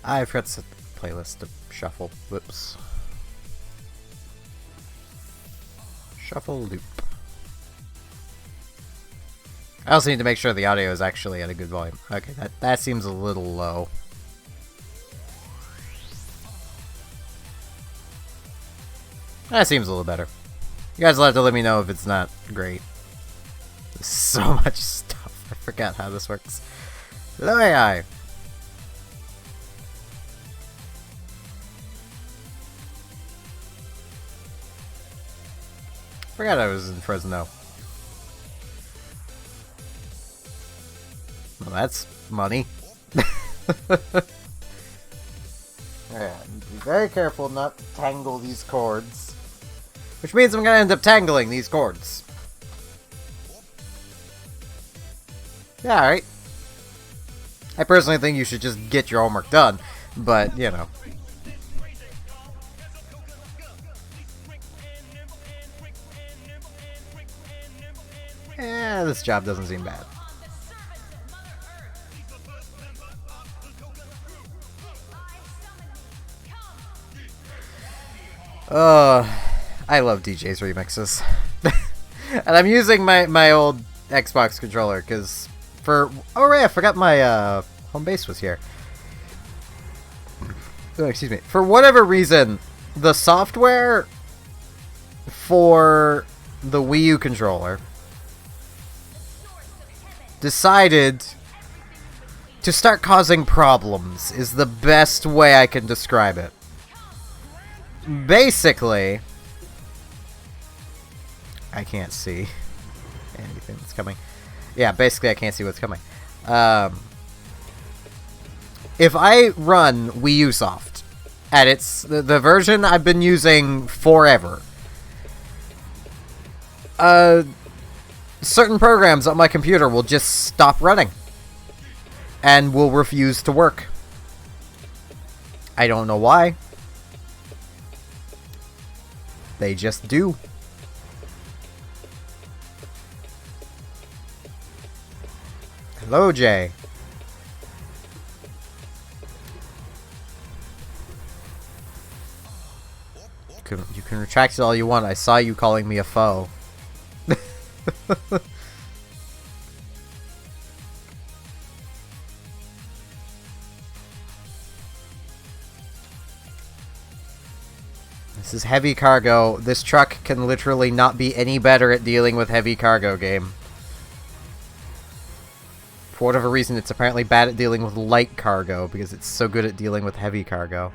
I forgot to set the playlist to shuffle. Whoops. Shuffle loop. I also need to make sure the audio is actually at a good volume. Okay, that seems a little low. That seems a little better. You guys will have to let me know if it's not great. There's so much stuff. I forgot how this works. Hello, AI. Forgot I was in Fresno. Well, that's money. Yeah, be very careful not to tangle these cords. Which means I'm gonna end up tangling these cords. Yeah, alright. I personally think you should just get your homework done, but, you know. This job doesn't seem bad. I love DJ's remixes. And I'm using my old Xbox controller, because for... Oh, right, I forgot my home base was here. Oh, excuse me. For whatever reason, the software for the Wii U controller decided to start causing problems, is the best way I can describe it. Basically, I can't see anything that's coming. Yeah, basically I can't see what's coming. If I run Wii U Soft at its the version I've been using forever, certain programs on my computer will just stop running and will refuse to work. I don't know why. They just do. Hello, Jay. You can retract it all you want. I saw you calling me a foe. This is heavy cargo. This truck can literally not be any better at dealing with heavy cargo, game. For whatever reason, it's apparently bad at dealing with light cargo, because it's so good at dealing with heavy cargo.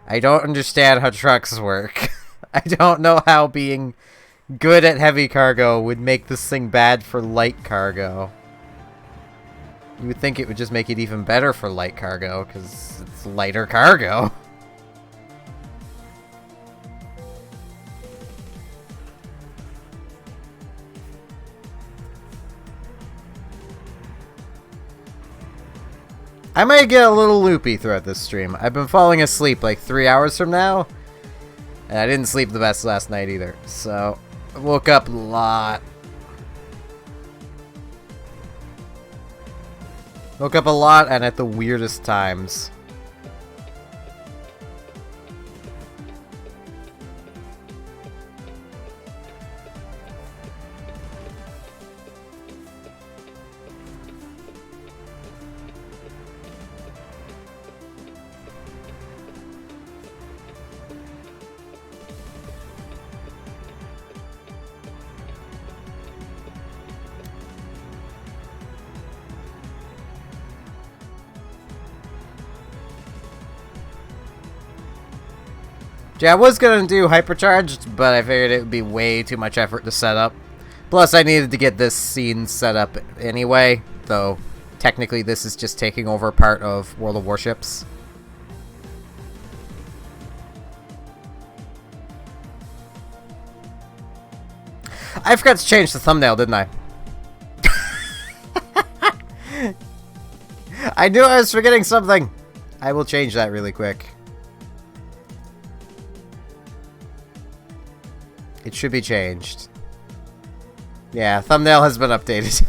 I don't understand how trucks work. I don't know how being good at heavy cargo would make this thing bad for light cargo. You would think it would just make it even better for light cargo, because it's lighter cargo. I might get a little loopy throughout this stream. I've been falling asleep like 3 hours from now, and I didn't sleep the best last night either, so I woke up a lot. Woke up a lot and at the weirdest times. Yeah, I was gonna do hypercharged, but I figured it would be way too much effort to set up. Plus, I needed to get this scene set up anyway, though technically this is just taking over part of World of Warships. I forgot to change the thumbnail, didn't I? I knew I was forgetting something! I will change that really quick. It should be changed. Yeah, thumbnail has been updated.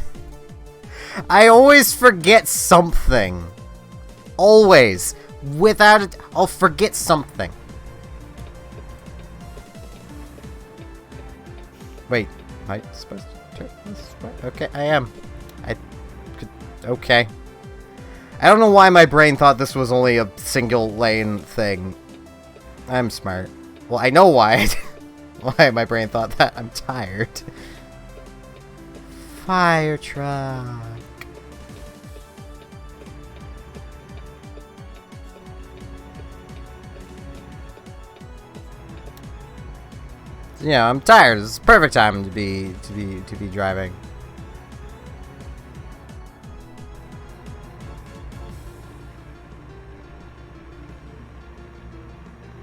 I always forget something. Always. Without it, I'll forget something. Wait, am I supposed to turn this way? Okay, I am. Okay. I don't know why my brain thought this was only a single lane thing. I'm smart. Well, I know why. Why my brain thought that. I'm tired. Fire truck. Yeah, I'm tired. It's the perfect time to be driving.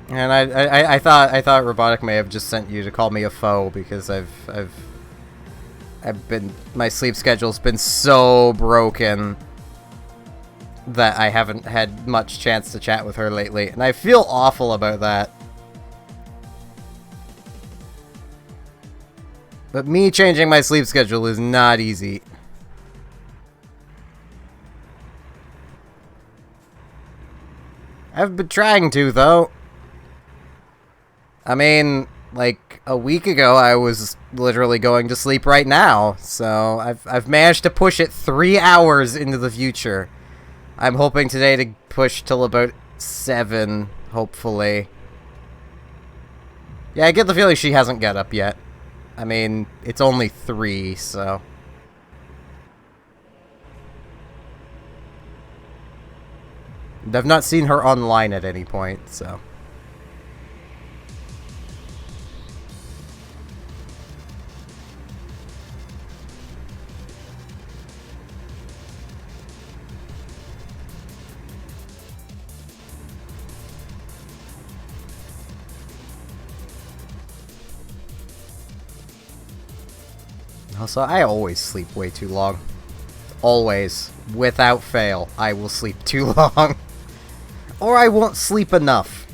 And I thought Robotic may have just sent you to call me a foe because I've been, my sleep schedule's been so broken that I haven't had much chance to chat with her lately, and I feel awful about that. But me changing my sleep schedule is not easy. I've been trying to, though. I mean, like, a week ago, I was literally going to sleep right now, so I've managed to push it 3 hours into the future. I'm hoping today to push till about 7, hopefully. Yeah, I get the feeling she hasn't got up yet. I mean, it's only 3, so... I've not seen her online at any point, so... Also, I always sleep way too long. Always. Without fail, I will sleep too long. Or I won't sleep enough.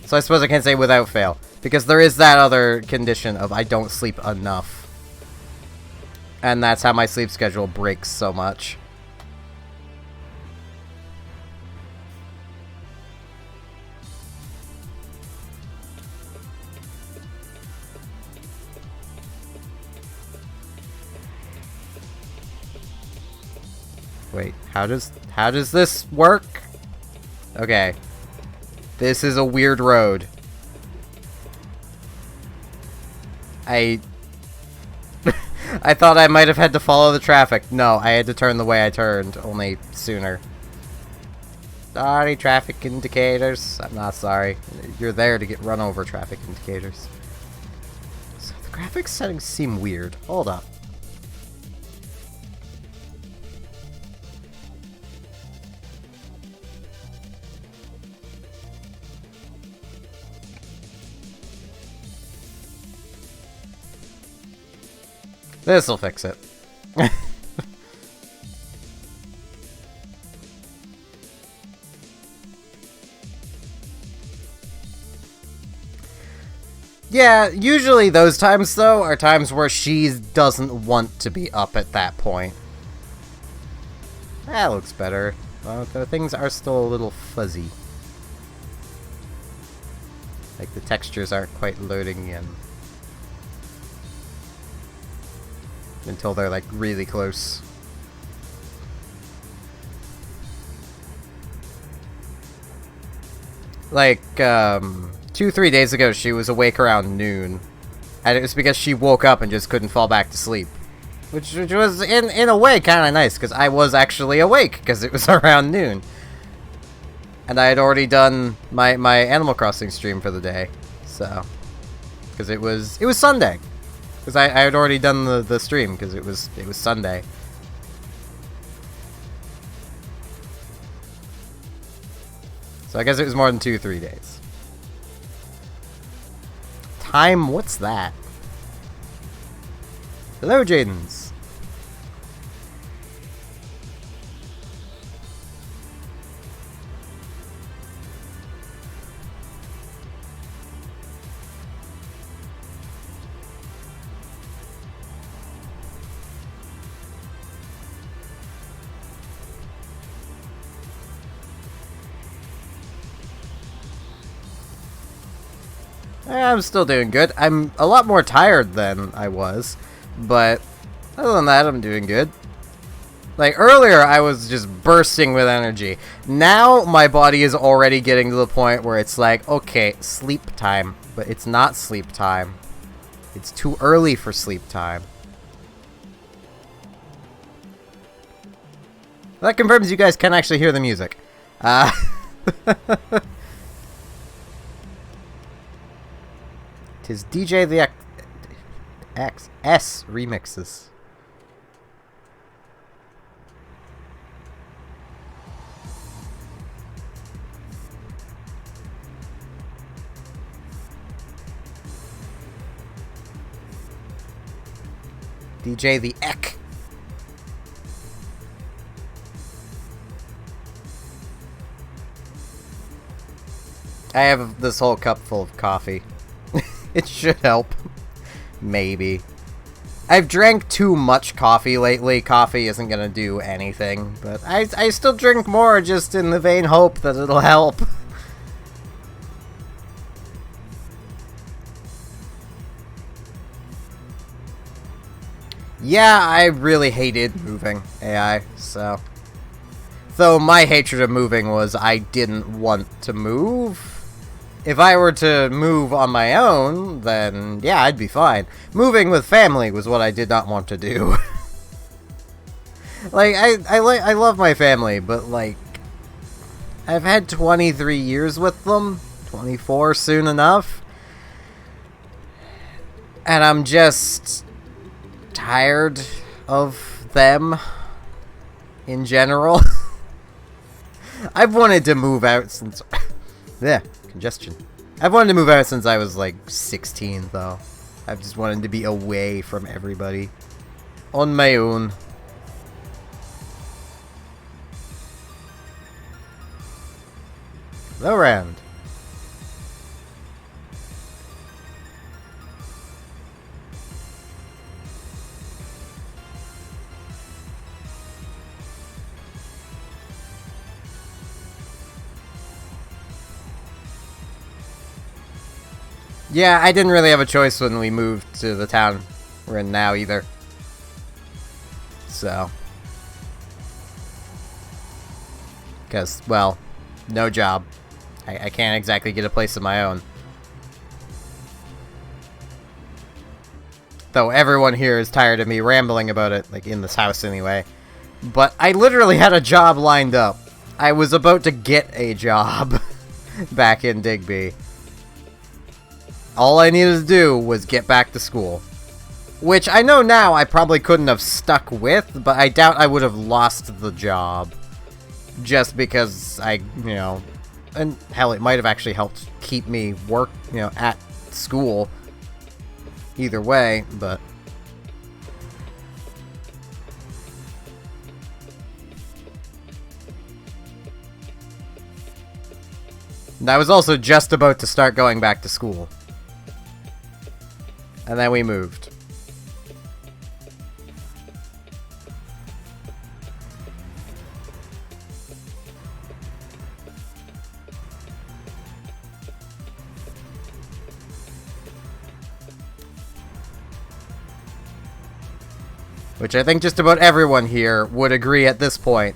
So I suppose I can't say without fail. Because there is that other condition of I don't sleep enough. And that's how my sleep schedule breaks so much. Wait, how does this work? Okay. This is a weird road. I thought I might have had to follow the traffic. No, I had to turn the way I turned, only sooner. Sorry, traffic indicators. I'm not sorry. You're there to get run over, traffic indicators. So the graphics settings seem weird. Hold up. This'll fix it. Yeah, usually those times, though, are times where she doesn't want to be up at that point. That looks better. Well, the things are still a little fuzzy. Like, the textures aren't quite loading in. Until they're, like, really close. Like, 2-3 days ago, she was awake around noon. And it was because she woke up and just couldn't fall back to sleep. Which was, in a way, kind of nice, because I was actually awake, because it was around noon. And I had already done my Animal Crossing stream for the day, so... Because it was Sunday. Because I had already done the stream, because it was Sunday. So I guess it was more than 2-3 days. Time, what's that? Hello, Jadens. I'm still doing good. I'm a lot more tired than I was, but other than that, I'm doing good. Like, earlier, I was just bursting with energy. Now, my body is already getting to the point where it's like, okay, sleep time. But it's not sleep time. It's too early for sleep time. That confirms you guys can actually hear the music. Tis DJ the XS remixes. DJ the Ek. I have this whole cup full of coffee. It should help. Maybe. I've drank too much coffee lately. Coffee isn't gonna do anything, but I still drink more just in the vain hope that it'll help. Yeah, I really hated moving AI, so... Though my hatred of moving was I didn't want to move. If I were to move on my own, then yeah, I'd be fine. Moving with family was what I did not want to do. Like, I love my family, but like... I've had 23 years with them. 24 soon enough. And I'm just... tired of them in general. I've wanted to move out since... yeah, congestion. I've wanted to move out since I was like 16 though. I've just wanted to be away from everybody. On my own. Low round. Yeah, I didn't really have a choice when we moved to the town we're in now either. So. Because, well, no job. I can't exactly get a place of my own. Though everyone here is tired of me rambling about it, like in this house anyway. But I literally had a job lined up. I was about to get a job back in Digby. All I needed to do was get back to school. Which I know now I probably couldn't have stuck with, but I doubt I would have lost the job. Just because I, you know... And hell, it might have actually helped keep me at school. Either way, but... And I was also just about to start going back to school. And then we moved. Which I think just about everyone here would agree at this point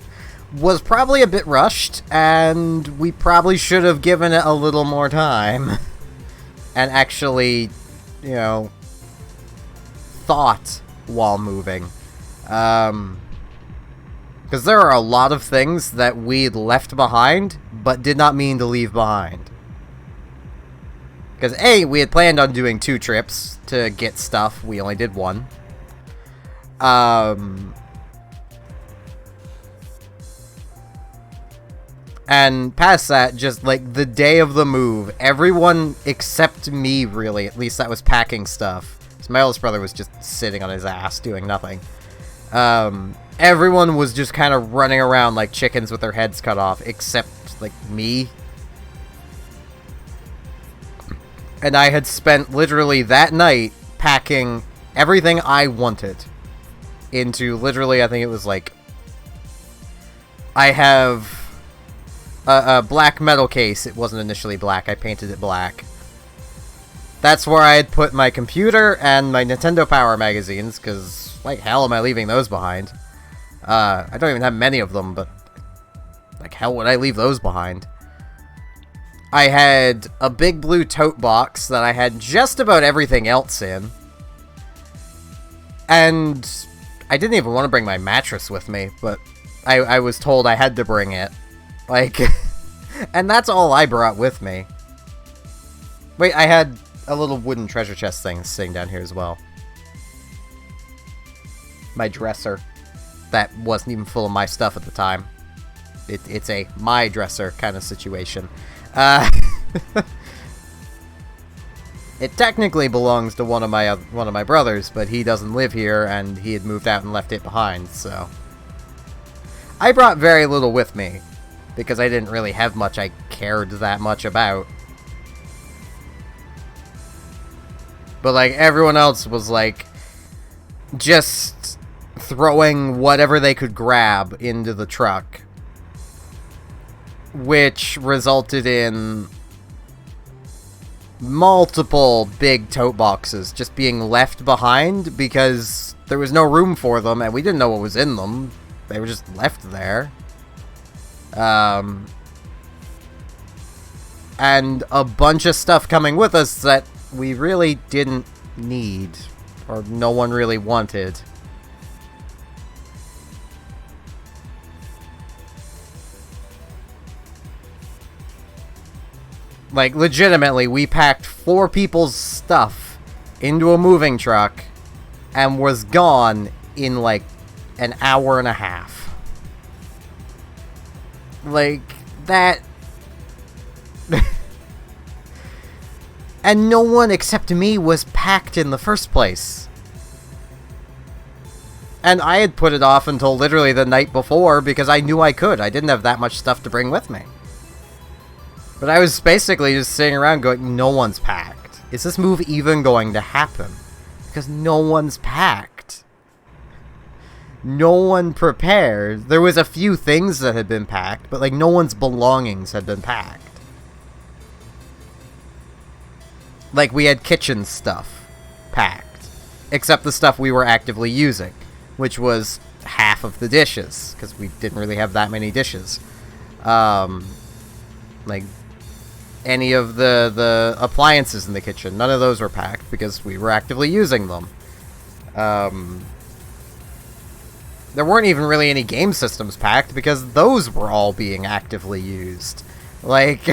was probably a bit rushed, and we probably should have given it a little more time. And actually, you know, thought while moving. Because there are a lot of things that we left behind, but did not mean to leave behind. Because A, we had planned on doing 2 trips to get stuff. We only did 1. And past that, just like the day of the move, everyone except me, really, at least that was packing stuff. So my oldest brother was just sitting on his ass doing nothing. Everyone was just kind of running around like chickens with their heads cut off, except like me. And I had spent literally that night packing everything I wanted into literally, I think it was like, I have a black metal case. It wasn't initially black. I painted it black. That's where I had put my computer and my Nintendo Power magazines, because, like, hell am I leaving those behind? I don't even have many of them, but, like, hell would I leave those behind? I had a big blue tote box that I had just about everything else in. And I didn't even want to bring my mattress with me, but I was told I had to bring it. Like, and that's all I brought with me. Wait, I had a little wooden treasure chest thing sitting down here as well. My dresser. That wasn't even full of my stuff at the time. It's a my dresser kind of situation. It technically belongs to one of my brothers, but he doesn't live here, and he had moved out and left it behind, so... I brought very little with me, because I didn't really have much I cared that much about. But, like, everyone else was, like, just throwing whatever they could grab into the truck. Which resulted in multiple big tote boxes just being left behind because there was no room for them, and we didn't know what was in them. They were just left there. And a bunch of stuff coming with us that we really didn't need, or no one really wanted. Like, legitimately, we packed 4 people's stuff into a moving truck and was gone in, like, an hour and a half. Like, that... And no one except me was packed in the first place. And I had put it off until literally the night before because I knew I could. I didn't have that much stuff to bring with me. But I was basically just sitting around going, no one's packed. Is this move even going to happen? Because no one's packed. No one prepared. There was a few things that had been packed, but like no one's belongings had been packed. Like, we had kitchen stuff packed. Except the stuff we were actively using. Which was half of the dishes. Because we didn't really have that many dishes. Like, any of the appliances in the kitchen. None of those were packed because we were actively using them. There weren't even really any game systems packed because those were all being actively used. Like...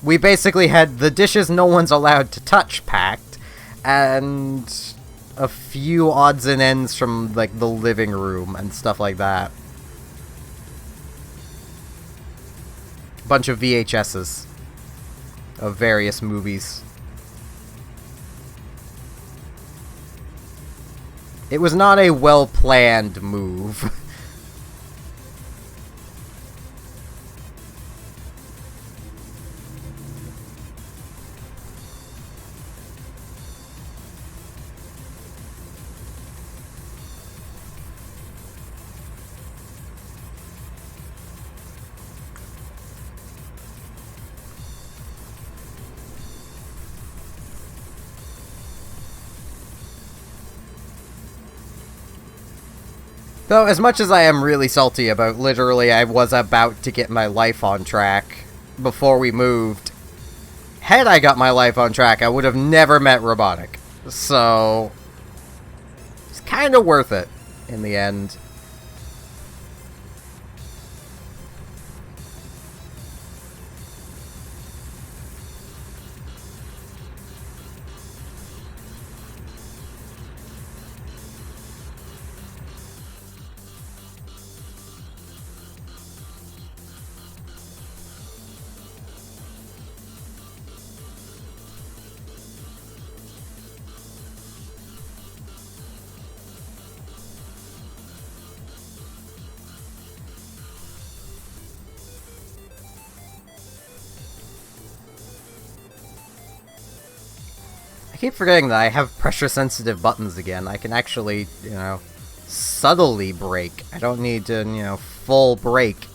We basically had the dishes no one's allowed to touch packed, and a few odds and ends from, like, the living room and stuff like that. Bunch of VHSs of various movies. It was not a well-planned move. Though, as much as I am really salty about literally I was about to get my life on track before we moved, had I got my life on track, I would have never met Robotic. So, it's kind of worth it in the end. I keep forgetting that I have pressure-sensitive buttons again. I can actually, you know, subtly brake. I don't need to, you know, full brake.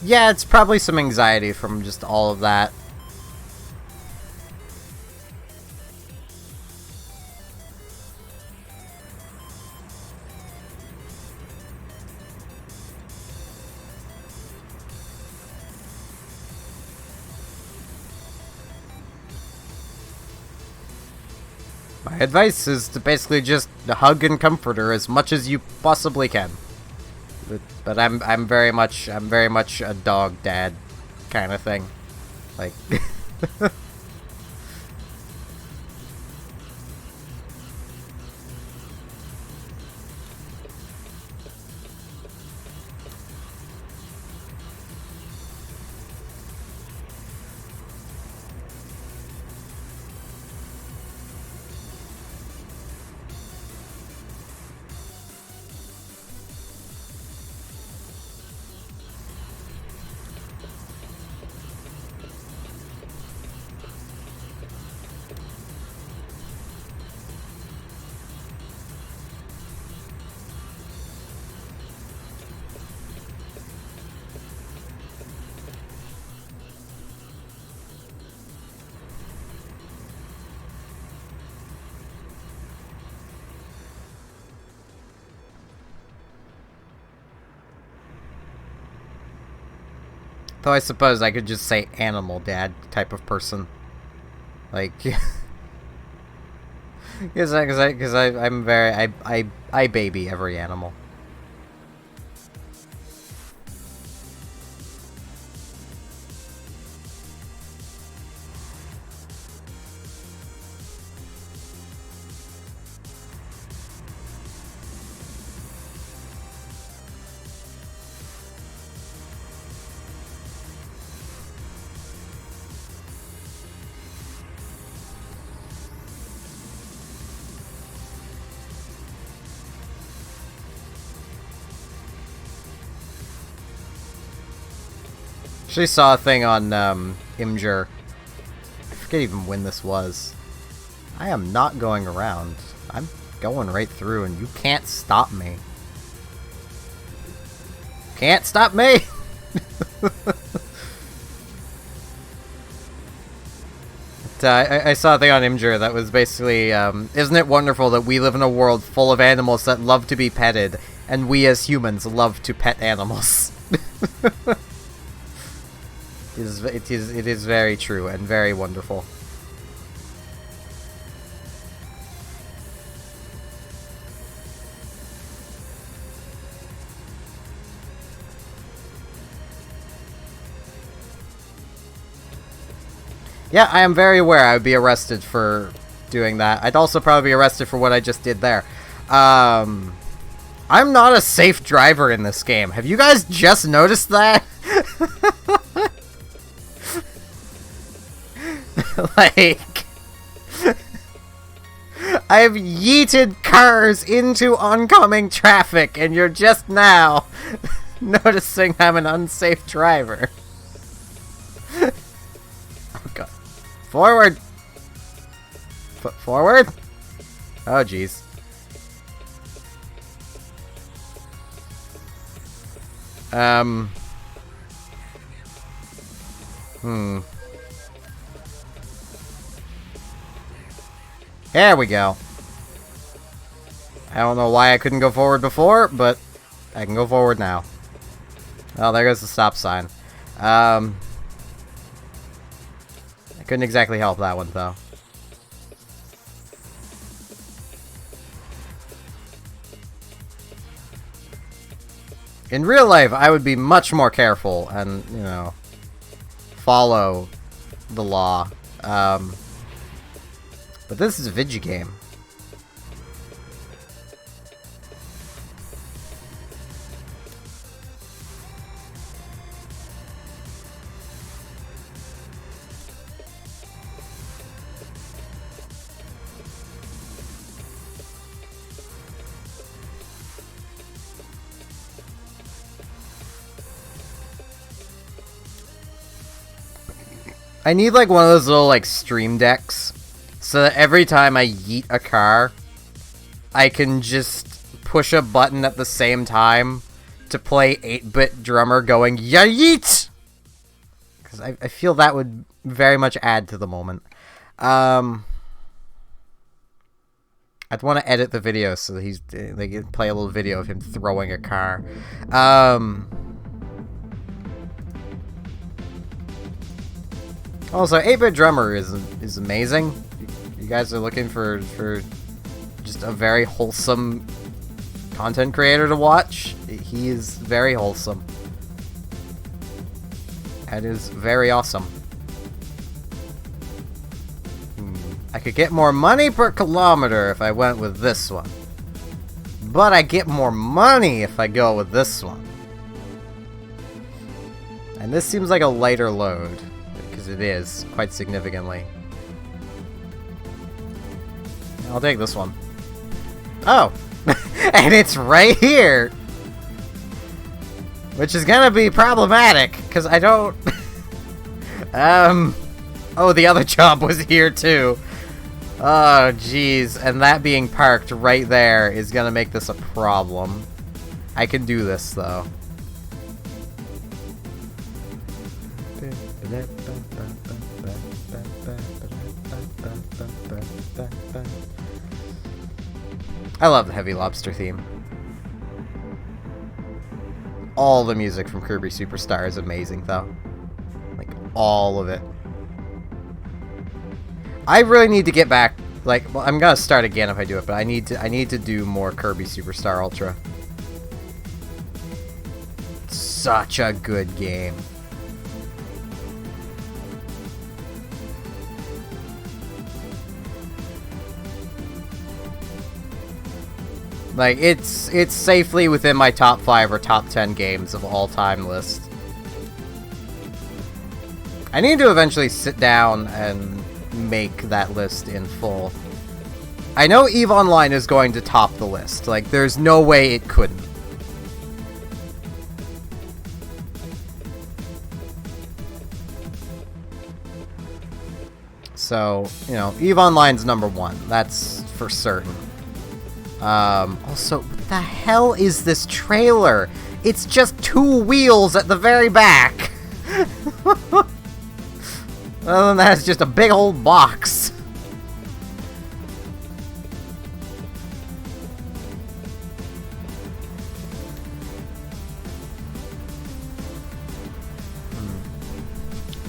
Yeah, it's probably some anxiety from just all of that. My advice is to basically just hug and comfort her as much as you possibly can. But I'm very much a dog dad kind of thing. Like though I suppose I could just say animal dad type of person. Like, because I'm very, I baby every animal. Actually saw a thing on Imgur. I forget even when this was. I am not going around. I'm going right through and you can't stop me. Can't stop me! I saw a thing on Imgur that was basically, isn't it wonderful that we live in a world full of animals that love to be petted, and we as humans love to pet animals. It is very true and very wonderful. Yeah, I am very aware I would be arrested for doing that. I'd also probably be arrested for what I just did there. I'm not a safe driver in this game. Have you guys just noticed that? Like, I've yeeted cars into oncoming traffic, and you're just now noticing I'm an unsafe driver. Oh god. Forward! Forward? Oh jeez. There we go. I don't know why I couldn't go forward before, but I can go forward now. Oh, there goes the stop sign. I couldn't exactly help that one, though. In real life, I would be much more careful and, you know, follow the law. But this is a video game. I need like one of those little like stream decks so that every time I yeet a car, I can just push a button at the same time to play 8-bit drummer going yeet, because I feel that would very much add to the moment. I'd want to edit the video so that they can play a little video of him throwing a car. Also, 8-bit drummer is amazing. You guys are looking for just a very wholesome content creator to watch. He is very wholesome. That is very awesome. I could get more money per kilometer if I went with this one. But I get more money if I go with this one. And this seems like a lighter load, because it is, quite significantly. I'll take this one. Oh! And it's right here! Which is gonna be problematic, because I don't... Oh, the other job was here too. Oh, jeez. And that being parked right there is gonna make this a problem. I can do this, though. I love the Heavy Lobster theme. All the music from Kirby Superstar is amazing, though. Like, all of it. I really need to get back, like, well, I'm gonna start again if I do it, but I need to do more Kirby Superstar Ultra. Such a good game. Like, it's safely within my top 5 or top 10 games of all time list. I need to eventually sit down and make that list in full. I know EVE Online is going to top the list. Like, there's no way it couldn't. So, you know, EVE Online's #1. That's for certain. Also, what the hell is this trailer? It's just 2 wheels at the very back. Other than that, it's just a big old box.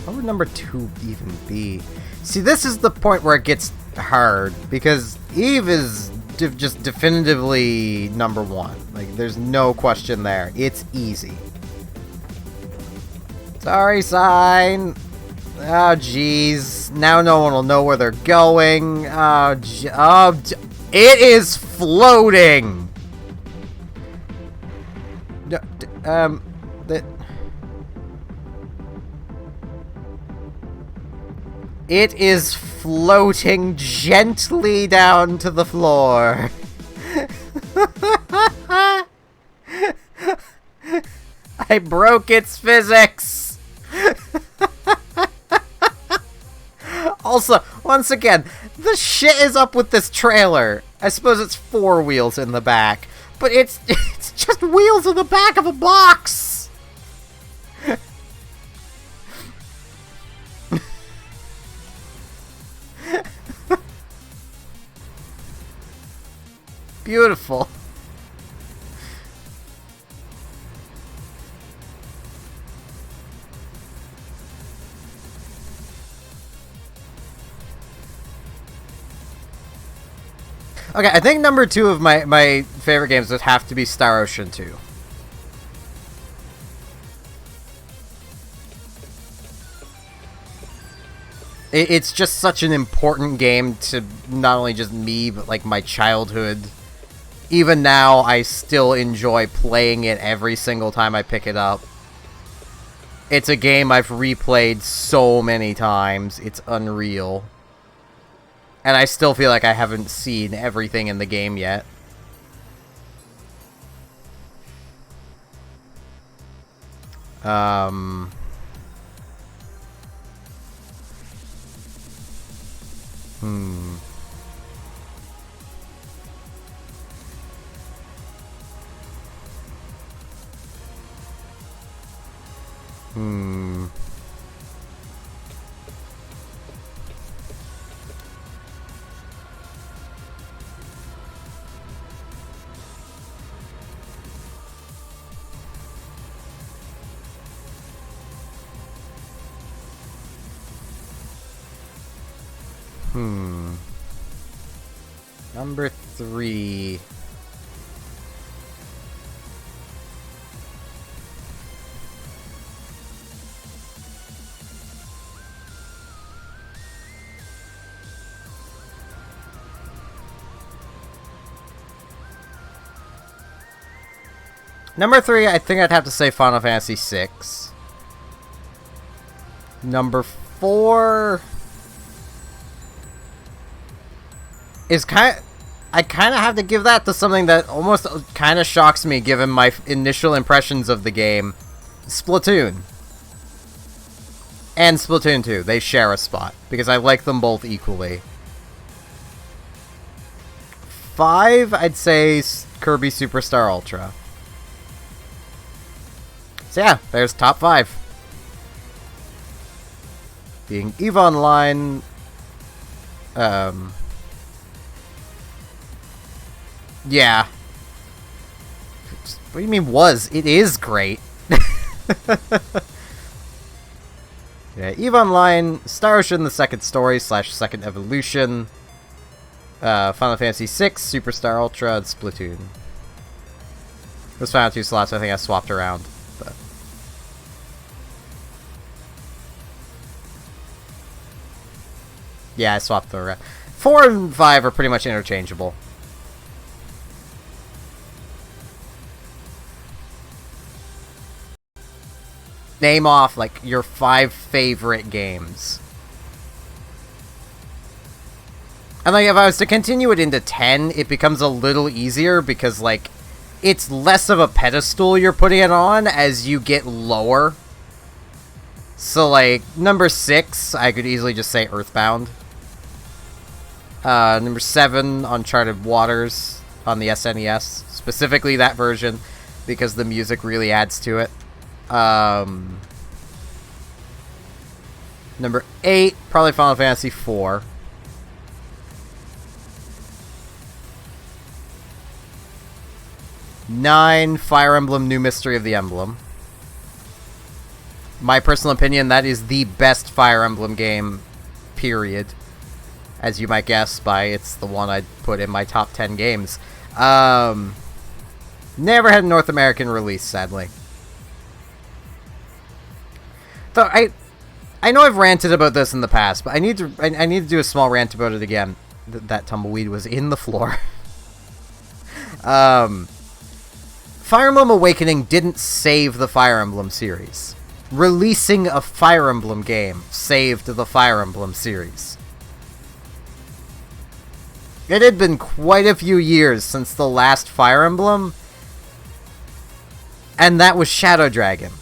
What would #2 even be? See, this is the point where it gets hard, because EVE is just definitively #1. Like, there's no question there. It's easy. Sorry, sign. Oh, jeez. Now no one will know where they're going. Oh, it is floating! It is floating gently down to the floor. I broke its physics! Also, once again, the shit is up with this trailer. I suppose it's 4 wheels in the back, but it's just wheels in the back of a box! Beautiful. Okay, I think #2 of my favorite games would have to be Star Ocean 2. It's just such an important game to not only just me, but like my childhood. Even now, I still enjoy playing it every single time I pick it up. It's a game I've replayed so many times, it's unreal. And I still feel like I haven't seen everything in the game yet. Number 3. Number 3, I think I'd have to say Final Fantasy VI. Number 4 is I kind of have to give that to something that almost kind of shocks me given my initial impressions of the game. Splatoon. And Splatoon 2. They share a spot, because I like them both equally. 5, I'd say Kirby Superstar Ultra. So yeah, there's top 5. Being EVE Online, yeah. What do you mean was? It is great. Yeah, EVE Online, Star Ocean, the Second Story / Second Evolution, Final Fantasy VI, Superstar Ultra, and Splatoon. Those final 2 slots I think I swapped around. But yeah, I swapped them around. 4 and 5 are pretty much interchangeable. Name off, like, your 5 favorite games. And, like, if I was to continue it into 10, it becomes a little easier because, like, it's less of a pedestal you're putting it on as you get lower. So, like, number 6, I could easily just say Earthbound. Number 7, Uncharted Waters on the SNES. Specifically that version, because the music really adds to it. Number 8, probably Final Fantasy IV. Nine, Fire Emblem New Mystery of the Emblem. My personal opinion, that is the best Fire Emblem game, period. As you might guess by it's the one I'd put in my top 10 games. Never had a North American release, sadly. Though I know I've ranted about this in the past, but I need to do a small rant about it again. That tumbleweed was in the floor. Fire Emblem Awakening didn't save the Fire Emblem series. Releasing a Fire Emblem game saved the Fire Emblem series. It had been quite a few years since the last Fire Emblem, and that was Shadow Dragon.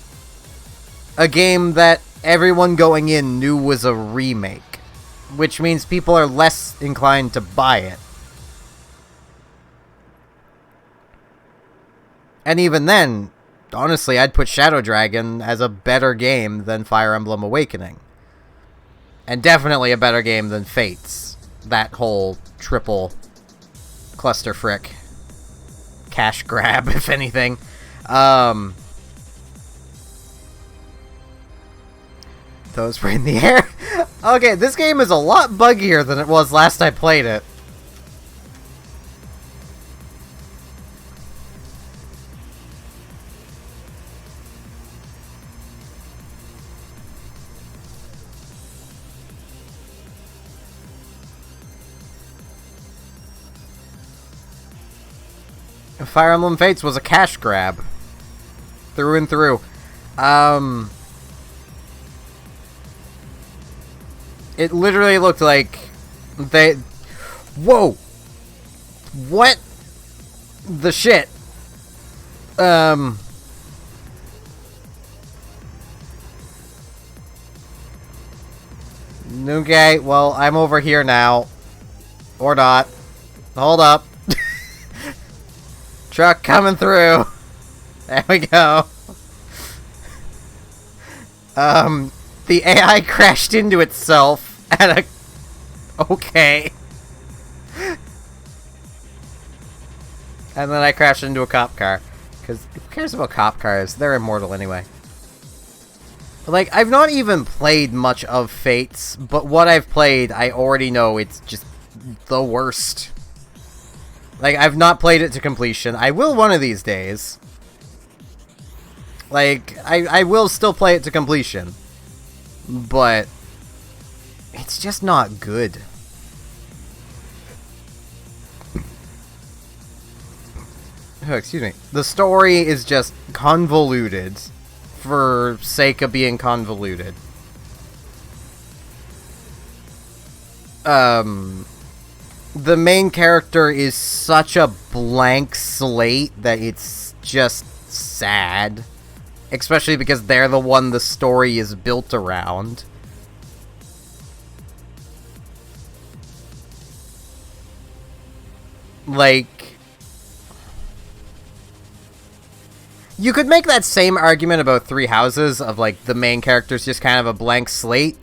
A game that everyone going in knew was a remake, which means people are less inclined to buy it. And even then, honestly, I'd put Shadow Dragon as a better game than Fire Emblem Awakening. And definitely a better game than Fates. That whole triple cluster frick. Cash grab, if anything. Those were in the air. Okay, this game is a lot buggier than it was last I played it. Fire Emblem Fates was a cash grab. Through and through. It literally looked like they... Whoa! What the shit? Okay, well, I'm over here now. Or not. Hold up. Truck coming through. There we go. The AI crashed into itself at a... Okay. And then I crashed into a cop car. Because who cares about cop cars? They're immortal anyway. Like, I've not even played much of Fates, but what I've played, I already know it's just the worst. Like, I've not played it to completion. I will one of these days. Like, I will still play it to completion. But it's just not good. Oh, excuse me. The story is just convoluted for sake of being convoluted. The main character is such a blank slate that it's just sad. Especially because they're the one the story is built around. Like, you could make that same argument about Three Houses, of like, the main character's just kind of a blank slate,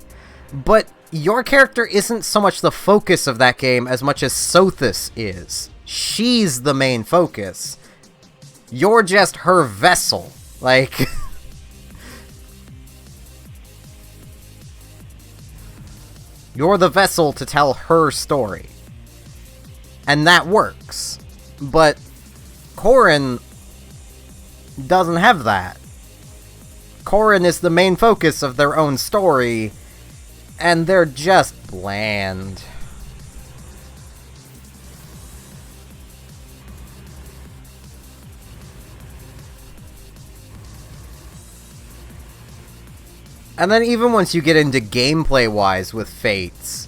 but your character isn't so much the focus of that game as much as Sothis is. She's the main focus. You're just her vessel. Like, you're the vessel to tell her story. And that works. But Corrin doesn't have that. Corrin is the main focus of their own story, and they're just bland. And then even once you get into gameplay-wise with Fates,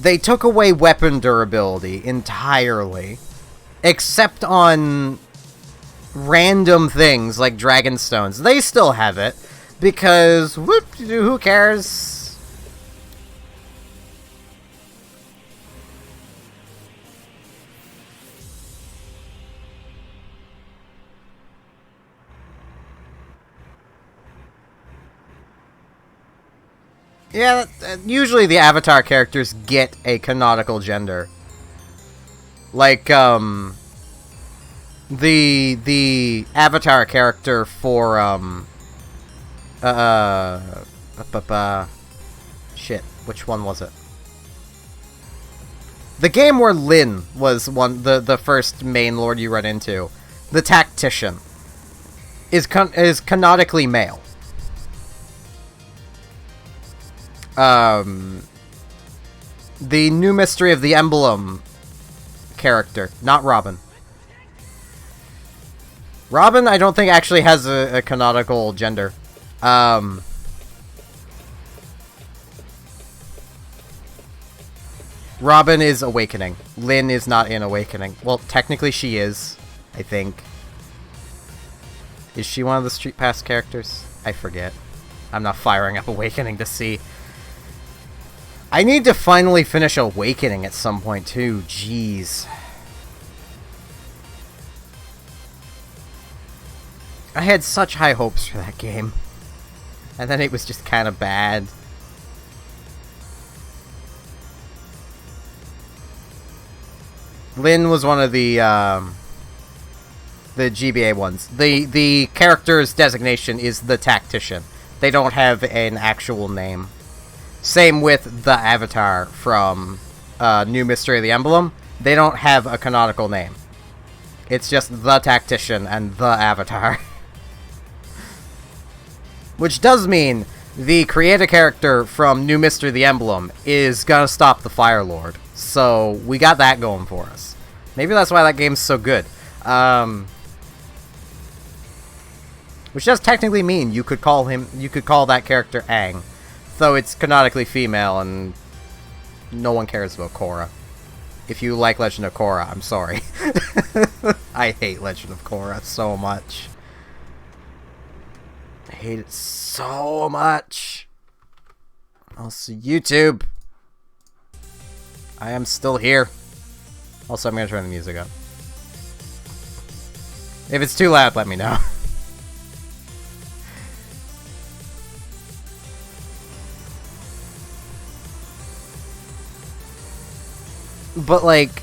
they took away weapon durability entirely. Except on random things like Dragonstones. They still have it, because whoop, who cares? Yeah, usually the Avatar characters get a canonical gender. Like, the Avatar character for, shit, which one was it? The game where Lin was the first main lord you run into, the Tactician, is canonically male. The new Mystery of the Emblem character, not Robin. Robin, I don't think actually has a canonical gender. Robin is Awakening. Lin is not in Awakening. Well, technically she is, I think. Is she one of the Street Pass characters? I forget. I'm not firing up Awakening to see. I need to finally finish Awakening at some point, too. Jeez. I had such high hopes for that game. And then it was just kind of bad. Lin was one of the GBA ones. The character's designation is the Tactician. They don't have an actual name. Same with the Avatar from New Mystery of the Emblem. They don't have a canonical name. It's just the Tactician and the Avatar. Which does mean the creator character from New Mystery of the Emblem is gonna stop the Fire Lord. So, we got that going for us. Maybe that's why that game's so good. Which does technically mean you could call that character Aang. Though it's canonically female, and no one cares about Korra. If you like Legend of Korra, I'm sorry. I hate Legend of Korra so much. I hate it so much. Also, YouTube. I am still here. Also, I'm gonna turn the music up. If it's too loud, let me know. But, like,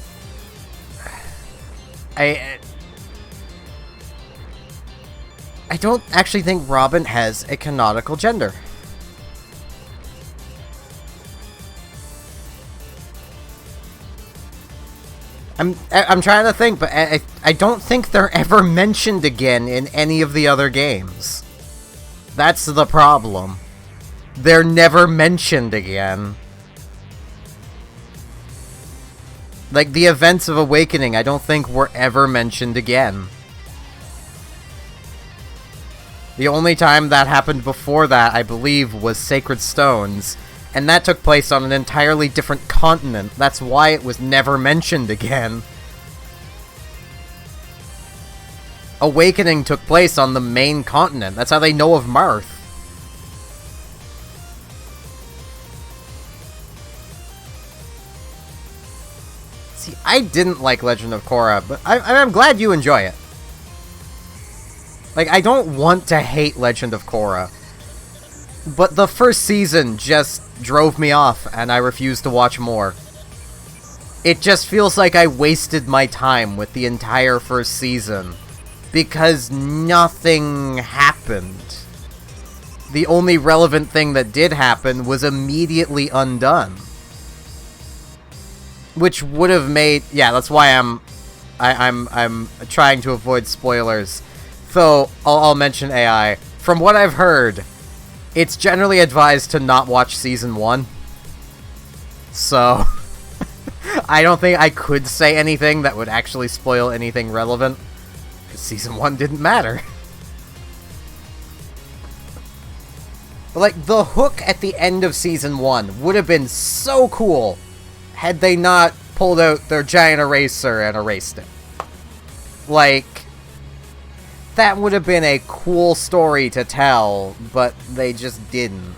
I I don't actually think Robin has a canonical gender. I'm trying to think, but I don't think they're ever mentioned again in any of the other games. That's the problem. They're never mentioned again. Like, the events of Awakening, I don't think were ever mentioned again. The only time that happened before that, I believe, was Sacred Stones, and that took place on an entirely different continent. That's why it was never mentioned again. Awakening took place on the main continent. That's how they know of Marth. See, I didn't like Legend of Korra, but I'm glad you enjoy it. Like, I don't want to hate Legend of Korra, but the first season just drove me off, and I refused to watch more. It just feels like I wasted my time with the entire first season, because nothing happened. The only relevant thing that did happen was immediately undone. Which would have made... Yeah, that's why I'm trying to avoid spoilers. Though, I'll mention AI. From what I've heard, it's generally advised to not watch Season 1. So, I don't think I could say anything that would actually spoil anything relevant. Because Season 1 didn't matter. But, like, the hook at the end of Season 1 would have been so cool had they not pulled out their giant eraser and erased it. Like, that would have been a cool story to tell, but they just didn't.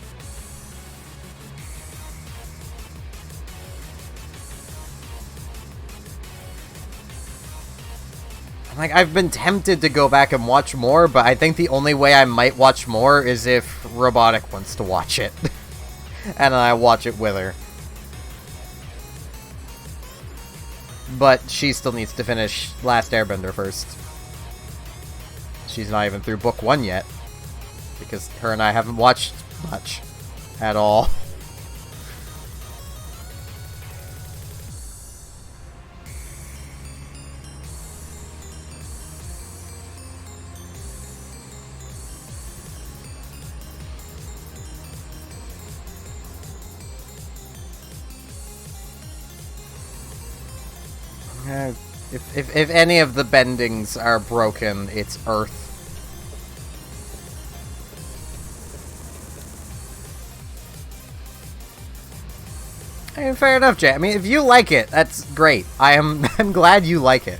Like, I've been tempted to go back and watch more, but I think the only way I might watch more is if Robotic wants to watch it. And I watch it with her. But she still needs to finish Last Airbender first. She's not even through book 1 yet. Because her and I haven't watched much. At all. If any of the bendings are broken, it's Earth. I mean, fair enough, Jay. I mean, if you like it, that's great. I'm glad you like it.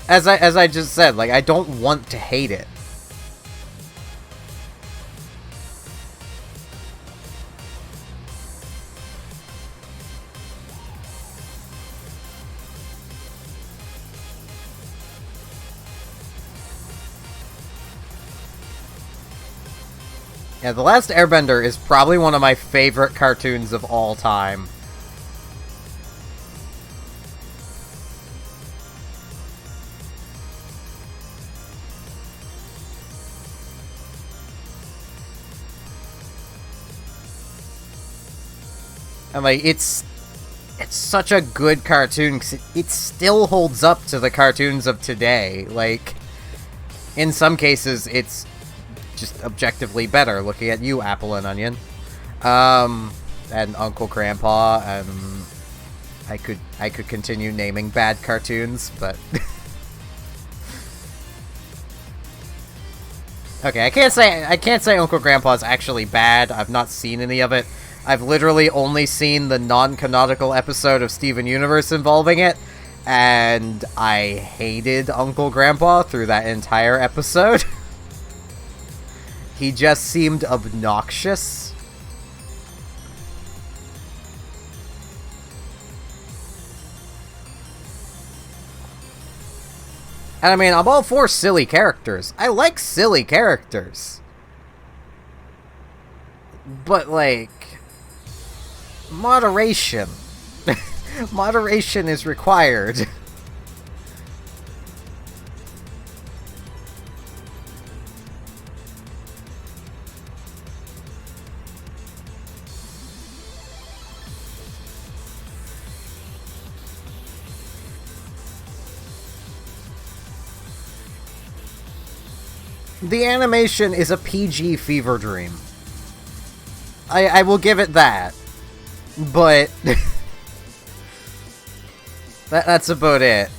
As I just said, like, I don't want to hate it. Yeah, The Last Airbender is probably one of my favorite cartoons of all time. And, like, it's such a good cartoon, because it still holds up to the cartoons of today. Like, in some cases, it's just objectively better, looking at you, Apple and Onion. And Uncle Grandpa, and I could continue naming bad cartoons, but... Okay, I can't say Uncle Grandpa's actually bad. I've not seen any of it. I've literally only seen the non-canonical episode of Steven Universe involving it, and I hated Uncle Grandpa through that entire episode. He just seemed obnoxious. And I mean, I'm all for silly characters. I like silly characters. But, like, moderation. Moderation is required. The animation is a PG fever dream. I will give it that. But that's about it.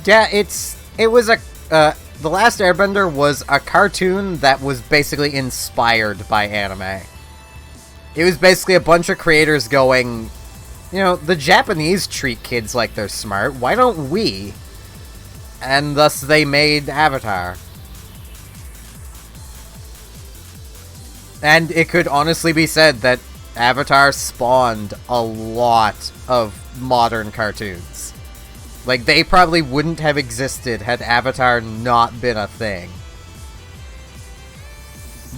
Yeah, it was a The Last Airbender was a cartoon that was basically inspired by anime. It was basically a bunch of creators going, you know, the Japanese treat kids like they're smart, why don't we? And thus they made Avatar. And it could honestly be said that Avatar spawned a lot of modern cartoons. Like, they probably wouldn't have existed had Avatar not been a thing.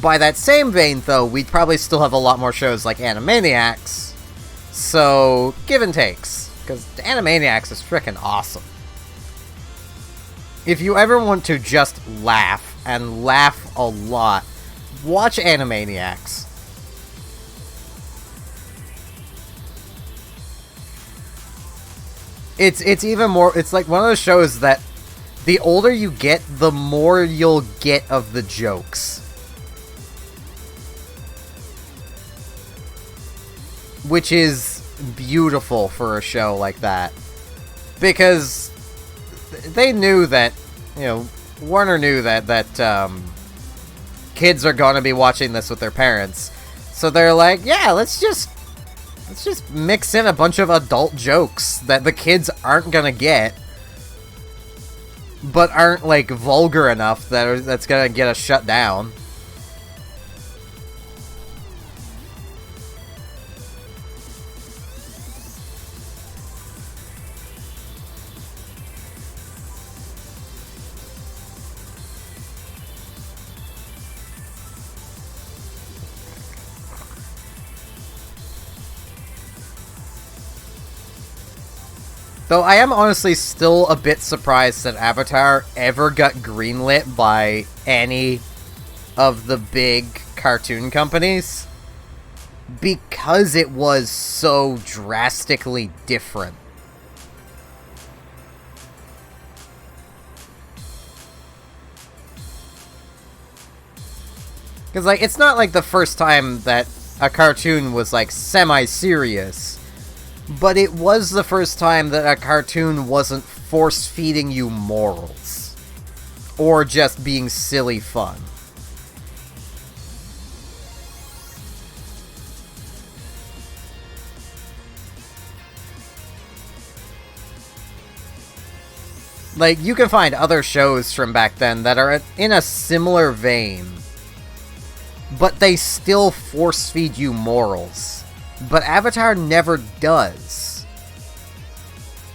By that same vein, though, we'd probably still have a lot more shows like Animaniacs. So, give and takes. Because Animaniacs is frickin' awesome. If you ever want to just laugh, and laugh a lot, watch Animaniacs. It's even more, it's like one of those shows that the older you get, the more you'll get of the jokes. Which is beautiful for a show like that. Because they knew that, you know, Warner knew that kids are gonna be watching this with their parents. So they're like, yeah, let's just mix in a bunch of adult jokes that the kids aren't gonna get, but aren't, like, vulgar enough that's gonna get us shut down. Though I am honestly still a bit surprised that Avatar ever got greenlit by any of the big cartoon companies, because it was so drastically different. Because, like, it's not like the first time that a cartoon was, like, semi-serious. But it was the first time that a cartoon wasn't force-feeding you morals. Or just being silly fun. Like, you can find other shows from back then that are in a similar vein, but they still force-feed you morals. But Avatar never does.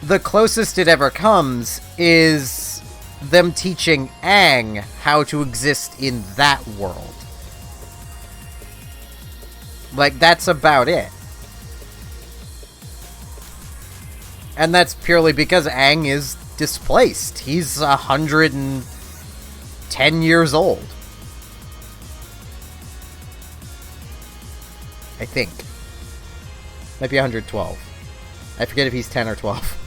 The closest it ever comes is them teaching Aang how to exist in that world. Like, that's about it. And that's purely because Aang is displaced. He's 110 years old. I think. Might be 112. I forget if he's 10 or 12.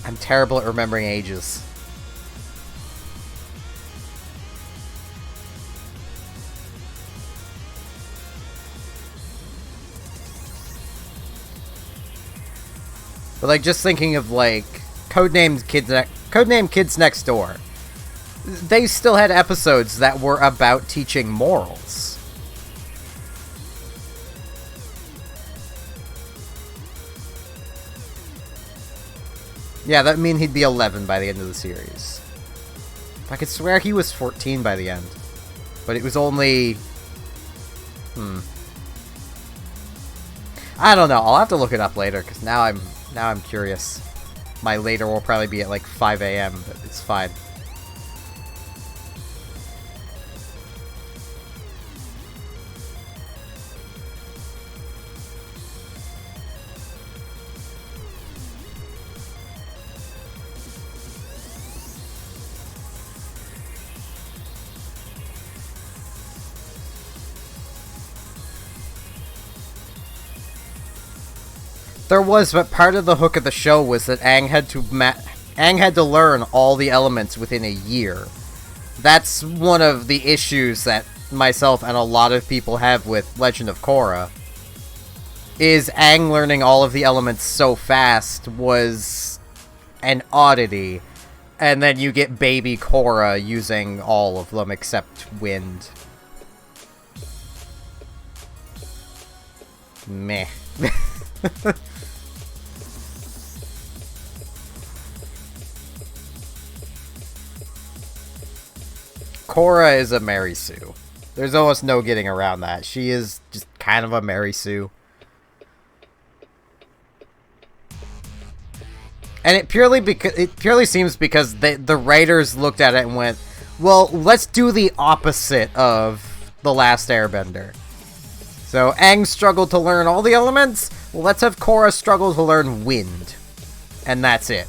I'm terrible at remembering ages. But, like, just thinking of, like, Codename Kids Next Door. They still had episodes that were about teaching morals. Yeah, that would mean he'd be 11 by the end of the series. I could swear he was 14 by the end. But it was only... I don't know. I'll have to look it up later, because now I'm curious. My later will probably be at like 5 a.m., but it's fine. There was, but part of the hook of the show was that Aang had to learn all the elements within a year. That's one of the issues that myself and a lot of people have with Legend of Korra. Is Aang learning all of the elements so fast was an oddity. And then you get baby Korra using all of them except wind. Meh. Korra is a Mary Sue. There's almost no getting around that. She is just kind of a Mary Sue. And it purely seems because the writers looked at it and went, well, let's do the opposite of The Last Airbender. So Aang struggled to learn all the elements. Well, let's have Korra struggle to learn wind. And that's it.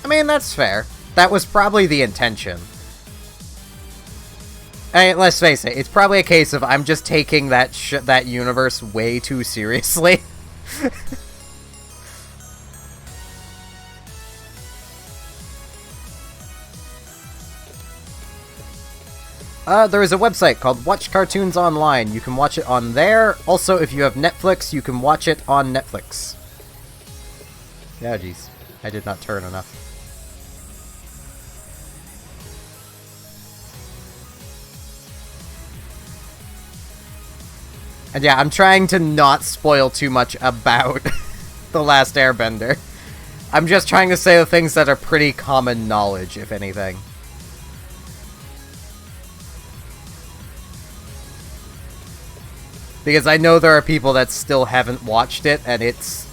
I mean, that's fair. That was probably the intention. I mean, let's face it, it's probably a case of I'm just taking that universe way too seriously. There is a website called Watch Cartoons Online. You can watch it on there. Also, if you have Netflix, you can watch it on Netflix. Yeah, jeez. I did not turn enough. And yeah, I'm trying to not spoil too much about The Last Airbender. I'm just trying to say the things that are pretty common knowledge, if anything. Because I know there are people that still haven't watched it, and it's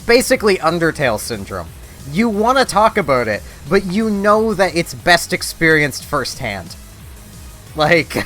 basically Undertale syndrome. You want to talk about it, but you know that it's best experienced firsthand. Like...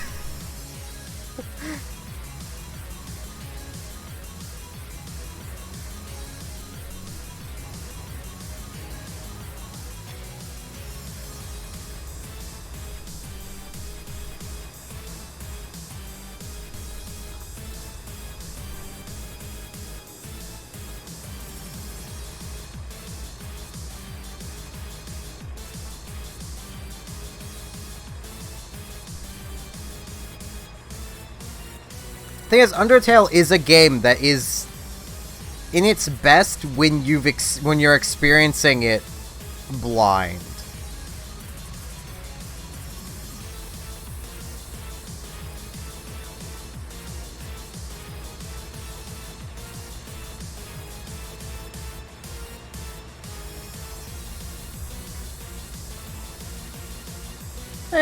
thing is, Undertale is a game that is in its best when you're experiencing it blind.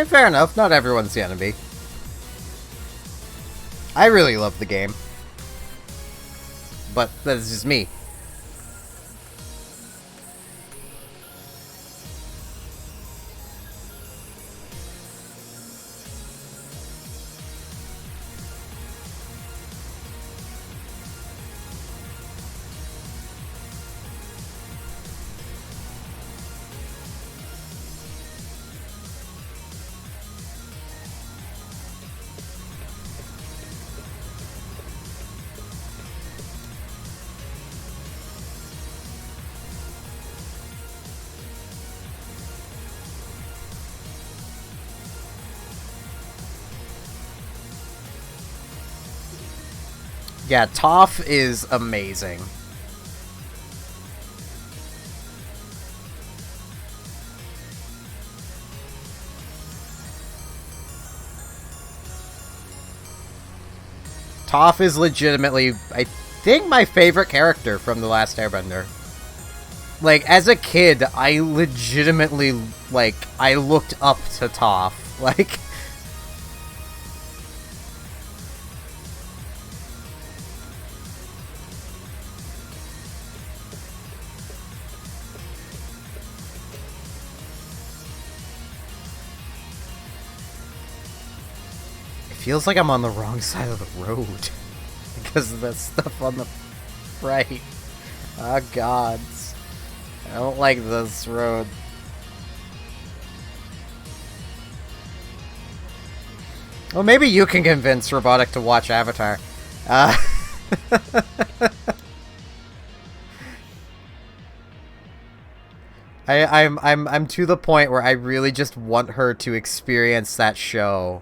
Fair enough, not everyone's gonna be. I really love the game. But that's just me. Yeah, Toph is amazing. Toph is legitimately, I think, my favorite character from The Last Airbender. Like, as a kid, I legitimately, like, I looked up to Toph. Like... Feels like I'm on the wrong side of the road. Because of that stuff on the right. Oh, gods. I don't like this road. Well, maybe you can convince Robotic to watch Avatar. I'm to the point where I really just want her to experience that show.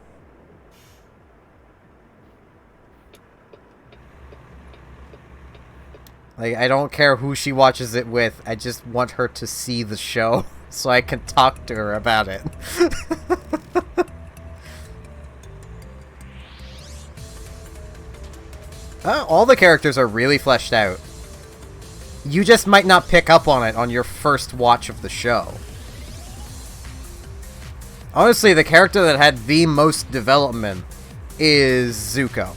Like, I don't care who she watches it with, I just want her to see the show so I can talk to her about it. All the characters are really fleshed out. You just might not pick up on it on your first watch of the show. Honestly, the character that had the most development is Zuko.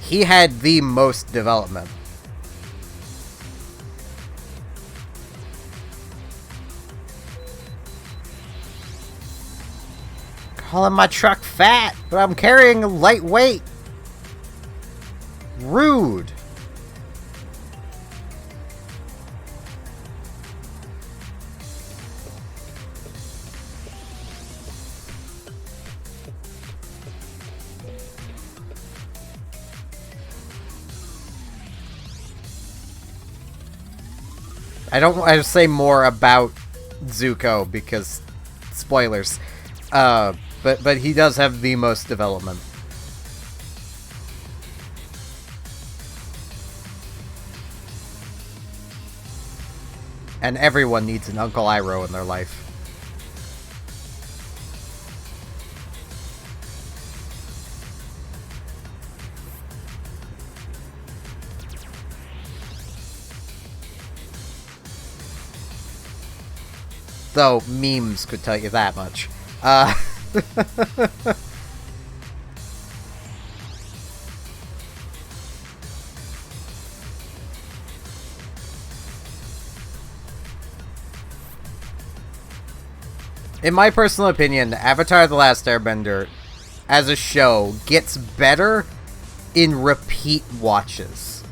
He had the most development. Calling my truck fat, but I'm carrying a lightweight. Rude. I don't want to say more about Zuko because spoilers. But he does have the most development. And everyone needs an Uncle Iroh in their life. Though memes could tell you that much. In my personal opinion, Avatar: The Last Airbender, as a show, gets better in repeat watches.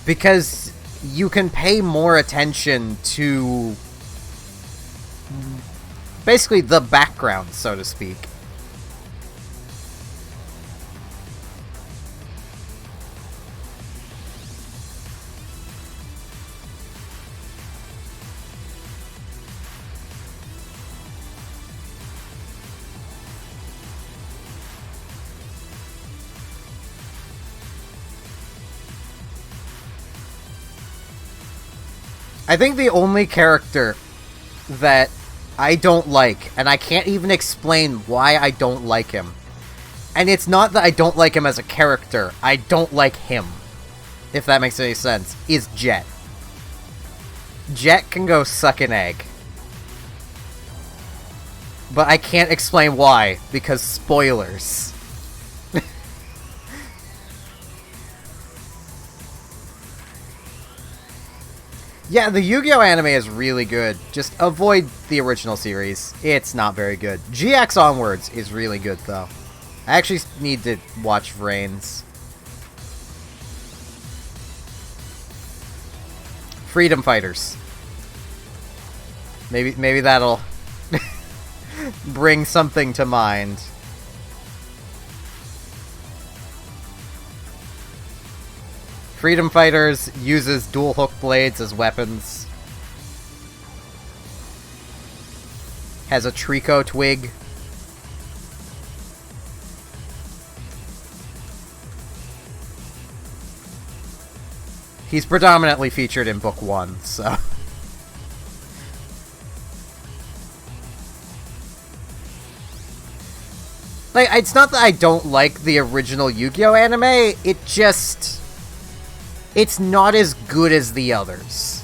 Because you can pay more attention to basically the background, so to speak. I think the only character that I don't like, and I can't even explain why I don't like him, and it's not that I don't like him as a character, I don't like him, if that makes any sense, is Jet. Jet can go suck an egg. But I can't explain why, because spoilers. Yeah, the Yu-Gi-Oh! Anime is really good. Just avoid the original series. It's not very good. GX onwards is really good, though. I actually need to watch Vrains. Freedom Fighters. Maybe that'll bring something to mind. Freedom Fighters uses dual hook blades as weapons. Has a Trico twig. He's predominantly featured in Book 1, so... Like, it's not that I don't like the original Yu-Gi-Oh! Anime, it just... It's not as good as the others.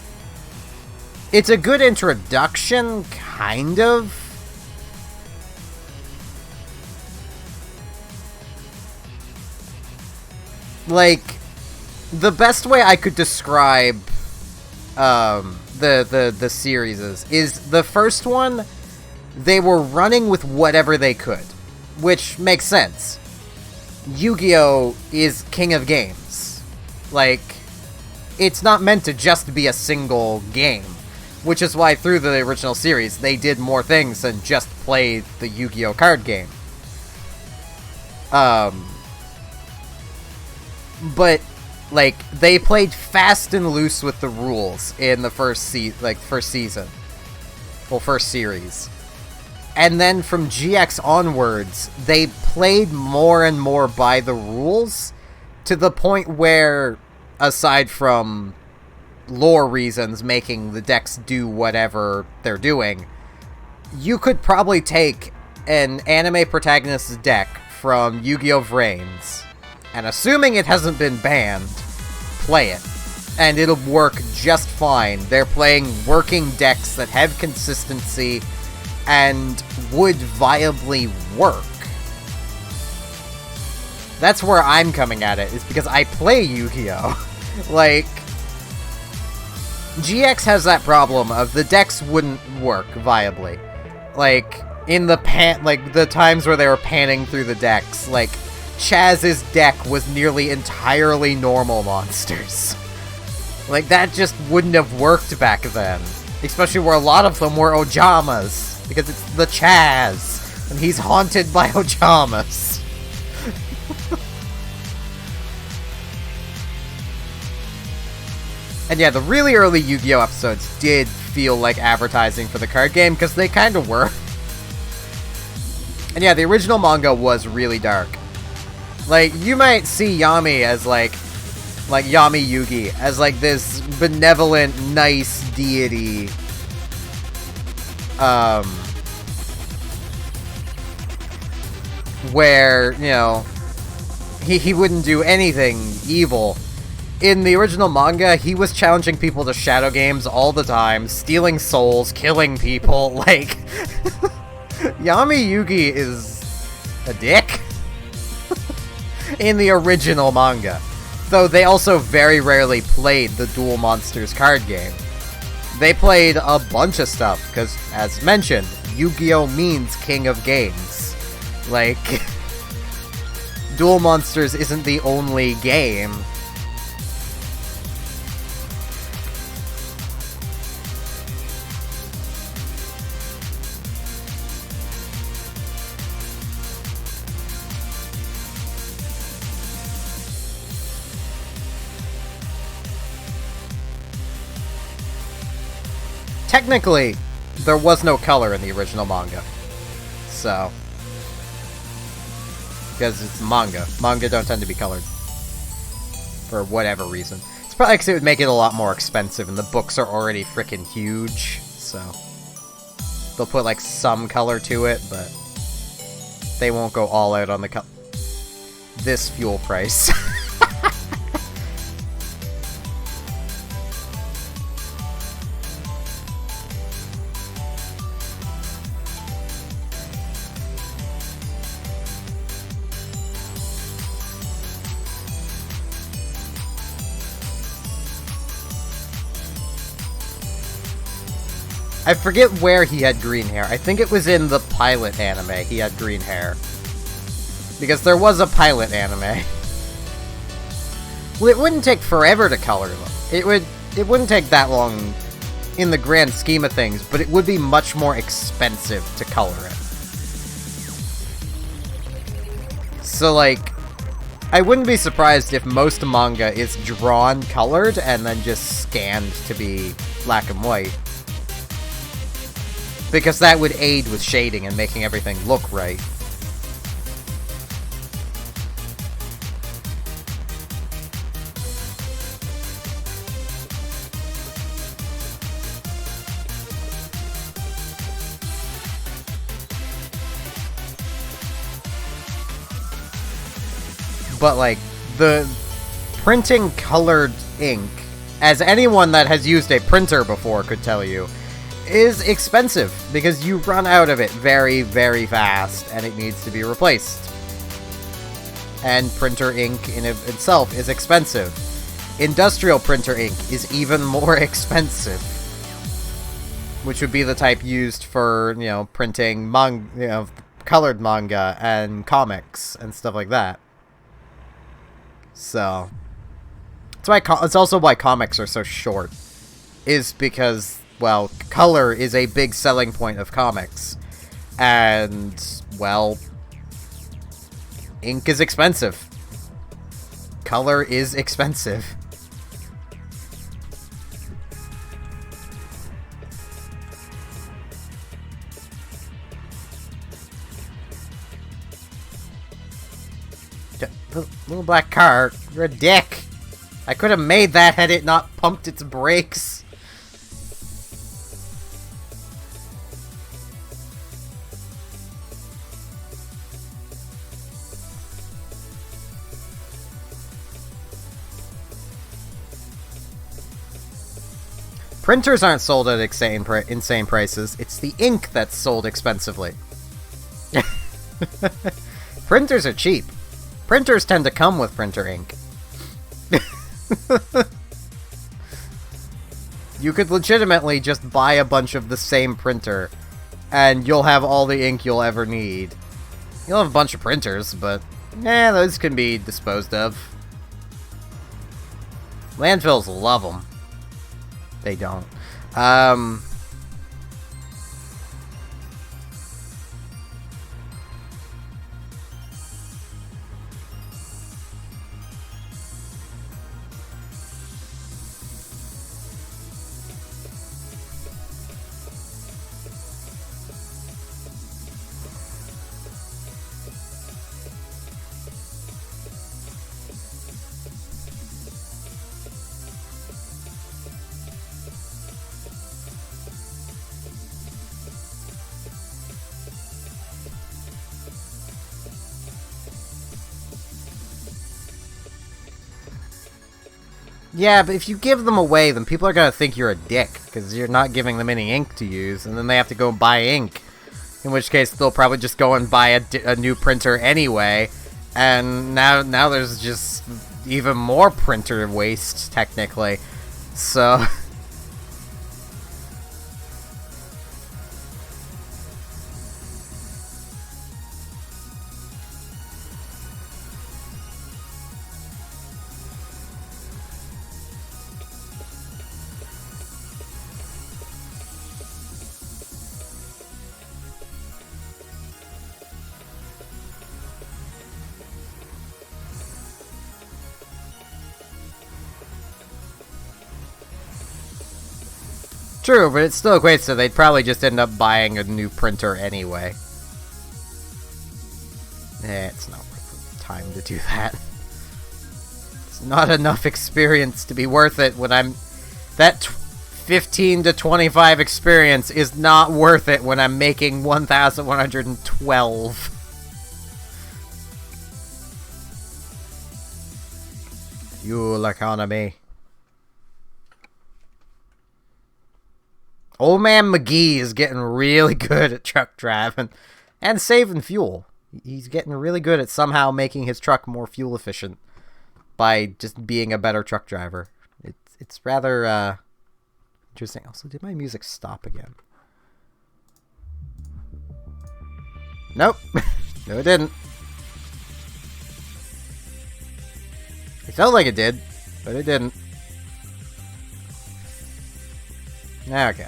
It's a good introduction, kind of. Like, the best way I could describe the series is the first one, they were running with whatever they could, which makes sense. Yu-Gi-Oh! Is king of games. Like, it's not meant to just be a single game. Which is why through the original series, they did more things than just play the Yu-Gi-Oh! Card game. But, like, they played fast and loose with the rules in the first season. Well, first series. And then from GX onwards, they played more and more by the rules, to the point where, aside from lore reasons making the decks do whatever they're doing, you could probably take an anime protagonist's deck from Yu-Gi-Oh! Vrains, and assuming it hasn't been banned, play it. And it'll work just fine. They're playing working decks that have consistency and would viably work. That's where I'm coming at it, is because I play Yu-Gi-Oh! Like, GX has that problem of the decks wouldn't work viably. Like, in the the times where they were panning through the decks, like, Chaz's deck was nearly entirely normal monsters. Like, that just wouldn't have worked back then. Especially where a lot of them were Ojamas. Because it's the Chaz, and he's haunted by Ojamas. And yeah, the really early Yu-Gi-Oh! Episodes did feel like advertising for the card game, because they kind of were. And yeah, the original manga was really dark. Like, you might see Yami as, like Yami Yugi, as, like, this benevolent, nice deity. Where, you know, he wouldn't do anything evil. In the original manga, he was challenging people to shadow games all the time, stealing souls, killing people, like... Yami Yugi is a dick. In the original manga. Though they also very rarely played the Duel Monsters card game. They played a bunch of stuff, because, as mentioned, Yu-Gi-Oh! Means King of Games. Like, Duel Monsters isn't the only game. Technically, there was no color in the original manga. So. Because it's manga. Manga don't tend to be colored. For whatever reason. It's probably because it would make it a lot more expensive, and the books are already freaking huge, so. They'll put, like, some color to it, but they won't go all out on the this fuel price. I forget where he had green hair. I think it was in the pilot anime he had green hair. Because there was a pilot anime. Well, it wouldn't take forever to color them. It wouldn't take that long in the grand scheme of things, but it would be much more expensive to color it. So, like, I wouldn't be surprised if most manga is drawn colored and then just scanned to be black and white. Because that would aid with shading and making everything look right. But, like, the printing colored ink, as anyone that has used a printer before could tell you, is expensive, because you run out of it very, very fast, and it needs to be replaced. And printer ink in itself is expensive. Industrial printer ink is even more expensive. Which would be the type used for, you know, printing colored manga and comics and stuff like that. So, it's also why comics are so short, is because well, color is a big selling point of comics. And, well, ink is expensive. Color is expensive. Little black car, you're a dick. I could have made that had it not pumped its brakes. Printers aren't sold at insane prices. It's the ink that's sold expensively. Printers are cheap. Printers tend to come with printer ink. You could legitimately just buy a bunch of the same printer, and you'll have all the ink you'll ever need. You'll have a bunch of printers, but, those can be disposed of. Landfills love them. They don't. Yeah, but if you give them away, then people are gonna think you're a dick, because you're not giving them any ink to use, and then they have to go buy ink. In which case, they'll probably just go and buy a new printer anyway, and now there's just even more printer waste, technically. So... True, but it still equates to they'd probably just end up buying a new printer anyway. It's not worth the time to do that. It's not enough experience to be worth it when I'm... That 15 to 25 experience is not worth it when I'm making 1,112. Fuel economy. Old Man McGee is getting really good at truck driving and saving fuel. He's getting really good at somehow making his truck more fuel efficient by just being a better truck driver. It's rather interesting. Also, did my music stop again? Nope. No, it didn't. It felt like it did, but it didn't. Okay.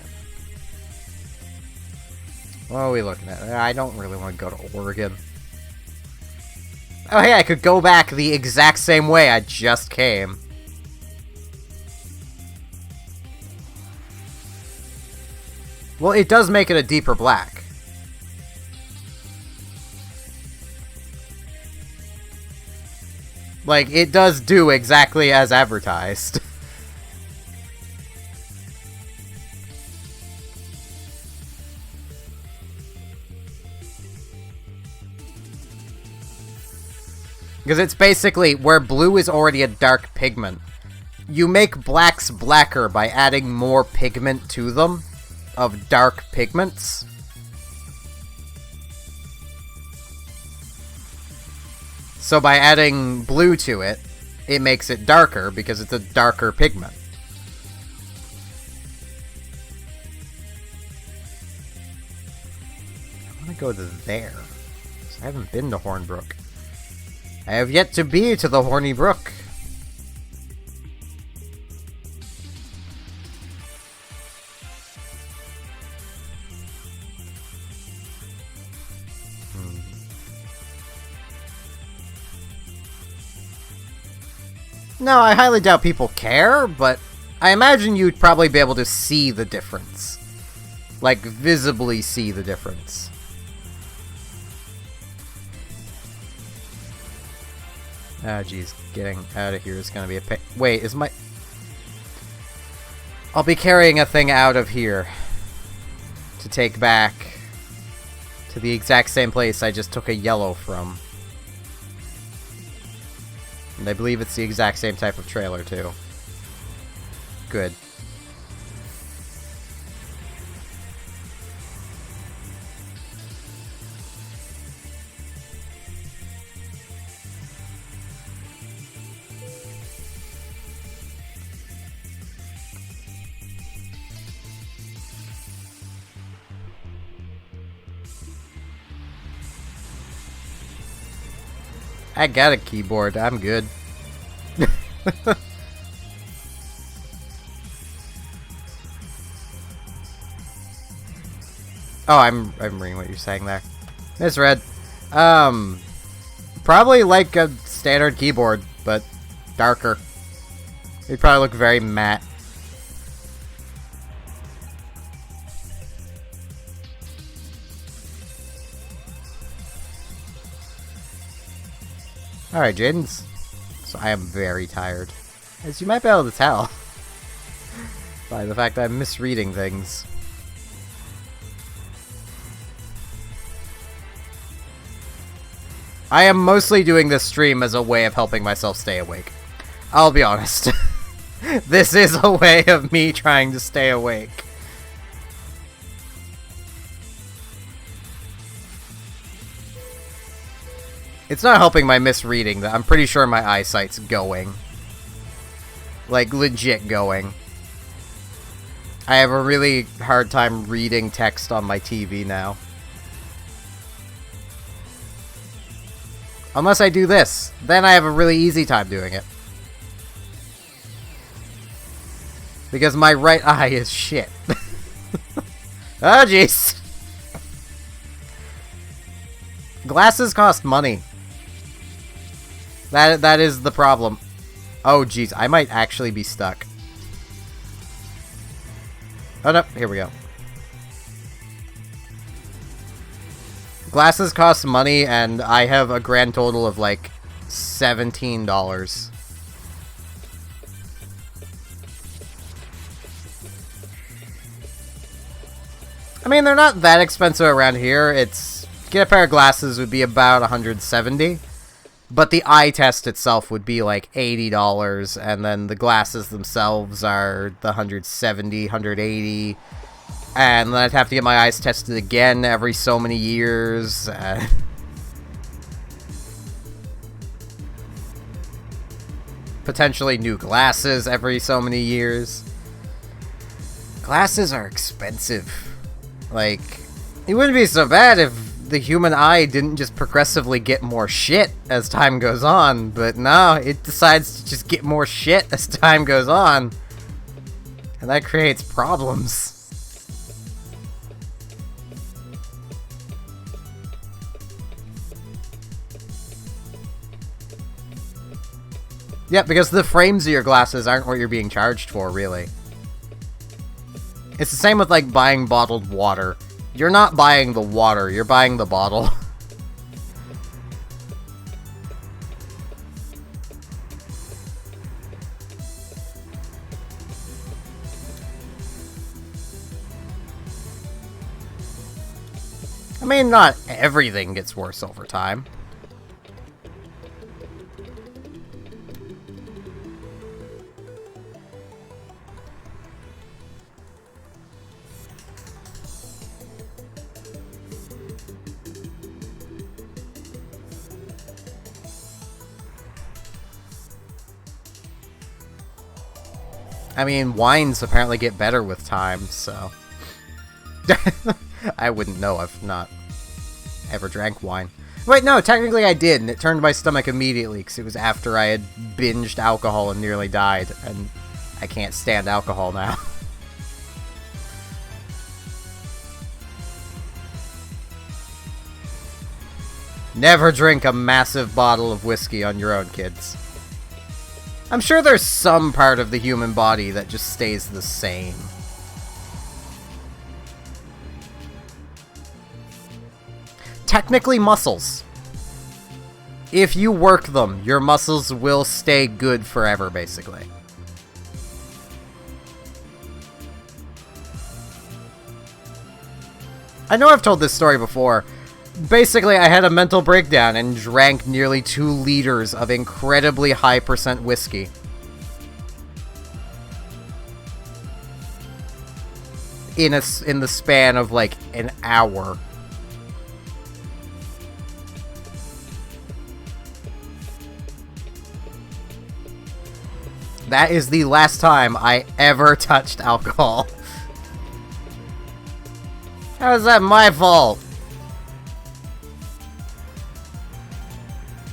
What are we looking at? I don't really want to go to Oregon. Oh, hey, I could go back the exact same way I just came. Well, it does make it a deeper black. Like, it does do exactly as advertised. Because it's basically where blue is already a dark pigment. You make blacks blacker by adding more pigment to them of dark pigments. So by adding blue to it, it makes it darker because it's a darker pigment. I want to go to there. I haven't been to Hornbrook. I have yet to be to the Horny Brook. No, I highly doubt people care, but I imagine you'd probably be able to see the difference. Like, visibly see the difference. Oh, geez. Getting out of here is gonna be a pain. Wait, is my... I'll be carrying a thing out of here to take back to the exact same place I just took a yellow from. And I believe it's the exact same type of trailer, too. Good. I got a keyboard. I'm good. Oh, I'm reading what you're saying there. It's red. Probably like a standard keyboard, but darker. It'd probably look very matte. Alright, Jaden's. So I am very tired. As you might be able to tell. By the fact that I'm misreading things. I am mostly doing this stream as a way of helping myself stay awake. I'll be honest. This is a way of me trying to stay awake. It's not helping my misreading, that I'm pretty sure my eyesight's going. Like, legit going. I have a really hard time reading text on my TV now. Unless I do this. Then I have a really easy time doing it. Because my right eye is shit. Oh, jeez. Glasses cost money. That is the problem. Oh, jeez. I might actually be stuck. Oh, no. Here we go. Glasses cost money, and I have a grand total of, like, $17. I mean, they're not that expensive around here. It's... Get a pair of glasses would be about $170. But the eye test itself would be like $80, and then the glasses themselves are the $170, $180, and then I'd have to get my eyes tested again every so many years. Potentially new glasses every so many years. Glasses are expensive. Like, it wouldn't be so bad if the human eye didn't just progressively get more shit as time goes on, but no, it decides to just get more shit as time goes on. And that creates problems. Yeah, because the frames of your glasses aren't what you're being charged for, really. It's the same with, like, buying bottled water. You're not buying the water, you're buying the bottle. I mean, not everything gets worse over time. I mean, wines apparently get better with time, so... I wouldn't know if not ever drank wine. Wait, no, technically I did, and it turned my stomach immediately, because it was after I had binged alcohol and nearly died, and I can't stand alcohol now. Never drink a massive bottle of whiskey on your own, kids. I'm sure there's some part of the human body that just stays the same. Technically muscles. If you work them, your muscles will stay good forever, basically. I know I've told this story before. Basically, I had a mental breakdown and drank nearly 2 liters of incredibly high % whiskey. In the span of like an hour. That is the last time I ever touched alcohol. How is that my fault?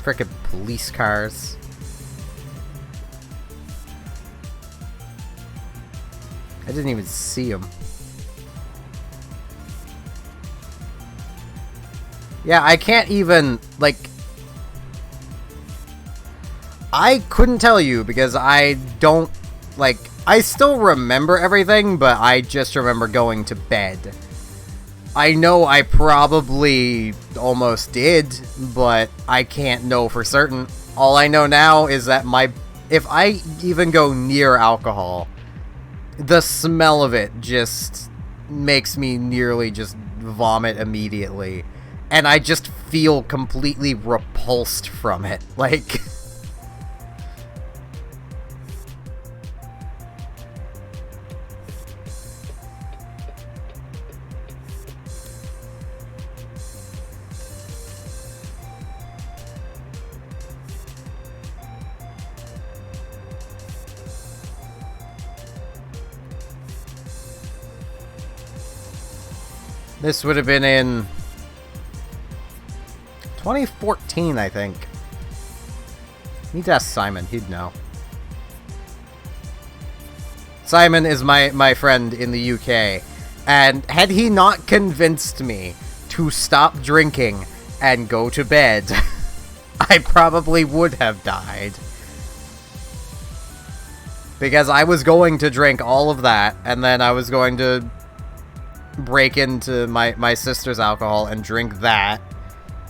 Frickin' police cars. I didn't even see them. Yeah, I can't even, like... I couldn't tell you because I don't, like... I still remember everything, but I just remember going to bed. I know I probably almost did, but I can't know for certain. All I know now is that if I even go near alcohol, the smell of it just makes me nearly just vomit immediately. And I just feel completely repulsed from it. Like... This would have been in 2014, I think. Need to ask Simon, he'd know. Simon is my friend in the UK, and had he not convinced me to stop drinking and go to bed, I probably would have died. Because I was going to drink all of that, and then I was going to break into my sister's alcohol and drink that.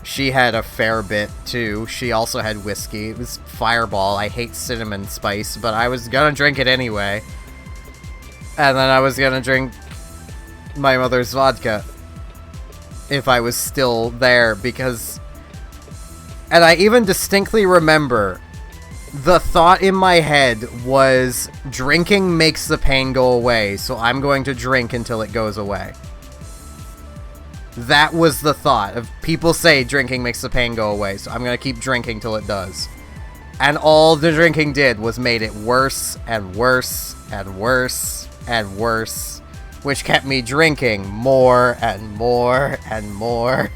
She had a fair bit, too. She also had whiskey. It was Fireball. I hate cinnamon spice, but I was gonna drink it anyway. And then I was gonna drink my mother's vodka. If I was still there, because... And I even distinctly remember the thought in my head was, drinking makes the pain go away, so I'm going to drink until it goes away. That was the thought of, people say drinking makes the pain go away, so I'm going to keep drinking till it does. And all the drinking did was made it worse and worse and worse and worse, which kept me drinking more and more and more.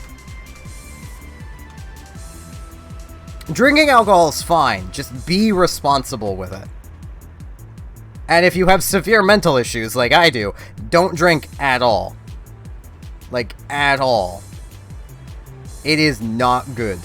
Drinking alcohol is fine, just be responsible with it. And if you have severe mental issues like I do, don't drink at all. Like, at all. It is not good.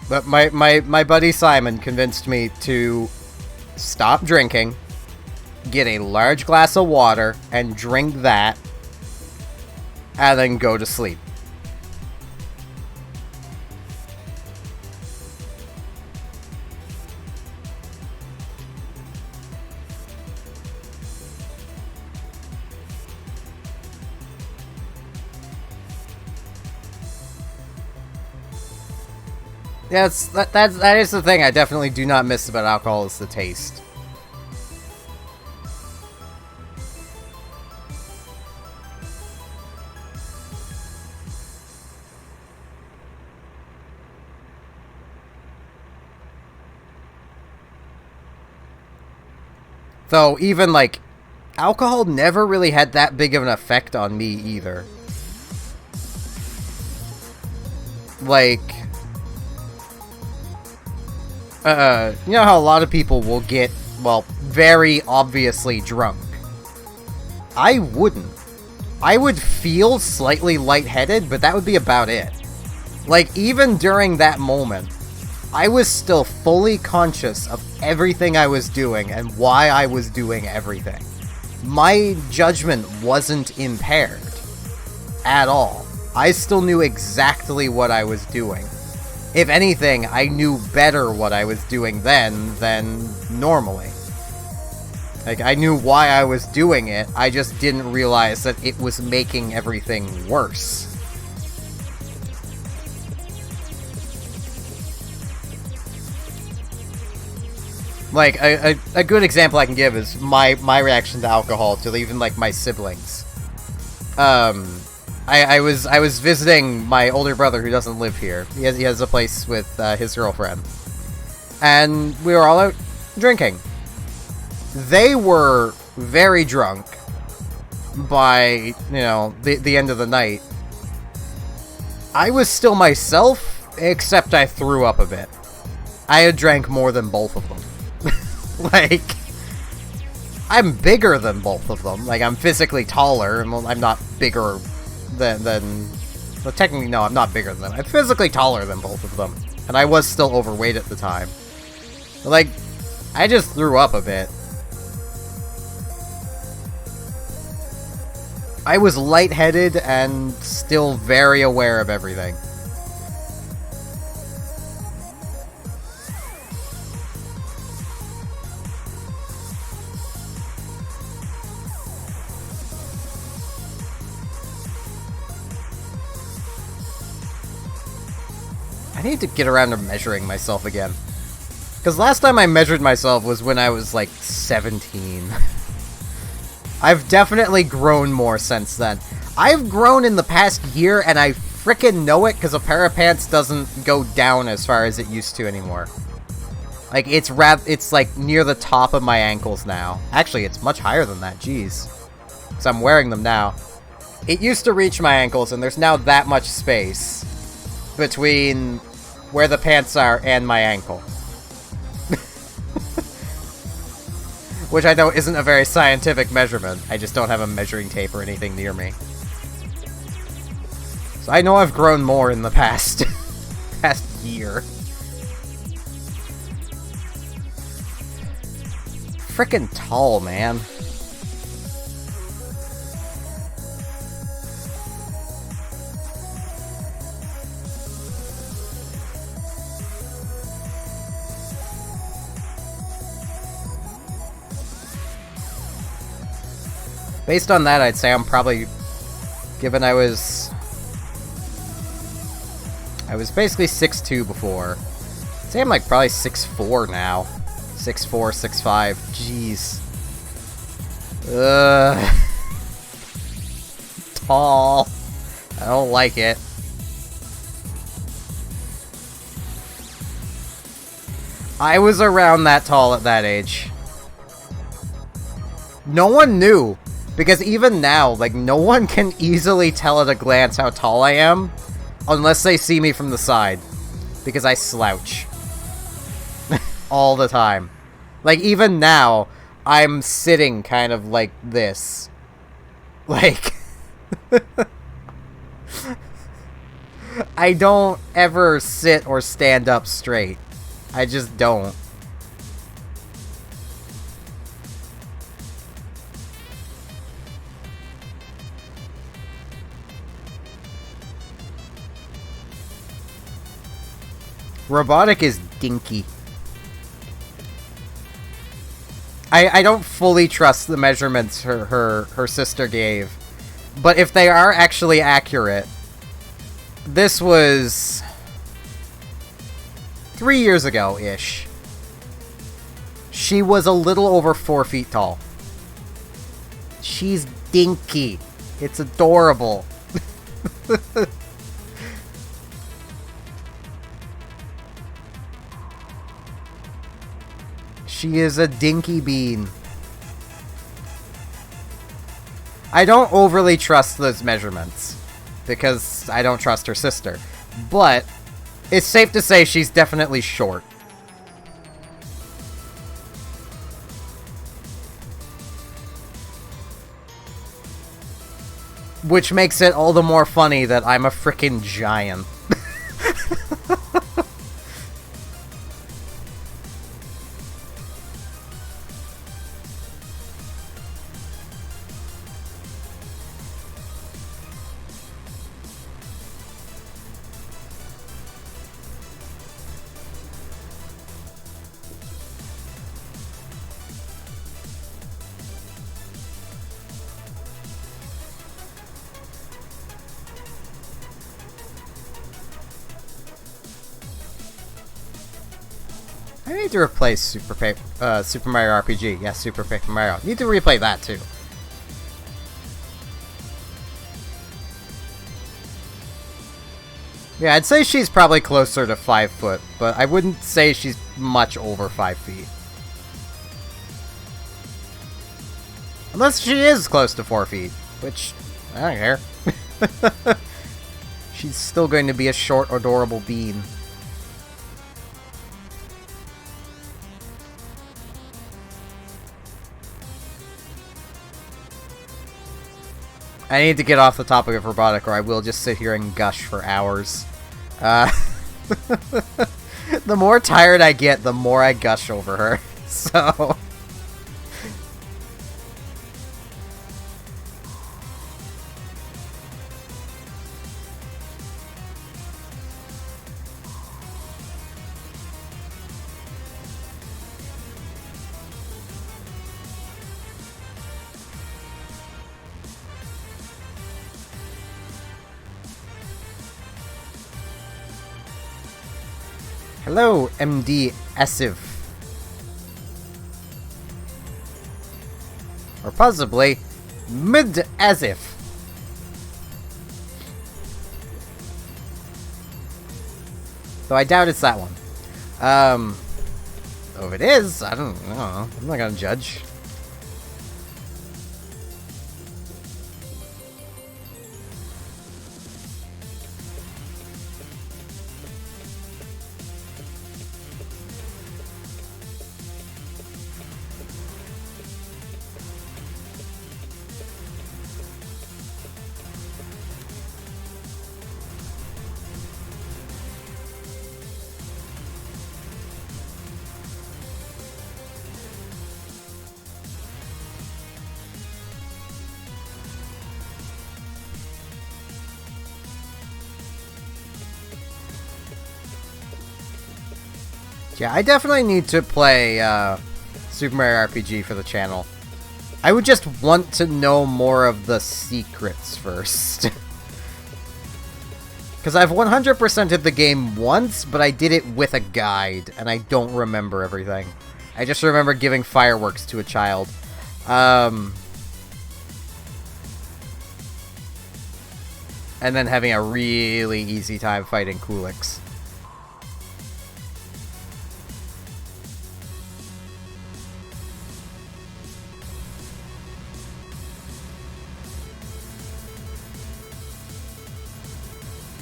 But my buddy Simon convinced me to stop drinking, get a large glass of water, and drink that, and then go to sleep. Yes, that is the thing I definitely do not miss about alcohol, is the taste. Though, even, like, alcohol never really had that big of an effect on me, either. Like, you know how a lot of people will get, well, very obviously drunk? I wouldn't. I would feel slightly lightheaded, but that would be about it. Like, even during that moment, I was still fully conscious of everything I was doing and why I was doing everything. My judgment wasn't impaired at all. I still knew exactly what I was doing. If anything, I knew better what I was doing then than normally. Like, I knew why I was doing it, I just didn't realize that it was making everything worse. Like, a good example I can give is my reaction to alcohol to even, like, my siblings. I was visiting my older brother who doesn't live here. He has a place with his girlfriend. And we were all out drinking. They were very drunk by, you know, the end of the night. I was still myself, except I threw up a bit. I had drank more than both of them. Like, I'm bigger than both of them. Like, I'm physically taller, and I'm not bigger than well, technically, no, I'm not bigger than them. I'm physically taller than both of them. And I was still overweight at the time. But, like, I just threw up a bit. I was lightheaded and still very aware of everything. I need to get around to measuring myself again. Because last time I measured myself was when I was, like, 17. I've definitely grown more since then. I've grown in the past year, and I frickin' know it because a pair of pants doesn't go down as far as it used to anymore. Like, it's like, near the top of my ankles now. Actually, it's much higher than that, jeez. Because I'm wearing them now. It used to reach my ankles, and there's now that much space between where the pants are and my ankle. Which I know isn't a very scientific measurement. I just don't have a measuring tape or anything near me. So I know I've grown more in the past year. Frickin' tall, man. Based on that, I'd say I'm probably, given I was basically 6'2" before. I'd say I'm like probably 6'4" now. 6'4", 6'5". Jeez. Tall. I don't like it. I was around that tall at that age. No one knew. Because even now, like, no one can easily tell at a glance how tall I am, unless they see me from the side. Because I slouch. All the time. Like, even now, I'm sitting kind of like this. Like... I don't ever sit or stand up straight. I just don't. Robotic is dinky. I don't fully trust the measurements her sister gave. But if they are actually accurate, this was 3 years ago-ish. She was a little over 4 feet tall. She's dinky. It's adorable. She is a dinky bean. I don't overly trust those measurements, because I don't trust her sister. But it's safe to say she's definitely short. Which makes it all the more funny that I'm a frickin' giant. I need to replace Super Mario RPG. Yes, Super Paper Mario. Need to replay that too. Yeah, I'd say she's probably closer to 5 foot, but I wouldn't say she's much over 5 feet. Unless she is close to 4 feet, which, I don't care. She's still going to be a short, adorable bean. I need to get off the topic of robotic, or I will just sit here and gush for hours. The more tired I get, the more I gush over her. So... Hello, MD Essif. Or possibly, Mid Asif. Though I doubt it's that one. Though if it is, I don't know. I'm not gonna judge. Yeah, I definitely need to play Super Mario RPG for the channel. I would just want to know more of the secrets first. Because I've 100%ed the game once, but I did it with a guide, and I don't remember everything. I just remember giving fireworks to a child. And then having a really easy time fighting Kulix.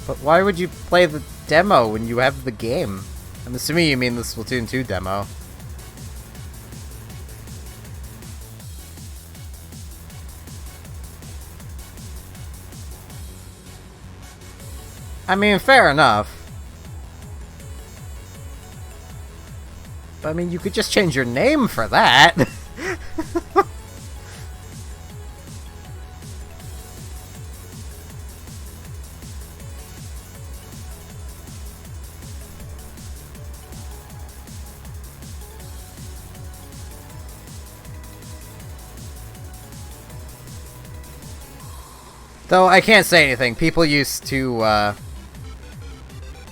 But why would you play the demo when you have the game? I'm assuming you mean the Splatoon 2 demo. I mean, fair enough. But I mean, you could just change your name for that. Though I can't say anything. People used to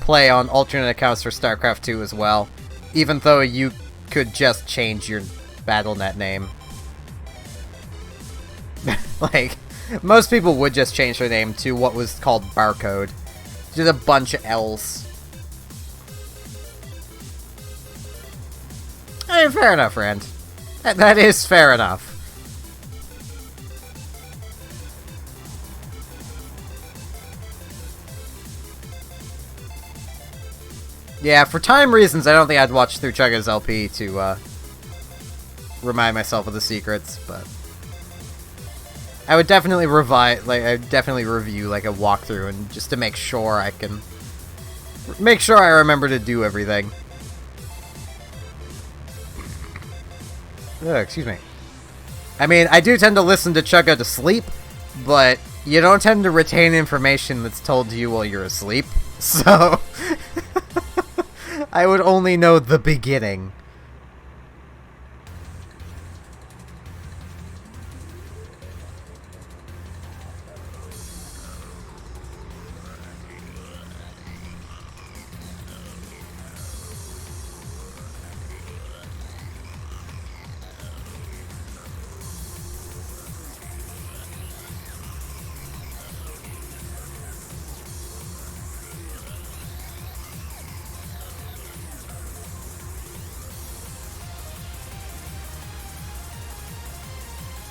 play on alternate accounts for StarCraft 2 as well, even though you could just change your BattleNet name. Like, most people would just change their name to what was called Barcode. Just a bunch of L's. I mean, fair enough, Rand. That is fair enough. Yeah, for time reasons, I don't think I'd watch through Chugga's LP to remind myself of the secrets, but I would definitely I'd definitely review like a walkthrough, and just to make sure I remember to do everything. Excuse me. I mean, I do tend to listen to Chugga to sleep, but you don't tend to retain information that's told to you while you're asleep, so I would only know the beginning.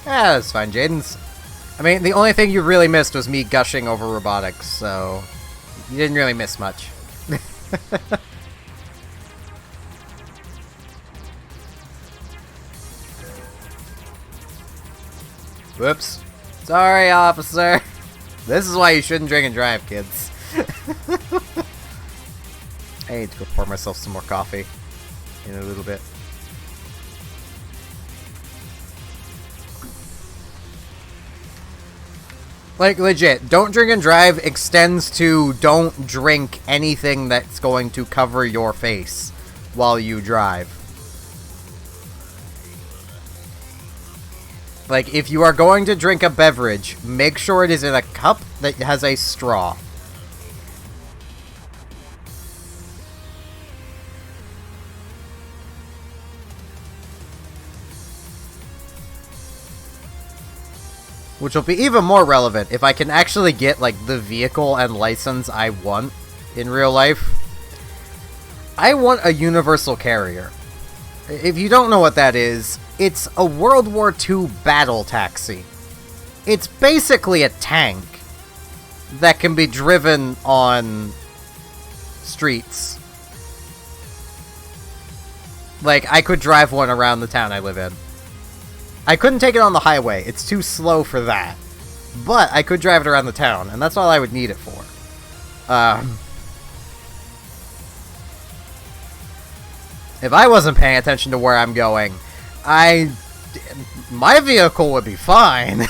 Yeah, that's fine, Jaden's. I mean, the only thing you really missed was me gushing over robotics, so you didn't really miss much. Whoops. Sorry, officer. This is why you shouldn't drink and drive, kids. I need to go pour myself some more coffee in a little bit. Like, legit, don't drink and drive extends to don't drink anything that's going to cover your face while you drive. Like, if you are going to drink a beverage, make sure it is in a cup that has a straw. Which will be even more relevant if I can actually get, like, the vehicle and license I want in real life. I want a universal carrier. If you don't know what that is, it's a World War II battle taxi. It's basically a tank that can be driven on streets. Like, I could drive one around the town I live in. I couldn't take it on the highway. It's too slow for that. But I could drive it around the town, and that's all I would need it for. If I wasn't paying attention to where I'm going, my vehicle would be fine.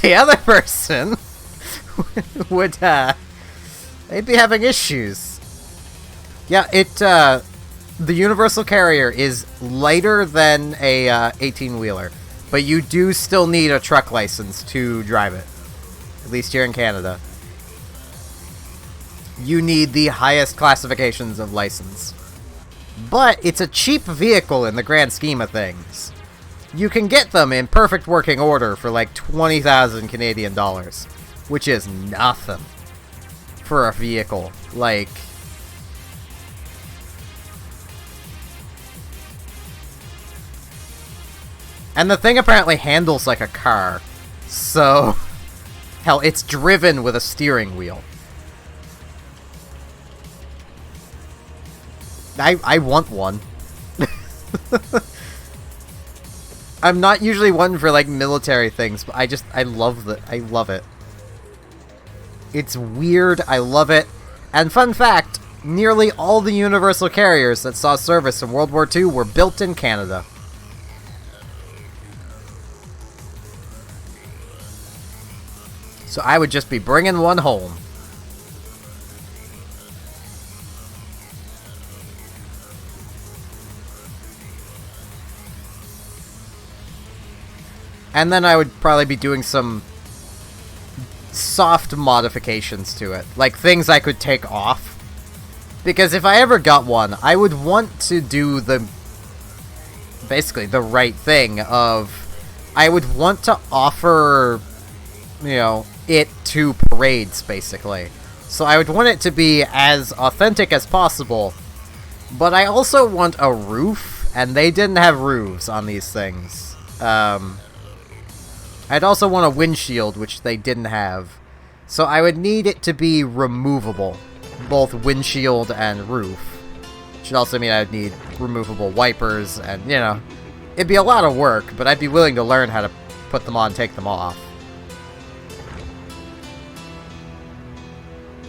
The other person would, they'd be having issues. Yeah, the universal carrier is lighter than a 18-wheeler, but you do still need a truck license to drive it. At least here in Canada. You need the highest classifications of license. But it's a cheap vehicle in the grand scheme of things. You can get them in perfect working order for like 20,000 Canadian dollars, which is nothing for a vehicle. Like, and the thing apparently handles like a car. So, hell, it's driven with a steering wheel. I want one. I'm not usually one for like military things, but I love it. It's weird, I love it. And fun fact, nearly all the universal carriers that saw service in World War II were built in Canada. So I would just be bringing one home. And then I would probably be doing some soft modifications to it. Like things I could take off. Because if I ever got one, I would want to do basically the right thing of, I would want to offer, you know, it to parades, basically. So I would want it to be as authentic as possible. But I also want a roof, and they didn't have roofs on these things. I'd also want a windshield, which they didn't have. So I would need it to be removable. both windshield and roof. Should also mean I'd need removable wipers, and, you know, it'd be a lot of work, but I'd be willing to learn how to put them on, take them off.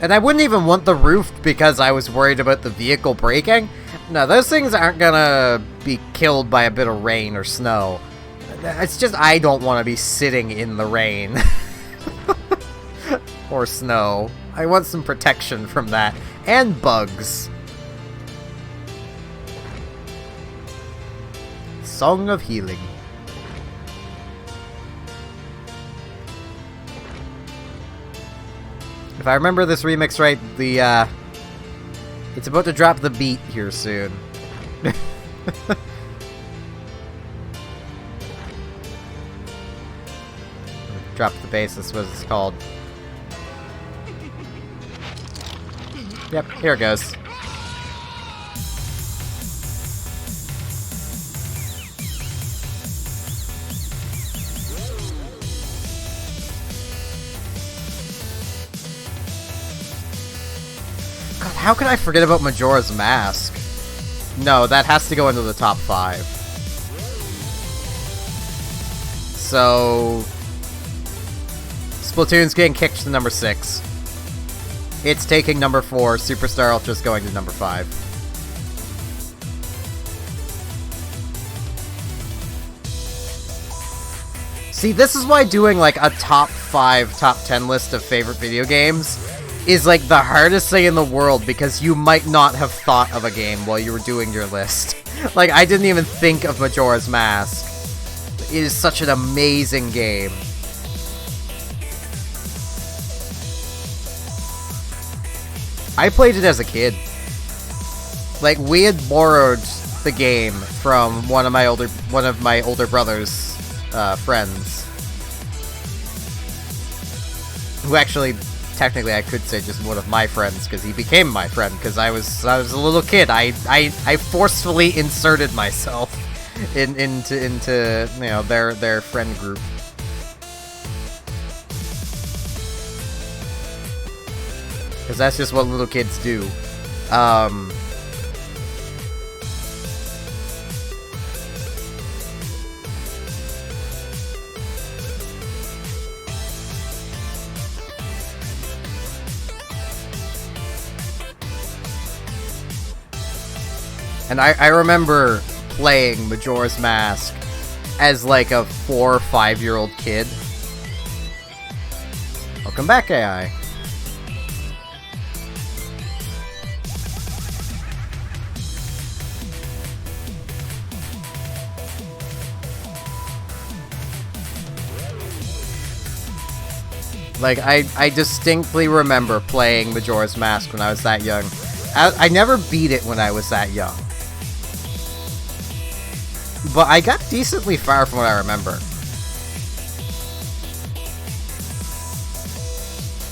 And I wouldn't even want the roof because I was worried about the vehicle braking. No, those things aren't gonna be killed by a bit of rain or snow. It's just I don't want to be sitting in the rain. Or snow. I want some protection from that. And bugs. Song of Healing. If I remember this remix right, it's about to drop the beat here soon. Drop the bass, that's what it's called. Yep, here it goes. God, how could I forget about Majora's Mask? No, that has to go into the top 5. So... Splatoon's getting kicked to number 6. It's taking number 4. Superstar Ultra's going to number 5. See, this is why doing like a top 5, top 10 list of favorite video games is like the hardest thing in the world, because you might not have thought of a game while you were doing your list. Like, I didn't even think of Majora's Mask. It is such an amazing game. I played it as a kid. Like, we had borrowed the game from one of my older brother's friends, who actually, technically, I could say just one of my friends, because he became my friend because I was a little kid. I forcefully inserted myself into you know, their friend group. Because that's just what little kids do. And I remember playing Majora's Mask as like a 4 or 5-year-old kid. Welcome back, AI. Like, I distinctly remember playing Majora's Mask when I was that young. I never beat it when I was that young. But I got decently far from what I remember.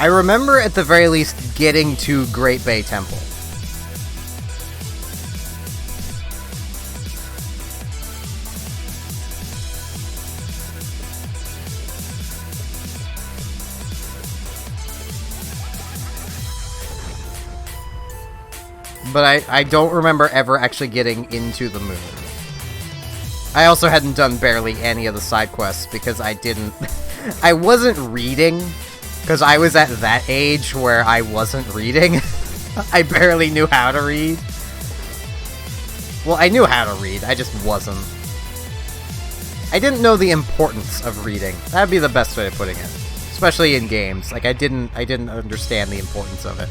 I remember, at the very least, getting to Great Bay Temple. But I don't remember ever actually getting into the moon. I also hadn't done barely any of the side quests because I didn't... I wasn't reading, because I was at that age where I wasn't reading. I barely knew how to read. Well, I knew how to read, I just wasn't. I didn't know the importance of reading. That'd be the best way of putting it. Especially in games. Like, I didn't understand the importance of it.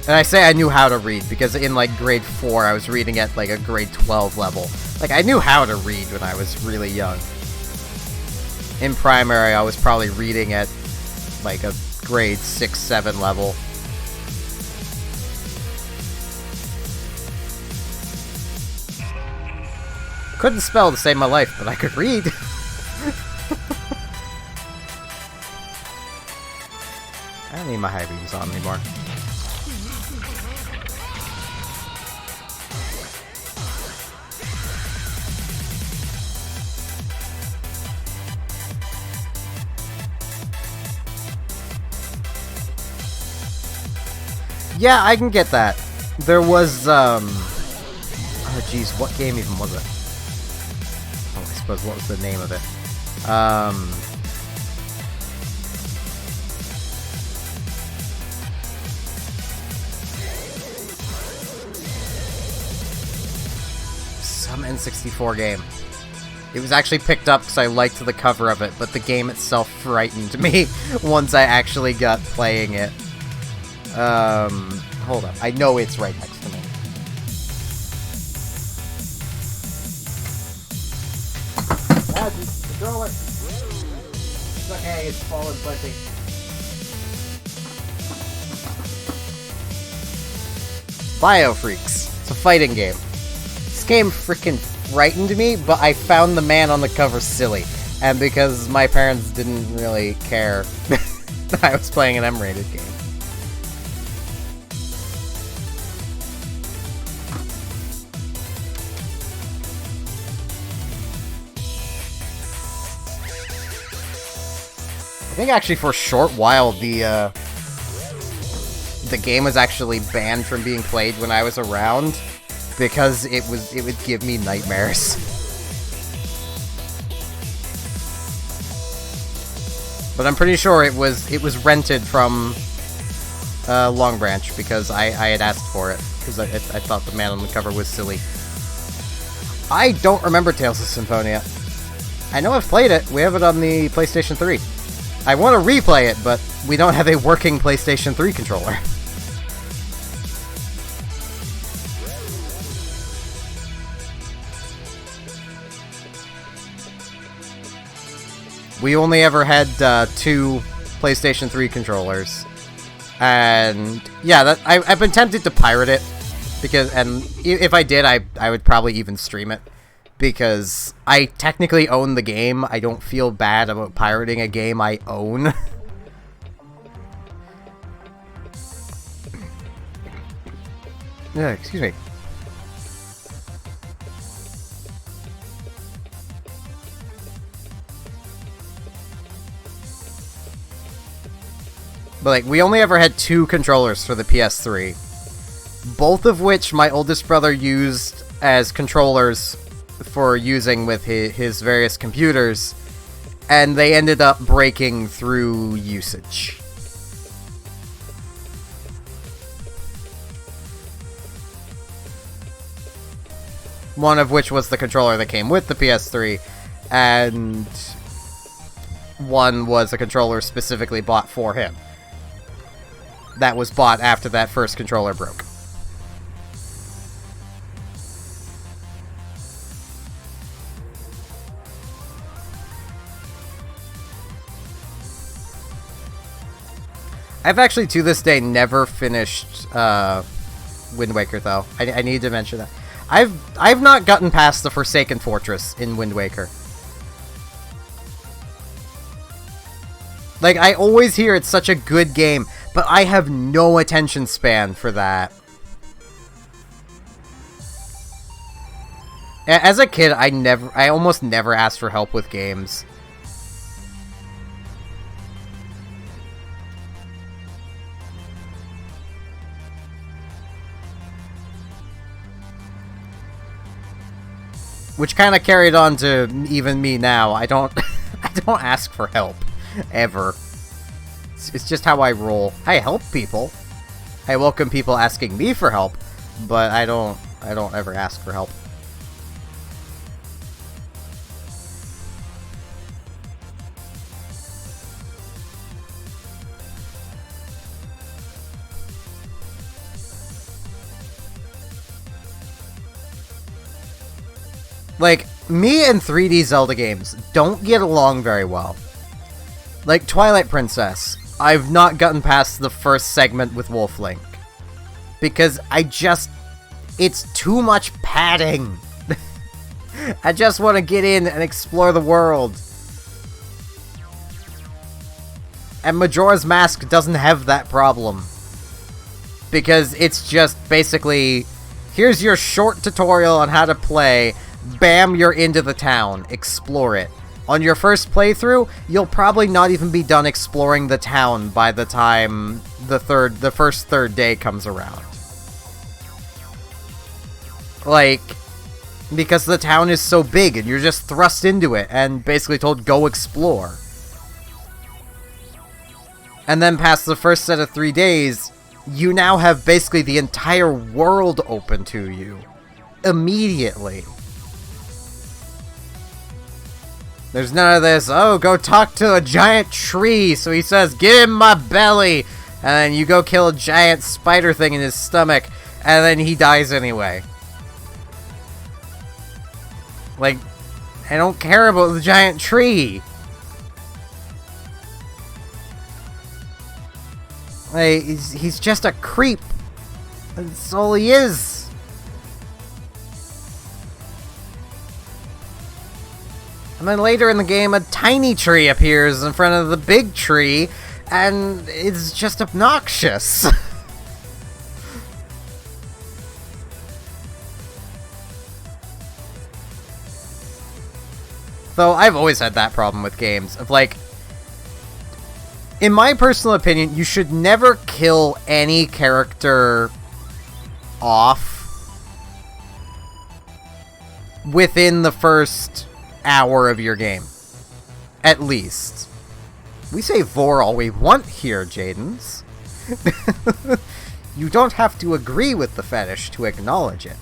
And I say I knew how to read because in, like, grade 4, I was reading at, like, a grade 12 level. Like, I knew how to read when I was really young. In primary, I was probably reading at, like, a grade 6, 7 level. Couldn't spell to save my life, but I could read. I don't need my high beams on anymore. Yeah, I can get that. There was, oh geez, what game even was it? Oh, I suppose, what was the name of it? Some N64 game. It was actually picked up because I liked the cover of it, but the game itself frightened me once I actually got playing it. Hold up. I know it's right next to me. Ah, just throw it. It's okay, it's fallen plenty. Biofreaks. It's a fighting game. This game freaking frightened me, but I found the man on the cover silly. And because my parents didn't really care, I was playing an M-rated game. I think actually for a short while the game was actually banned from being played when I was around because it would give me nightmares. But I'm pretty sure it was rented from Long Branch because I had asked for it because I thought the man on the cover was silly. I don't remember Tales of Symphonia. I know I've played it. We have it on the PlayStation 3. I want to replay it, but we don't have a working PlayStation 3 controller. We only ever had 2 PlayStation 3 controllers. And yeah, I've been tempted to pirate it because, and if I did, I would probably even stream it. Because I technically own the game. I don't feel bad about pirating a game I own. Yeah, excuse me. But like, we only ever had 2 controllers for the PS3. Both of which my oldest brother used as controllers for using with his various computers, and they ended up breaking through usage. One of which was the controller that came with the PS3, and one was a controller specifically bought for him. That was bought after that first controller broke. I've actually, to this day, never finished Wind Waker, though. I need to mention that. I've not gotten past the Forsaken Fortress in Wind Waker. Like, I always hear it's such a good game, but I have no attention span for that. As a kid, I almost never asked for help with games. Which kind of carried on to even me now. I don't ask for help. Ever. It's just how I roll. I help people. I welcome people asking me for help, but I don't ever ask for help. Like, me and 3D Zelda games don't get along very well. Like, Twilight Princess, I've not gotten past the first segment with Wolf Link. Because it's too much padding. I just want to get in and explore the world. And Majora's Mask doesn't have that problem. Because it's just basically, here's your short tutorial on how to play, bam, you're into the town, explore it. On your first playthrough, you'll probably not even be done exploring the town by the time the first third day comes around. Like, because the town is so big and you're just thrust into it and basically told, go explore. And then past the first set of 3 days, you now have basically the entire world open to you. Immediately. There's none of this, oh, go talk to a giant tree, so he says, get in my belly! And then you go kill a giant spider thing in his stomach, and then he dies anyway. Like, I don't care about the giant tree. Like, he's just a creep. That's all he is. And then later in the game, a tiny tree appears in front of the big tree, and it's just obnoxious. Though, I've always had that problem with games, of like, in my personal opinion, you should never kill any character off within the first hour of your game. At least. We say vor all we want here, Jadens. You don't have to agree with the fetish to acknowledge it.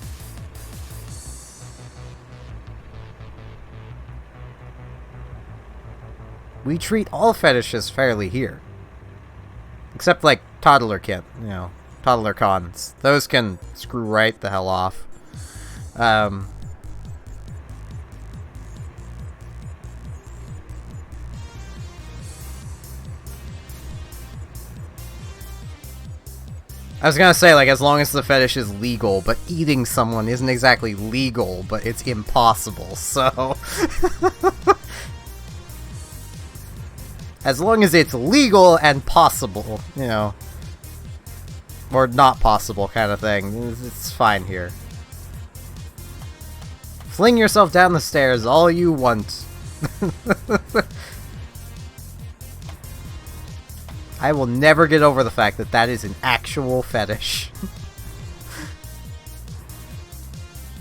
We treat all fetishes fairly here. Except, like, toddler kit, you know, toddler cons. Those can screw right the hell off. I was gonna say, like, as long as the fetish is legal, but eating someone isn't exactly legal, but it's impossible, so... As long as it's legal and possible, you know. Or not possible kind of thing. It's fine here. Fling yourself down the stairs all you want. I will never get over the fact that that is an actual fetish.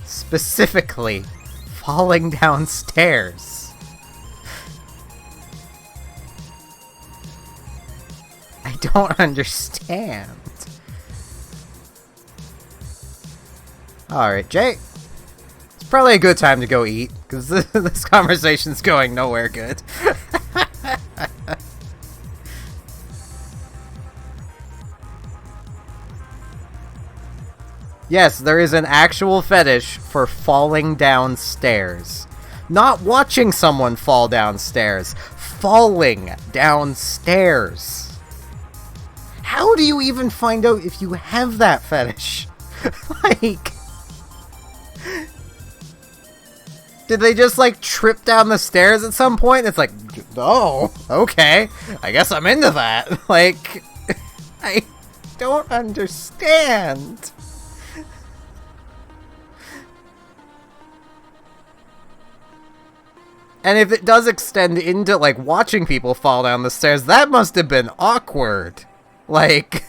Specifically, falling downstairs. I don't understand. Alright, Jay. It's probably a good time to go eat, because this conversation's going nowhere good. Yes, there is an actual fetish for falling downstairs. Not watching someone fall downstairs. Falling downstairs. How do you even find out if you have that fetish? Like... Did they just, like, trip down the stairs at some point? It's like, oh, okay. I guess I'm into that. Like, I don't understand. And if it does extend into, like, watching people fall down the stairs, that must have been awkward. Like...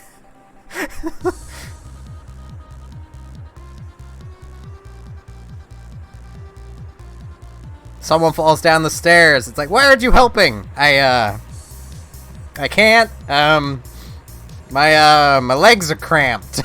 Someone falls down the stairs. It's like, why aren't you helping? I can't. My legs are cramped.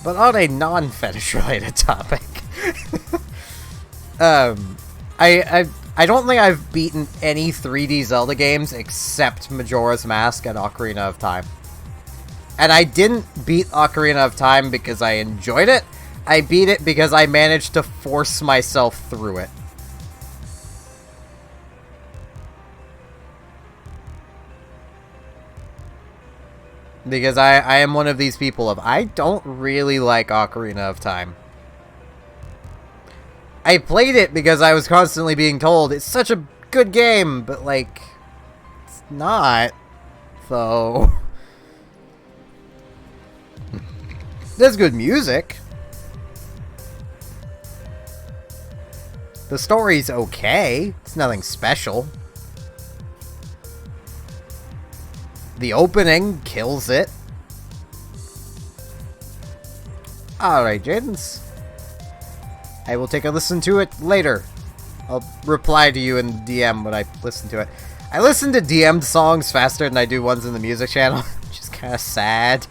But on a non-fetish related topic, I don't think I've beaten any 3D Zelda games except Majora's Mask and Ocarina of Time. And I didn't beat Ocarina of Time because I enjoyed it. I beat it because I managed to force myself through it. Because I am one of these people of, I don't really like Ocarina of Time. I played it because I was constantly being told, it's such a good game, but, like, it's not, though. There's good music. The story's okay. It's nothing special. The opening kills it. Alright, Jadens. I will take a listen to it later. I'll reply to you in DM when I listen to it. I listen to DM'd songs faster than I do ones in the music channel, which is kind of sad.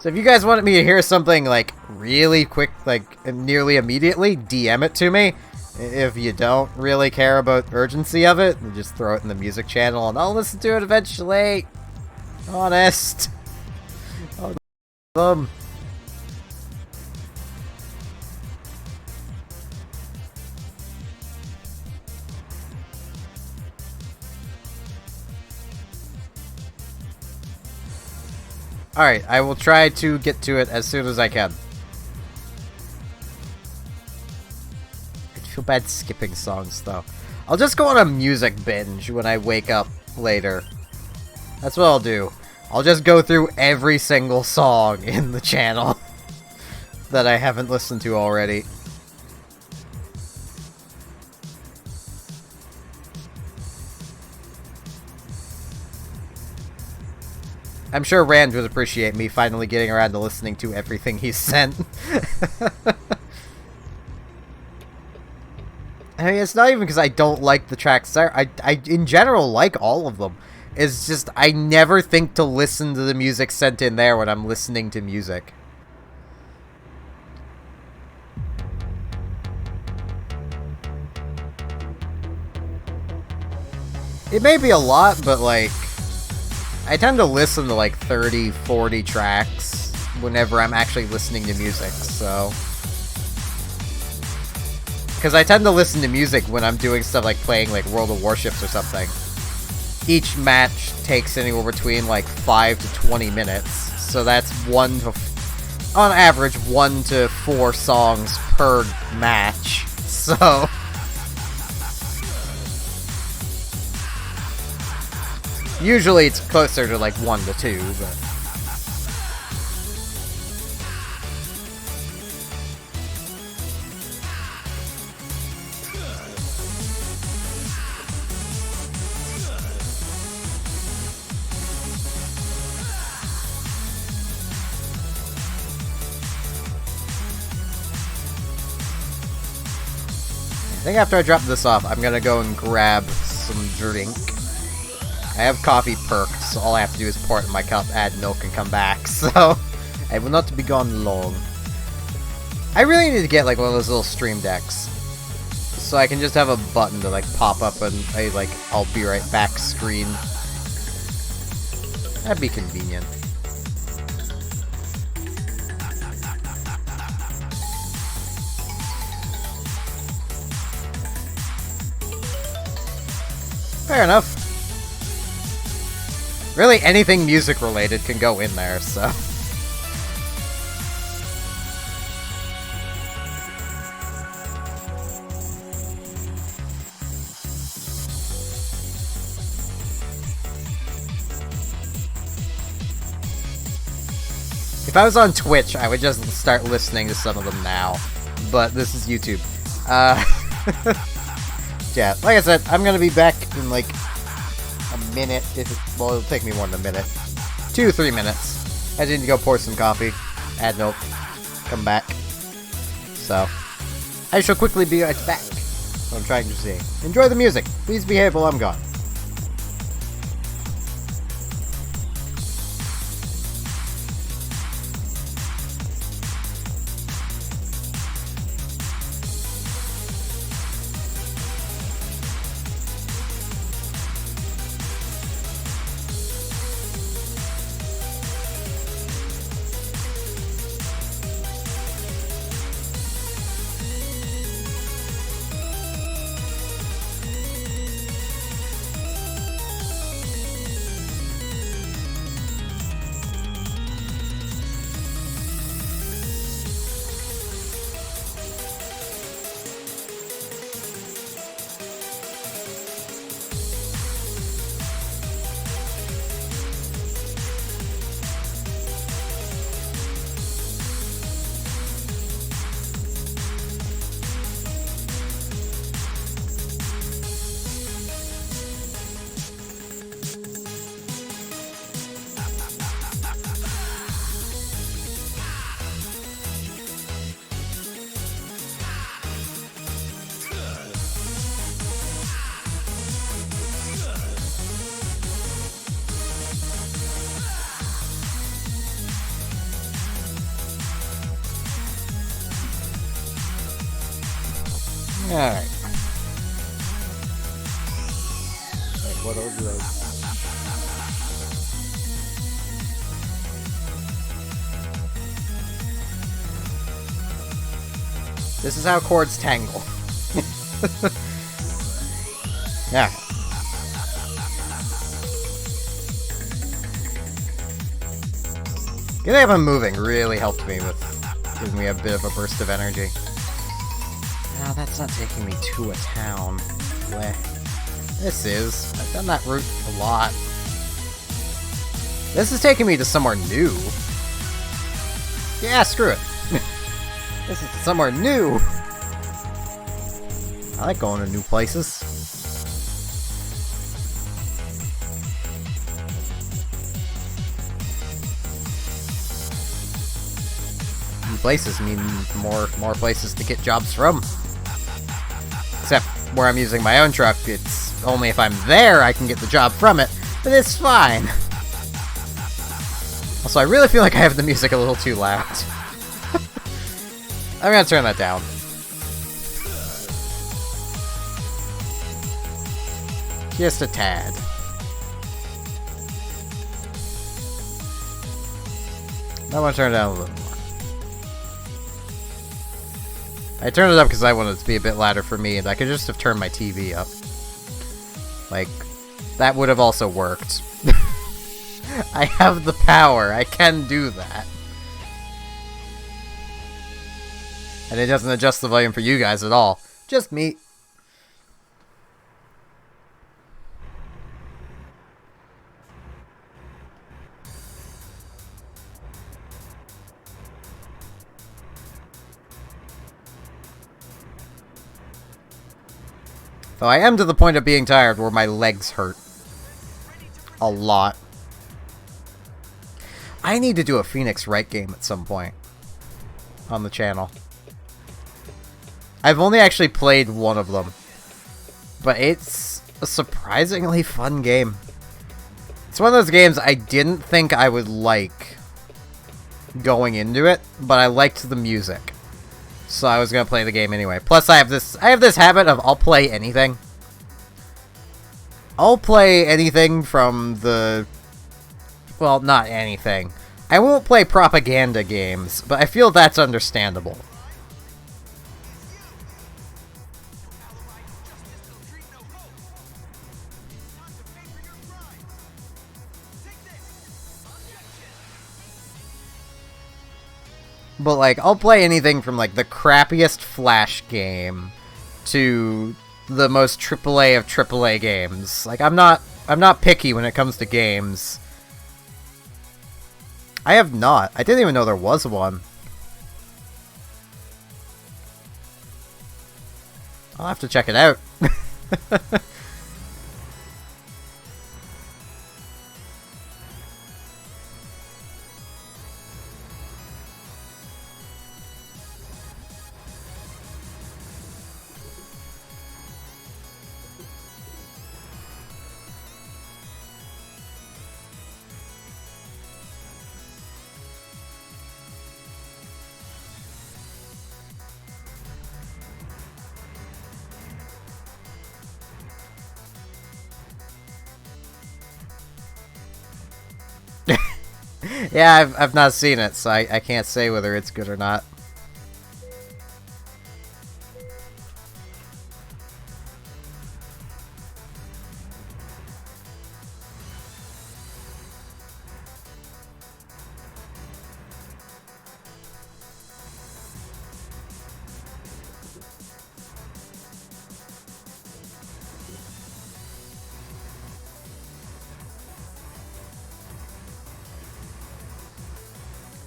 So if you guys wanted me to hear something, like, really quick, like, nearly immediately, DM it to me. If you don't really care about urgency of it, then just throw it in the music channel and I'll listen to it eventually. Honest. Oh, Alright, I will try to get to it as soon as I can. I feel bad skipping songs, though. I'll just go on a music binge when I wake up later. That's what I'll do. I'll just go through every single song in the channel that I haven't listened to already. I'm sure Rand would appreciate me finally getting around to listening to everything he's sent. I mean, it's not even because I don't like the tracks. I in general like all of them. It's just I never think to listen to the music sent in there when I'm listening to music. It may be a lot, but like, I tend to listen to like 30, 40 tracks whenever I'm actually listening to music, so... Because I tend to listen to music when I'm doing stuff like playing like World of Warships or something. Each match takes anywhere between like 5 to 20 minutes, so that's on average 1 to 4 songs per match, so... Usually it's closer to like 1 to 2, but... I think after I drop this off, I'm gonna go and grab some drink. I have coffee perks, so all I have to do is pour it in my cup, add milk, and come back, so I will not be gone long. I really need to get like one of those little stream decks, so I can just have a button to like pop up and I'll be right back screen. That'd be convenient. Fair enough. Really, anything music related can go in there, so... If I was on Twitch, I would just start listening to some of them now. But this is YouTube. Yeah, like I said, I'm gonna be back in like a minute. Well, it'll take me more than a minute. 2 to 3 minutes. I need to go pour some coffee, add milk, come back. So, I shall quickly be right back. So I'm trying to say, enjoy the music. Please behave while I'm gone. Alright. Wait, what are those? This is how chords tangle. Yeah. Getting up and moving really helped me with giving me a bit of a burst of energy. Now that's not taking me to a town. Where? This is. I've done that route a lot. This is taking me to somewhere new. Yeah, screw it. This is somewhere new. I like going to new places. New places mean more places to get jobs from. Except where I'm using my own truck, it's only if I'm there I can get the job from it, but it's fine. Also, I really feel like I have the music a little too loud. I'm gonna turn that down. Just a tad. I want to turn it down a little more. I turned it up because I wanted it to be a bit louder for me, and I could just have turned my TV up. Like, that would have also worked. I have the power. I can do that. And it doesn't adjust the volume for you guys at all. Just me. Though I am to the point of being tired where my legs hurt. A lot. I need to do a Phoenix Wright game at some point. On the channel. I've only actually played one of them. But it's a surprisingly fun game. It's one of those games I didn't think I would like going into it, but I liked the music. So I was gonna play the game anyway. Plus I have this habit of I'll play anything. I'll play anything from the... Well, not anything. I won't play propaganda games, but I feel that's understandable. But, like, I'll play anything from, like, the crappiest Flash game to the most AAA of AAA games. Like, I'm not picky when it comes to games. I have not. I didn't even know there was one. I'll have to check it out. Yeah, I've not seen it, so I can't say whether it's good or not.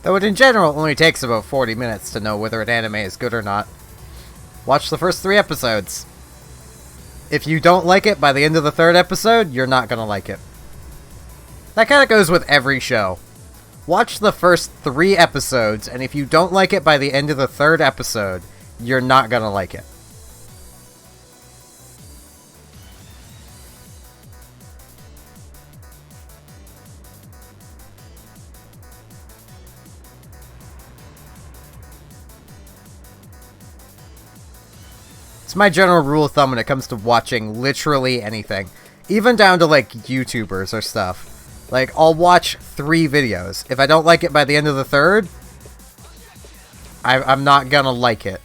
Though it in general only takes about 40 minutes to know whether an anime is good or not. Watch the first 3 episodes. If you don't like it by the end of the 3rd episode, you're not gonna like it. That kinda goes with every show. Watch the first 3 episodes, and if you don't like it by the end of the 3rd episode, you're not gonna like it. It's my general rule of thumb when it comes to watching literally anything. Even down to, like, YouTubers or stuff. Like, I'll watch 3 videos. If I don't like it by the end of the 3rd, I'm not gonna like it.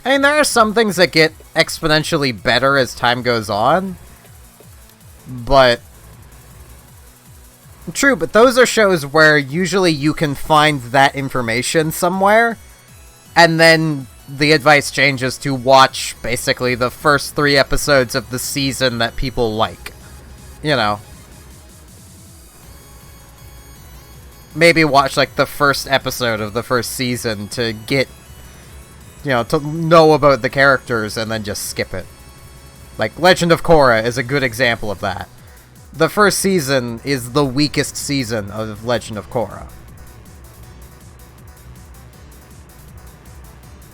I mean, there are some things that get exponentially better as time goes on, but... True, but those are shows where usually you can find that information somewhere, and then the advice changes to watch, basically, the first 3 episodes of the season that people like. You know. Maybe watch, like, the first episode of the first season to get... You know, to know about the characters and then just skip it. Like, Legend of Korra is a good example of that. The first season is the weakest season of Legend of Korra.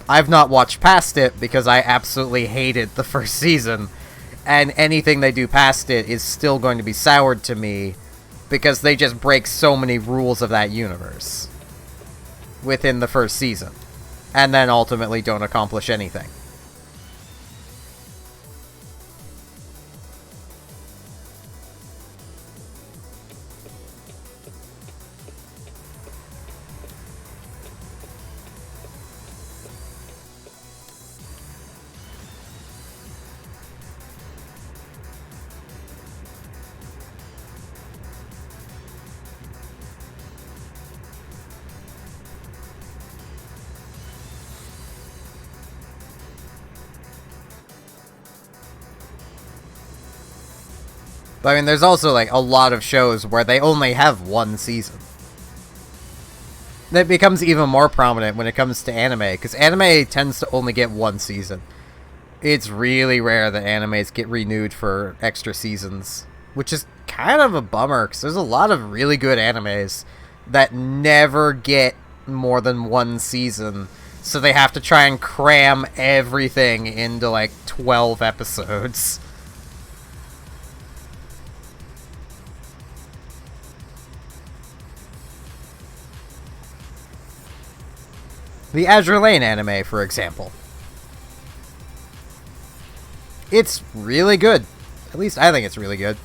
I've not watched past it because I absolutely hated the first season, and anything they do past it is still going to be soured to me because they just break so many rules of that universe within the first season. And then ultimately don't accomplish anything. But I mean, there's also, like, a lot of shows where they only have 1 season. That becomes even more prominent when it comes to anime, because anime tends to only get 1 season. It's really rare that animes get renewed for extra seasons, which is kind of a bummer, because there's a lot of really good animes that never get more than 1 season, so they have to try and cram everything into, like, 12 episodes. The Azure Lane anime, for example. It's really good. At least I think it's really good.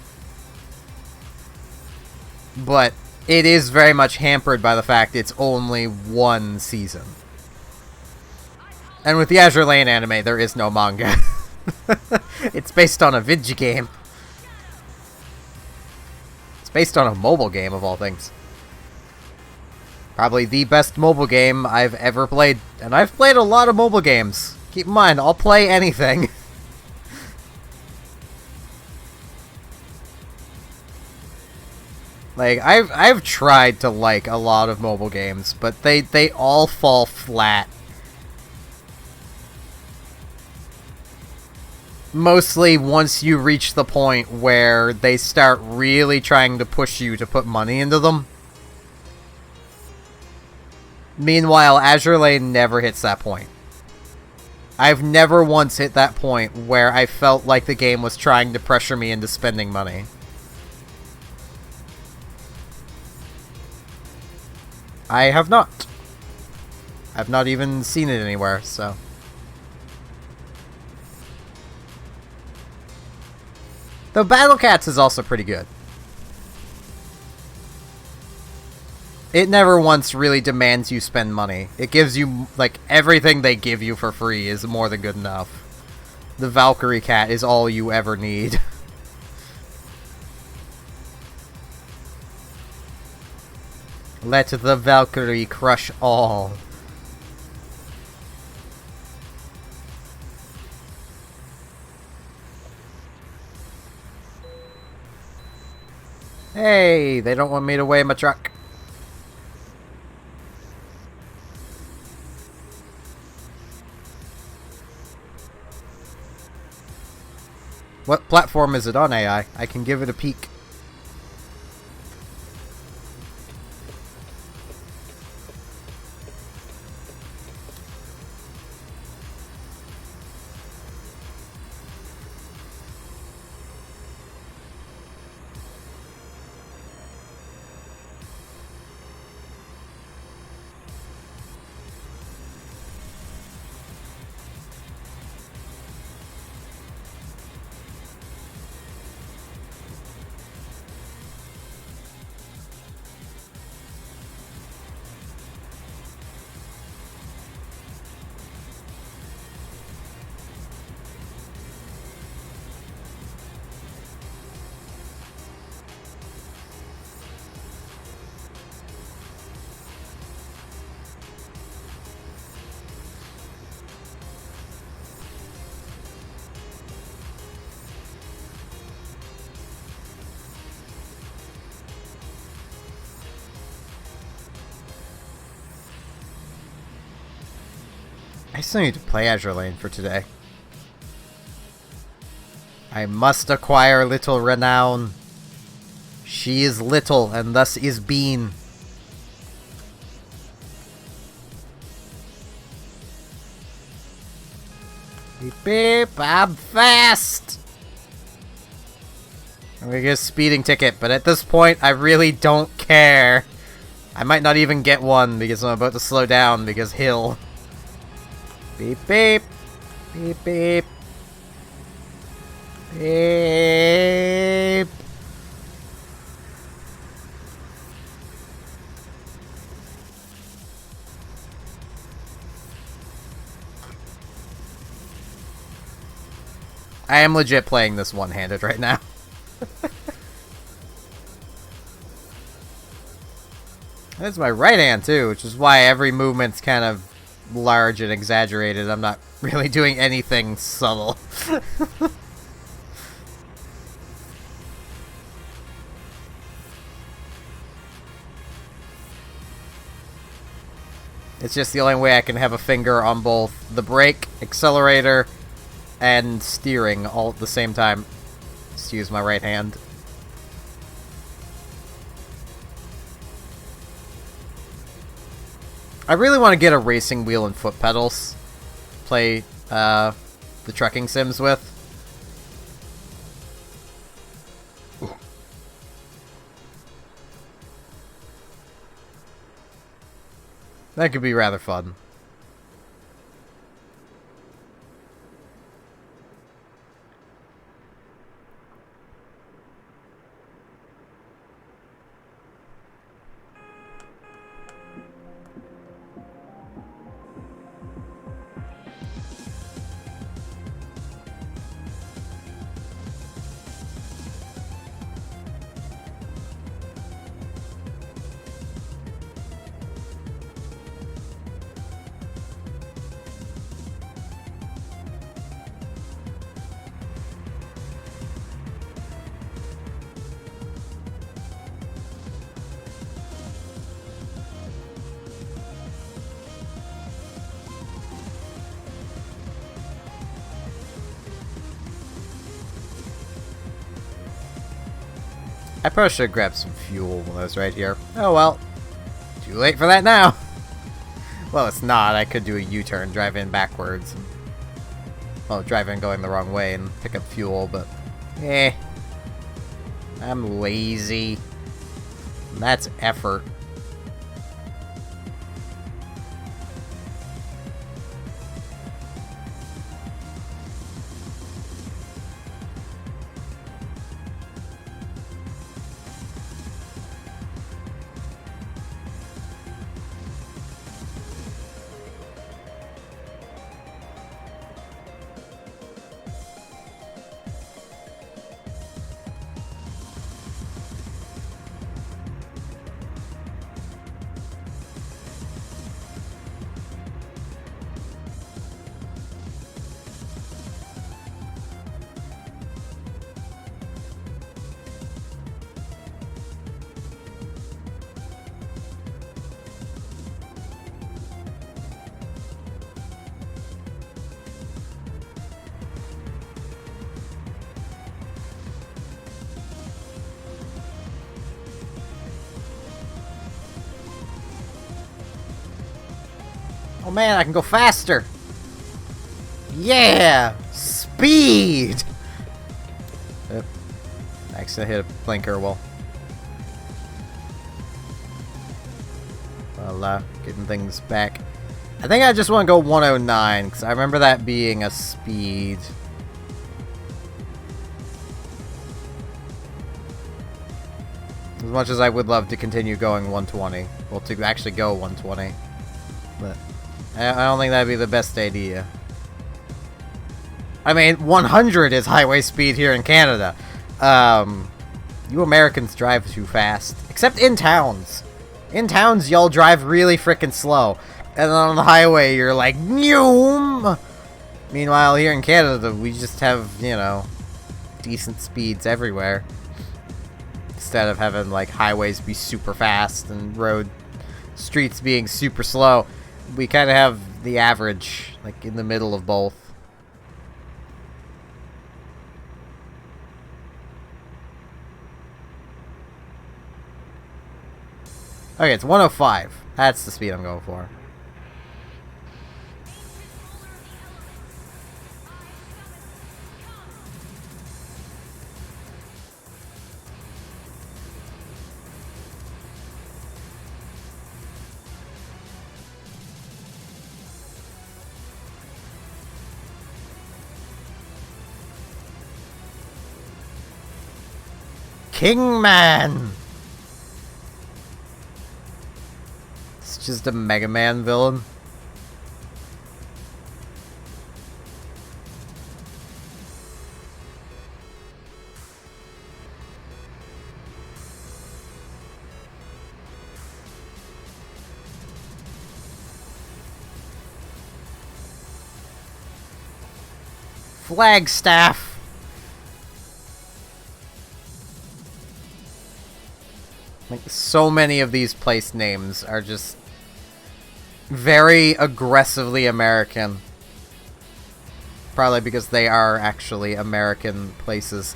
But it is very much hampered by the fact it's only 1 season. And with the Azure Lane anime, there is no manga. It's based on a video game. It's based on a mobile game, of all things. Probably the best mobile game I've ever played. And I've played a lot of mobile games. Keep in mind, I'll play anything. Like, I've tried to like a lot of mobile games, but they all fall flat. Mostly once you reach the point where they start really trying to push you to put money into them. Meanwhile, Azure Lane never hits that point. I've never once hit that point where I felt like the game was trying to pressure me into spending money. I have not. I've not even seen it anywhere, so... Though Battle Cats is also pretty good. It never once really demands you spend money. It gives you, like, everything they give you for free is more than good enough. The Valkyrie cat is all you ever need. Let the Valkyrie crush all. Hey, they don't want me to weigh my truck. What platform is it on, AI? I can give it a peek. I still need to play Azure Lane for today. I must acquire little renown. She is little, and thus is Bean. Beep beep, I'm fast! I'm gonna get a speeding ticket, but at this point, I really don't care. I might not even get one, because I'm about to slow down, because hill. Beep beep. Beep beep. Beep. I am legit playing this one-handed right now. That's my right hand too, which is why every movement's kind of large and exaggerated. I'm not really doing anything subtle. It's just the only way I can have a finger on both the brake, accelerator, and steering all at the same time. Just use my right hand. I really want to get a racing wheel and foot pedals. Play the trucking sims with. That could be rather fun. I probably should grab some fuel when I was right here. Oh well. Too late for that now. Well, it's not. I could do a U-turn, drive in backwards. And, well, drive in going the wrong way and pick up fuel, but... I'm lazy. That's effort. Oh man, I can go faster! Yeah! Speed! Oop. I accidentally hit a blinker. Well, getting things back. I think I just want to go 109, because I remember that being a speed. As much as I would love to continue going 120. Well, to actually go 120. But I don't think that'd be the best idea. I mean, 100 is highway speed here in Canada. You Americans drive too fast. Except in towns. In towns, y'all drive really frickin' slow. And then on the highway, you're like, Noom! Meanwhile, here in Canada, we just have, you know, decent speeds everywhere. Instead of having, like, highways be super fast and streets being super slow. We kind of have the average Like, in the middle of both. Okay, it's 105. That's the speed I'm going for. Kingman! It's just a Mega Man villain. Flagstaff! Like, so many of these place names are just very aggressively American. Probably because they are actually American places.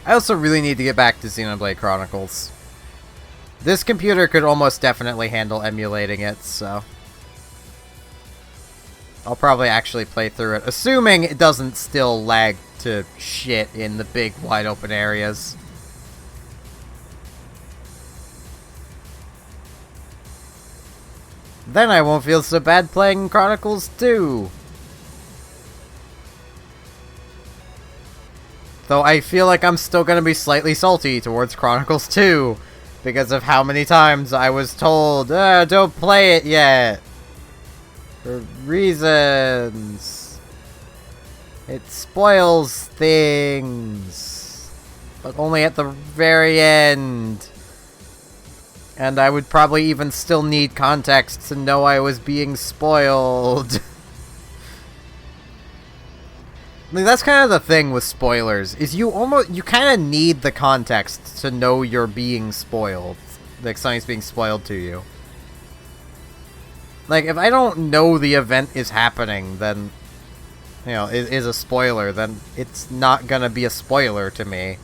I also really need to get back to Xenoblade Chronicles. This computer could almost definitely handle emulating it, so I'll probably actually play through it, assuming it doesn't still lag to shit in the big, wide open areas. Then I won't feel so bad playing Chronicles 2. Though I feel like I'm still gonna be slightly salty towards Chronicles 2 because of how many times I was told, don't play it yet. For reasons. It spoils things. But only at the very end. And I would probably even still need context to know I was being spoiled. I mean, that's kind of the thing with spoilers, is you kind of need the context to know you're being spoiled. Like, something's being spoiled to you. Like, if I don't know the event is happening, then, you know, it is a spoiler, then it's not gonna be a spoiler to me.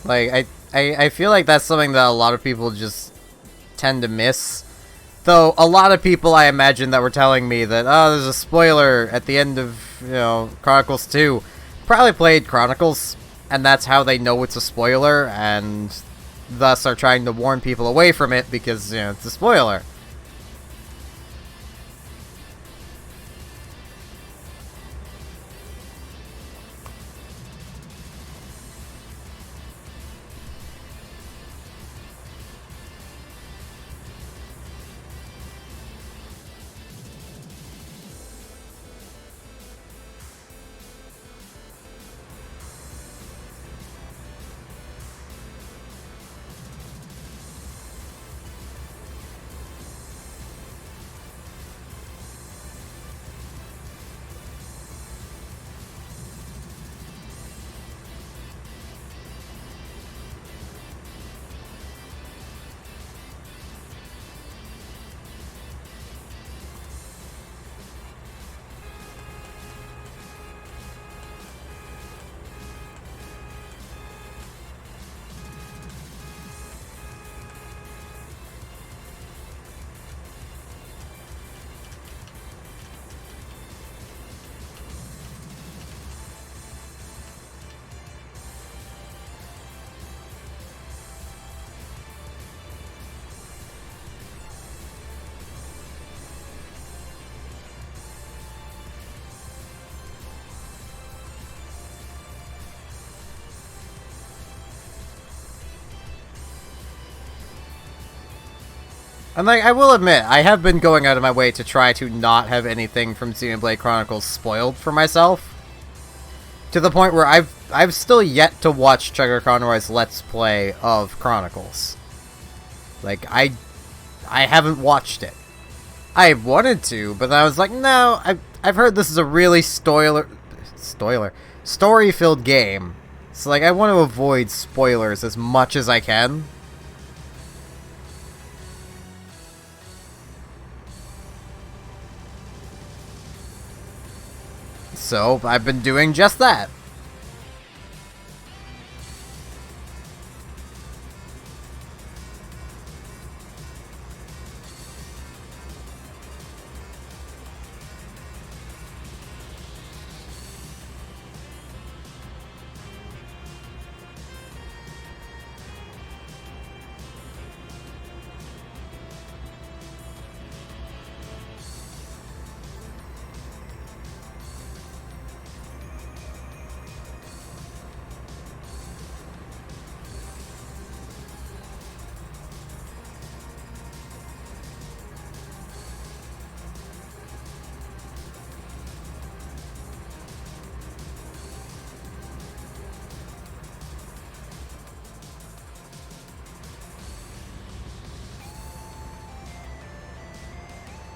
Like, I feel like that's something that a lot of people just tend to miss. Though, a lot of people, I imagine, that were telling me that, oh, there's a spoiler at the end of, you know, Chronicles 2, probably played Chronicles, and that's how they know it's a spoiler, and thus are trying to warn people away from it because, you know, it's a spoiler. And like, I will admit, I have been going out of my way to try to not have anything from Xenoblade Chronicles spoiled for myself. To the point where I've still yet to watch Chugger Conroy's Let's Play of Chronicles. Like, I haven't watched it. I wanted to, but I was like, no, I've heard this is a really story-filled game. So, like, I want to avoid spoilers as much as I can. So, I've been doing just that.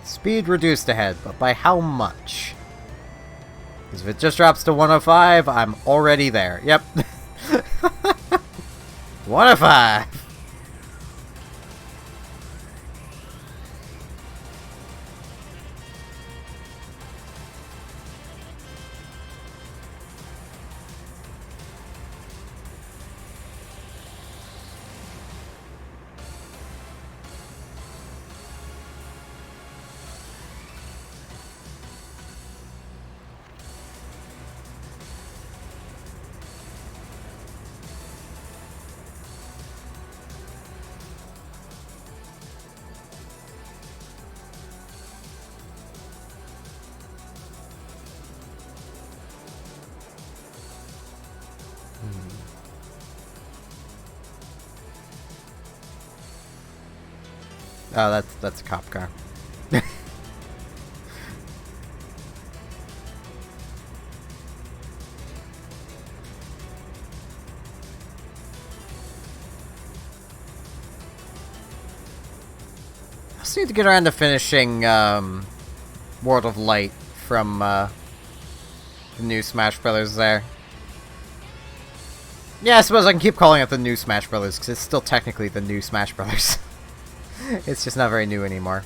Speed reduced ahead, but by how much? Because if it just drops to 105, I'm already there. Yep. 105! Oh, that's a cop car. I just need to get around to finishing World of Light from the new Smash Brothers there. Yeah, I suppose I can keep calling it the new Smash Brothers, because it's still technically the new Smash Brothers. It's just not very new anymore.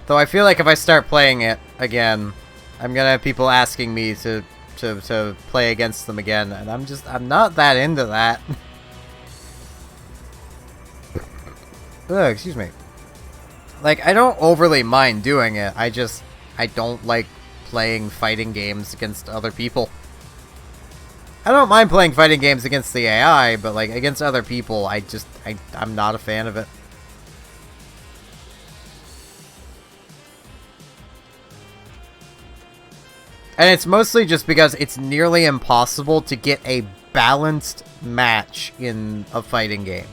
Though I feel like if I start playing it again, I'm gonna have people asking me to play against them again, and I'm not that into that. Ugh, excuse me. Like, I don't overly mind doing it, I don't like playing fighting games against other people. I don't mind playing fighting games against the AI, but like, against other people, I'm not a fan of it. And it's mostly just because it's nearly impossible to get a balanced match in a fighting game.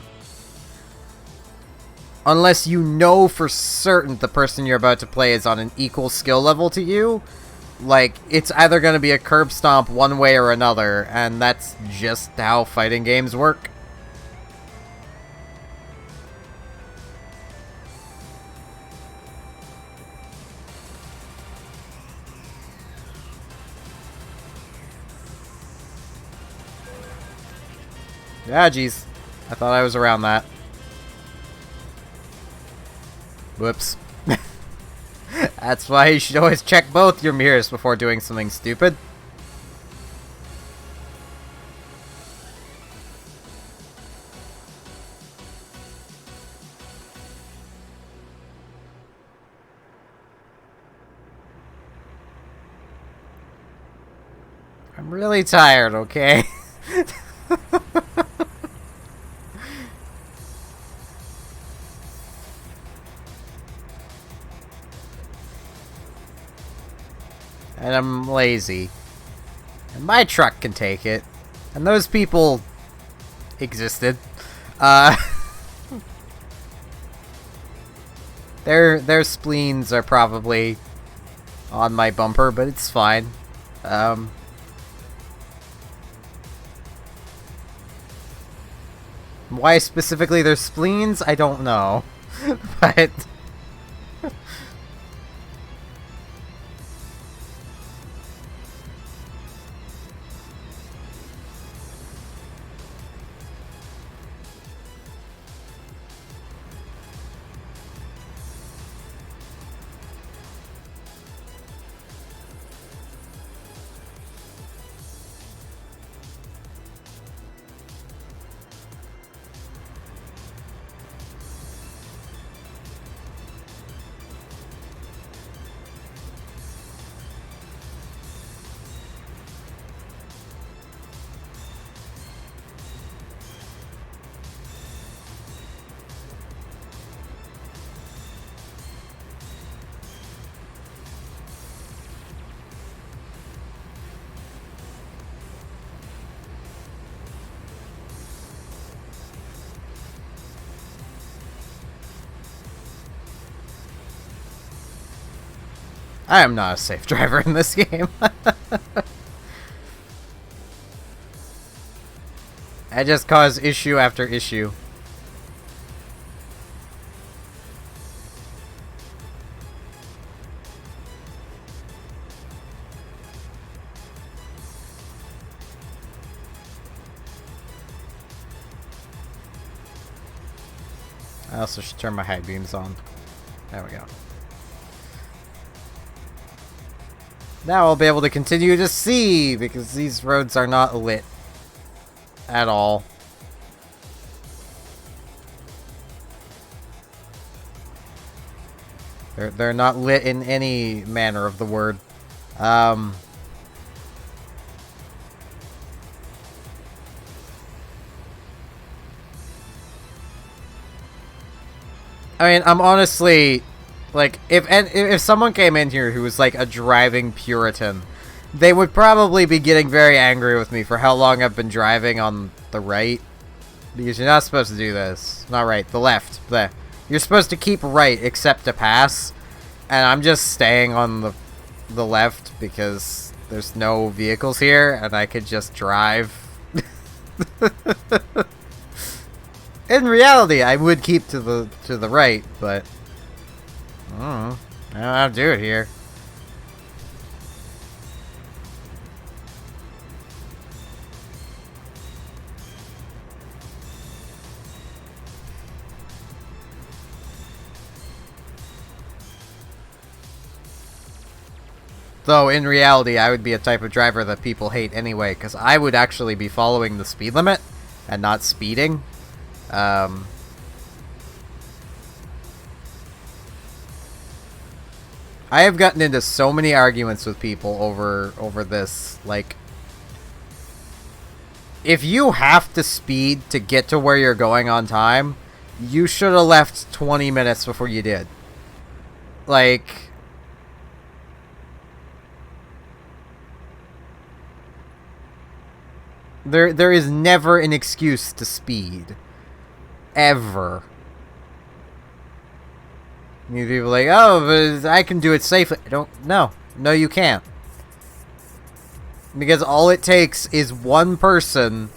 Unless you know for certain the person you're about to play is on an equal skill level to you, like, it's either going to be a curb stomp one way or another, and that's just how fighting games work. Yeah, geez. I thought I was around that. Whoops. That's why you should always check both your mirrors before doing something stupid. I'm really tired, okay? and I'm lazy. And my truck can take it. And those people existed. Their spleens are probably on my bumper, but it's fine. Why specifically their spleens, I don't know. But I am not a safe driver in this game. I just cause issue after issue. I also should turn my high beams on. There we go. Now I'll be able to continue to see, because these roads are not lit at all. They're not lit in any manner of the word. I mean, I'm honestly... Like, if someone came in here who was, like, a driving Puritan, they would probably be getting very angry with me for how long I've been driving on the right. Because you're not supposed to do this. Not right, the left. You're supposed to keep right except to pass. And I'm just staying on the left because there's no vehicles here and I could just drive. In reality, I would keep to the right, but... I don't know how to do it here. Though, in reality, I would be a type of driver that people hate anyway, because I would actually be following the speed limit and not speeding. I have gotten into so many arguments with people over this. Like, if you have to speed to get to where you're going on time, you should have left 20 minutes before you did. Like, there is never an excuse to speed. Ever. You people are like, oh, but I can do it safely. No, you can't. Because all it takes is one person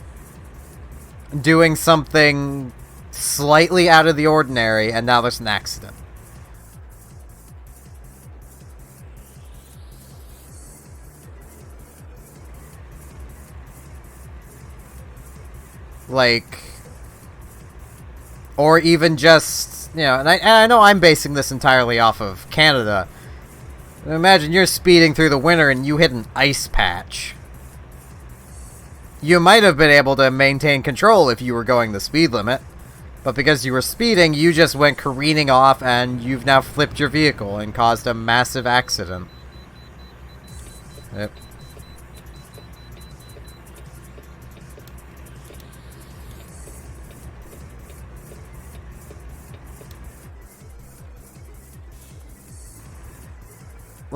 doing something slightly out of the ordinary, and now there's an accident. Like, or even just, you know, and I know I'm basing this entirely off of Canada. Imagine you're speeding through the winter and you hit an ice patch. You might have been able to maintain control if you were going the speed limit, but because you were speeding, you just went careening off and you've now flipped your vehicle and caused a massive accident. Yep.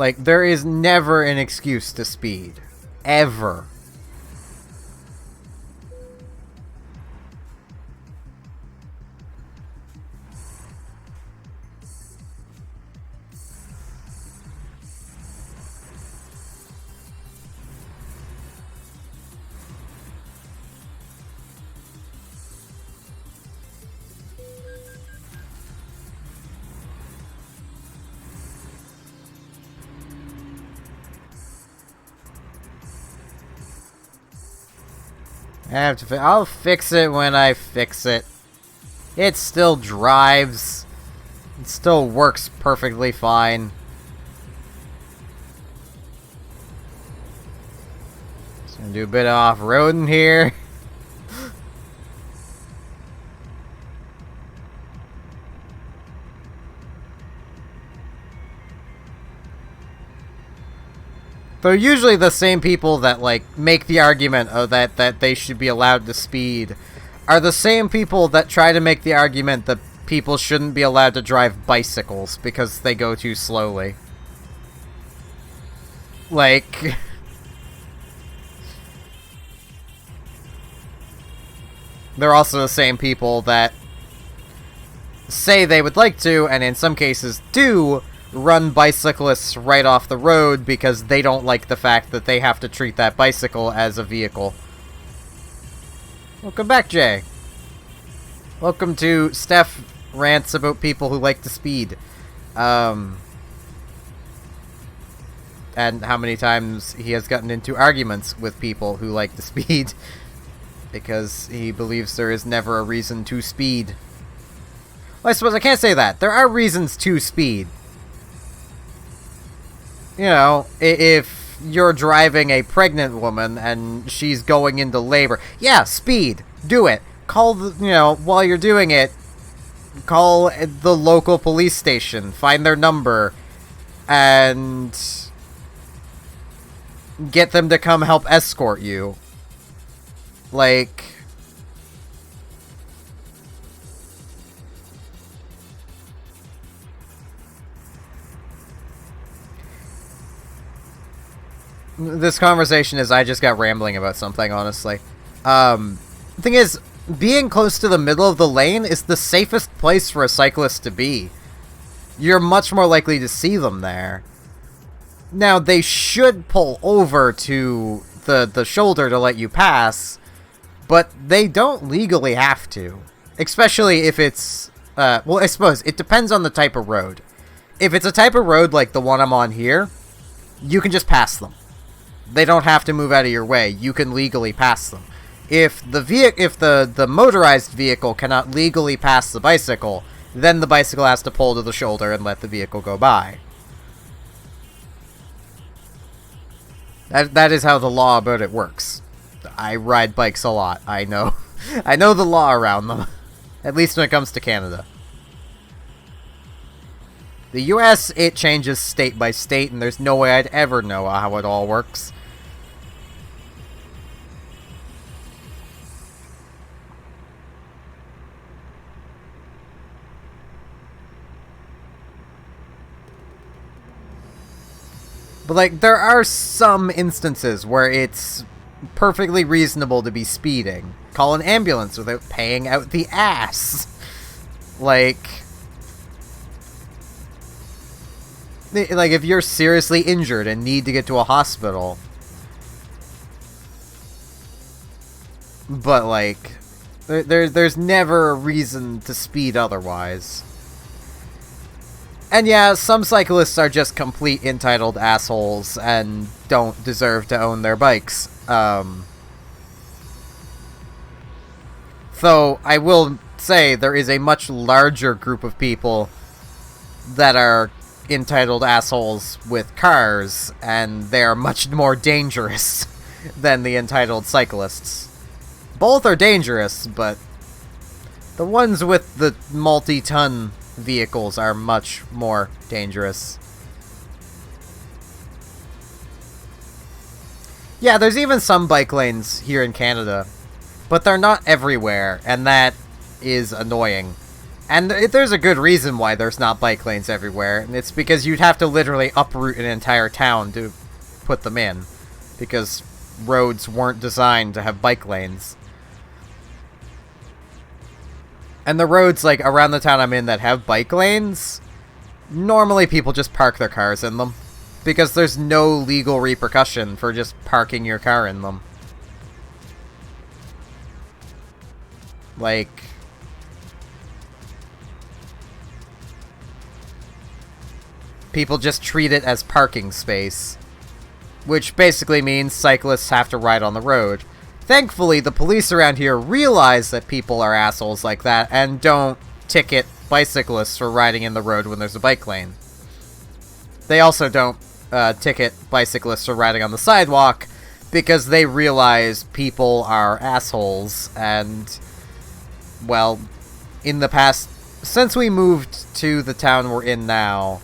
Like, there is never an excuse to speed. Ever. I'll fix it when I fix it. It still drives. It still works perfectly fine. Just gonna do a bit of off-roading here. They're usually the same people that, like, make the argument that they should be allowed to speed are the same people that try to make the argument that people shouldn't be allowed to drive bicycles because they go too slowly. Like... They're also the same people that say they would like to, and in some cases do, run bicyclists right off the road because they don't like the fact that they have to treat that bicycle as a vehicle. Welcome back, Jay. Welcome to Steph Rants About People Who Like to Speed. And how many times he has gotten into arguments with people who like to speed because he believes there is never a reason to speed. Well, I suppose I can't say that. There are reasons to speed. You know, if you're driving a pregnant woman and she's going into labor, yeah, speed. Do it. Call the, you know, while you're doing it, call the local police station, find their number, and get them to come help escort you. Like... This conversation is I just got rambling about something, honestly. The thing is, being close to the middle of the lane is the safest place for a cyclist to be. You're much more likely to see them there. Now, they should pull over to the shoulder to let you pass, but they don't legally have to. Especially if it's, well, I suppose, it depends on the type of road. If it's a type of road like the one I'm on here, you can just pass them. They don't have to move out of your way. You can legally pass them. If the motorized vehicle cannot legally pass the bicycle, then the bicycle has to pull to the shoulder and let the vehicle go by. That is how the law about it works. I ride bikes a lot. I know. I know the law around them. At least when it comes to Canada. The US, it changes state by state, and there's no way I'd ever know how it all works. But, like, there are some instances where it's perfectly reasonable to be speeding. Call an ambulance without paying out the ass. Like, if you're seriously injured and need to get to a hospital. But, like, there's never a reason to speed otherwise. And yeah, some cyclists are just complete entitled assholes and don't deserve to own their bikes. Though, I will say, there is a much larger group of people that are entitled assholes with cars, and they are much more dangerous than the entitled cyclists. Both are dangerous, but the ones with the multi-ton vehicles are much more dangerous. Yeah, there's even some bike lanes here in Canada, but they're not everywhere, and that is annoying. And there's a good reason why there's not bike lanes everywhere, and it's because you'd have to literally uproot an entire town to put them in, because roads weren't designed to have bike lanes. And the roads, like, around the town I'm in that have bike lanes, normally people just park their cars in them, because there's no legal repercussion for just parking your car in them. Like, people just treat it as parking space, which basically means cyclists have to ride on the road. Thankfully, the police around here realize that people are assholes like that and don't ticket bicyclists for riding in the road when there's a bike lane. They also don't ticket bicyclists for riding on the sidewalk because they realize people are assholes. And, well, in the past, since we moved to the town we're in now,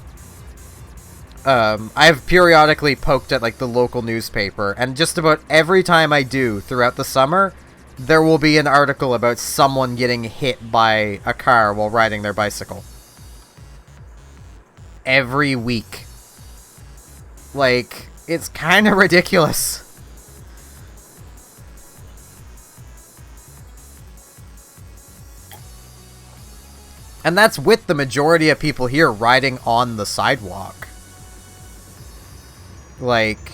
I've periodically poked at, like, the local newspaper, and just about every time I do throughout the summer, there will be an article about someone getting hit by a car while riding their bicycle. Every week. Like, it's kind of ridiculous. And that's with the majority of people here riding on the sidewalk. Like,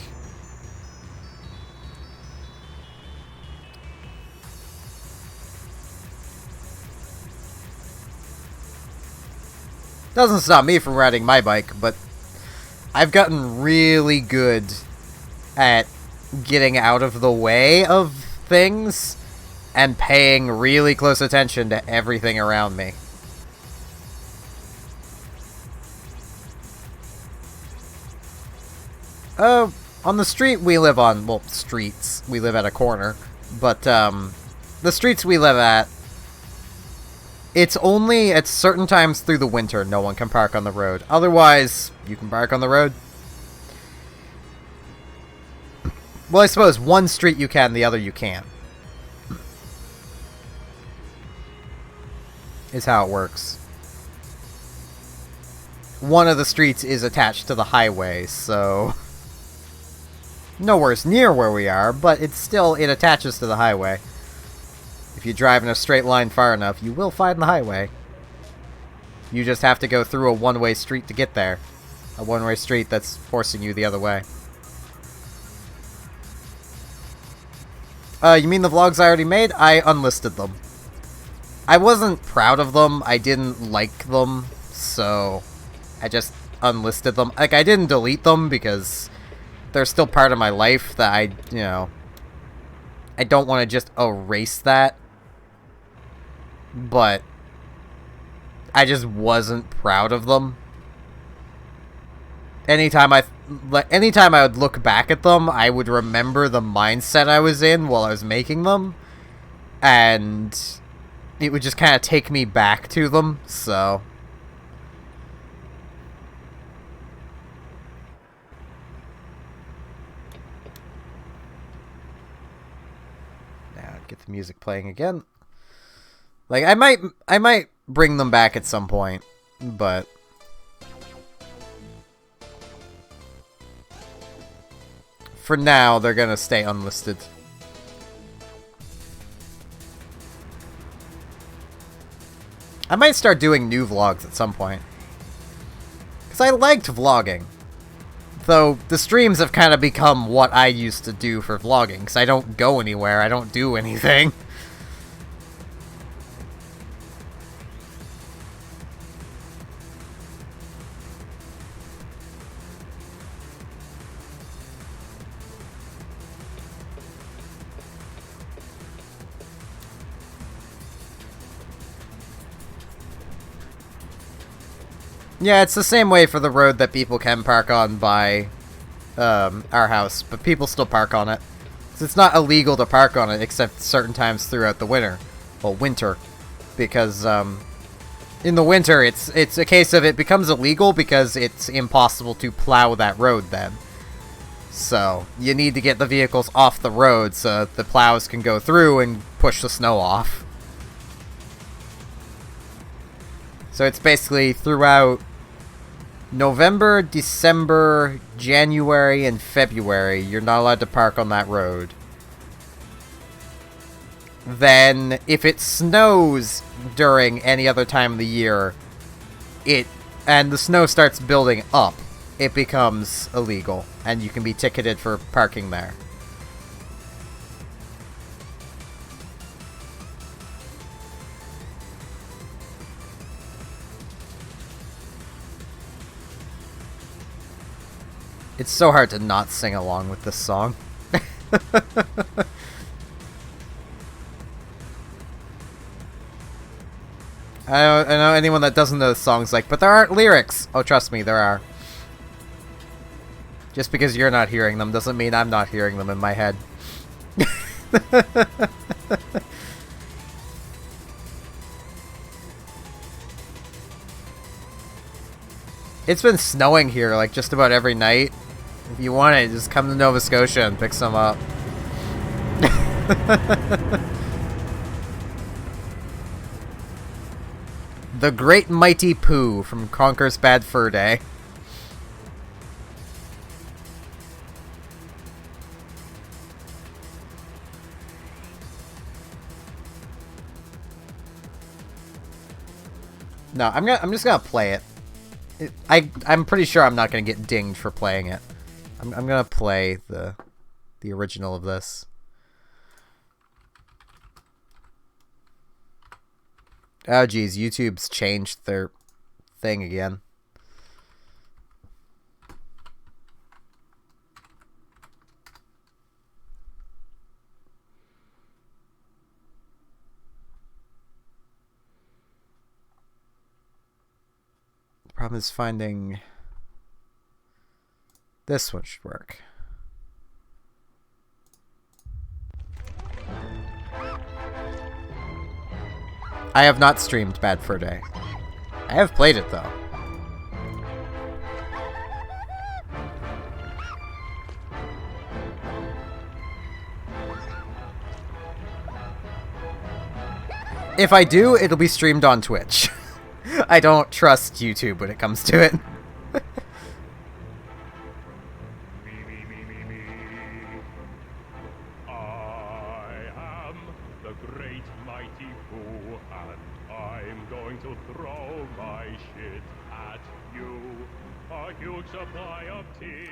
doesn't stop me from riding my bike, but I've gotten really good at getting out of the way of things and paying really close attention to everything around me. On the street we live on, well, streets, we live at a corner, but, the streets we live at, it's only at certain times through the winter no one can park on the road. Otherwise, you can park on the road. Well, I suppose one street you can, the other you can't. Is how it works. One of the streets is attached to the highway, so nowhere's near where we are, but it attaches to the highway. If you drive in a straight line far enough, you will find the highway. You just have to go through a one-way street to get there. A one-way street that's forcing you the other way. You mean the vlogs I already made? I unlisted them. I wasn't proud of them, I didn't like them, so I just unlisted them. Like, I didn't delete them because they're still part of my life that I don't want to just erase that. But I just wasn't proud of them. Anytime I would look back at them, I would remember the mindset I was in while I was making them. And it would just kind of take me back to them, so get the music playing again. Like, I might bring them back at some point, but for now, they're gonna stay unlisted. I might start doing new vlogs at some point, because I liked vlogging. Though, the streams have kind of become what I used to do for vlogging, because I don't go anywhere, I don't do anything. Yeah, it's the same way for the road that people can park on by our house, but people still park on it. So it's not illegal to park on it except certain times throughout the winter. Well, winter. Because in the winter, it's a case of it becomes illegal because it's impossible to plow that road then. So, you need to get the vehicles off the road so that the plows can go through and push the snow off. So it's basically throughout November, December, January, and February, you're not allowed to park on that road. Then, if it snows during any other time of the year, and the snow starts building up, it becomes illegal, and you can be ticketed for parking there. It's so hard to not sing along with this song. I know anyone that doesn't know the song's like, but there aren't lyrics! Oh, trust me, there are. Just because you're not hearing them doesn't mean I'm not hearing them in my head. It's been snowing here, like, just about every night. If you want it, just come to Nova Scotia and pick some up. The Great Mighty Pooh from Conker's Bad Fur Day. No, I'm just gonna play it. I'm pretty sure I'm not gonna get dinged for playing it. I'm gonna play the original of this. Oh geez, YouTube's changed their thing again. The problem is finding... This one should work. I have not streamed Bad Fur Day. I have played it, though. If I do, it'll be streamed on Twitch. I don't trust YouTube when it comes to it.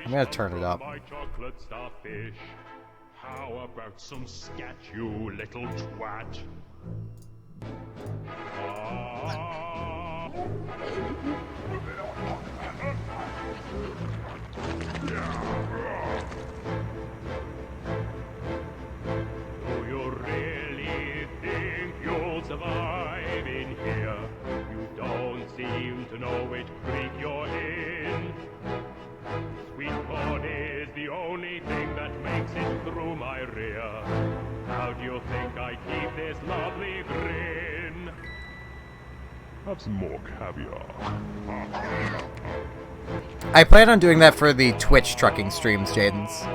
I'm gonna turn it up. How about some scat, you little twat? Do you really think you'll survive in here? You don't seem to know which creek you're in. Sweet corn is the only thing that makes it through my rear. How do you think I keep this lovely grin? Have some more caviar. I plan on doing that for the Twitch trucking streams, Jaden's.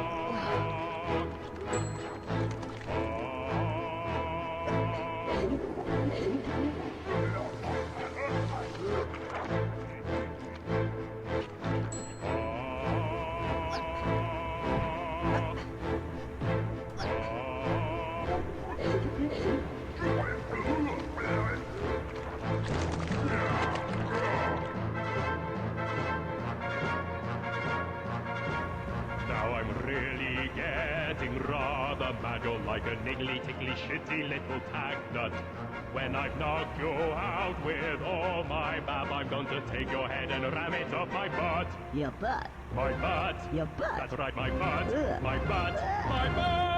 Like a niggly, tickly, shitty little tag nut. When I've knocked you out with all my bab, I'm going to take your head and ram it up my butt. Your butt. My butt. Your butt. That's right, my butt. Ugh. My butt. My butt.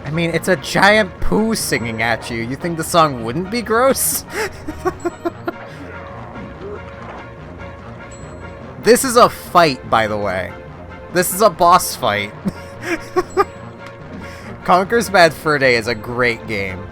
I mean, it's a giant poo singing at you. You think the song wouldn't be gross? This is a fight, by the way. This is a boss fight. Conker's Bad Fur Day is a great game.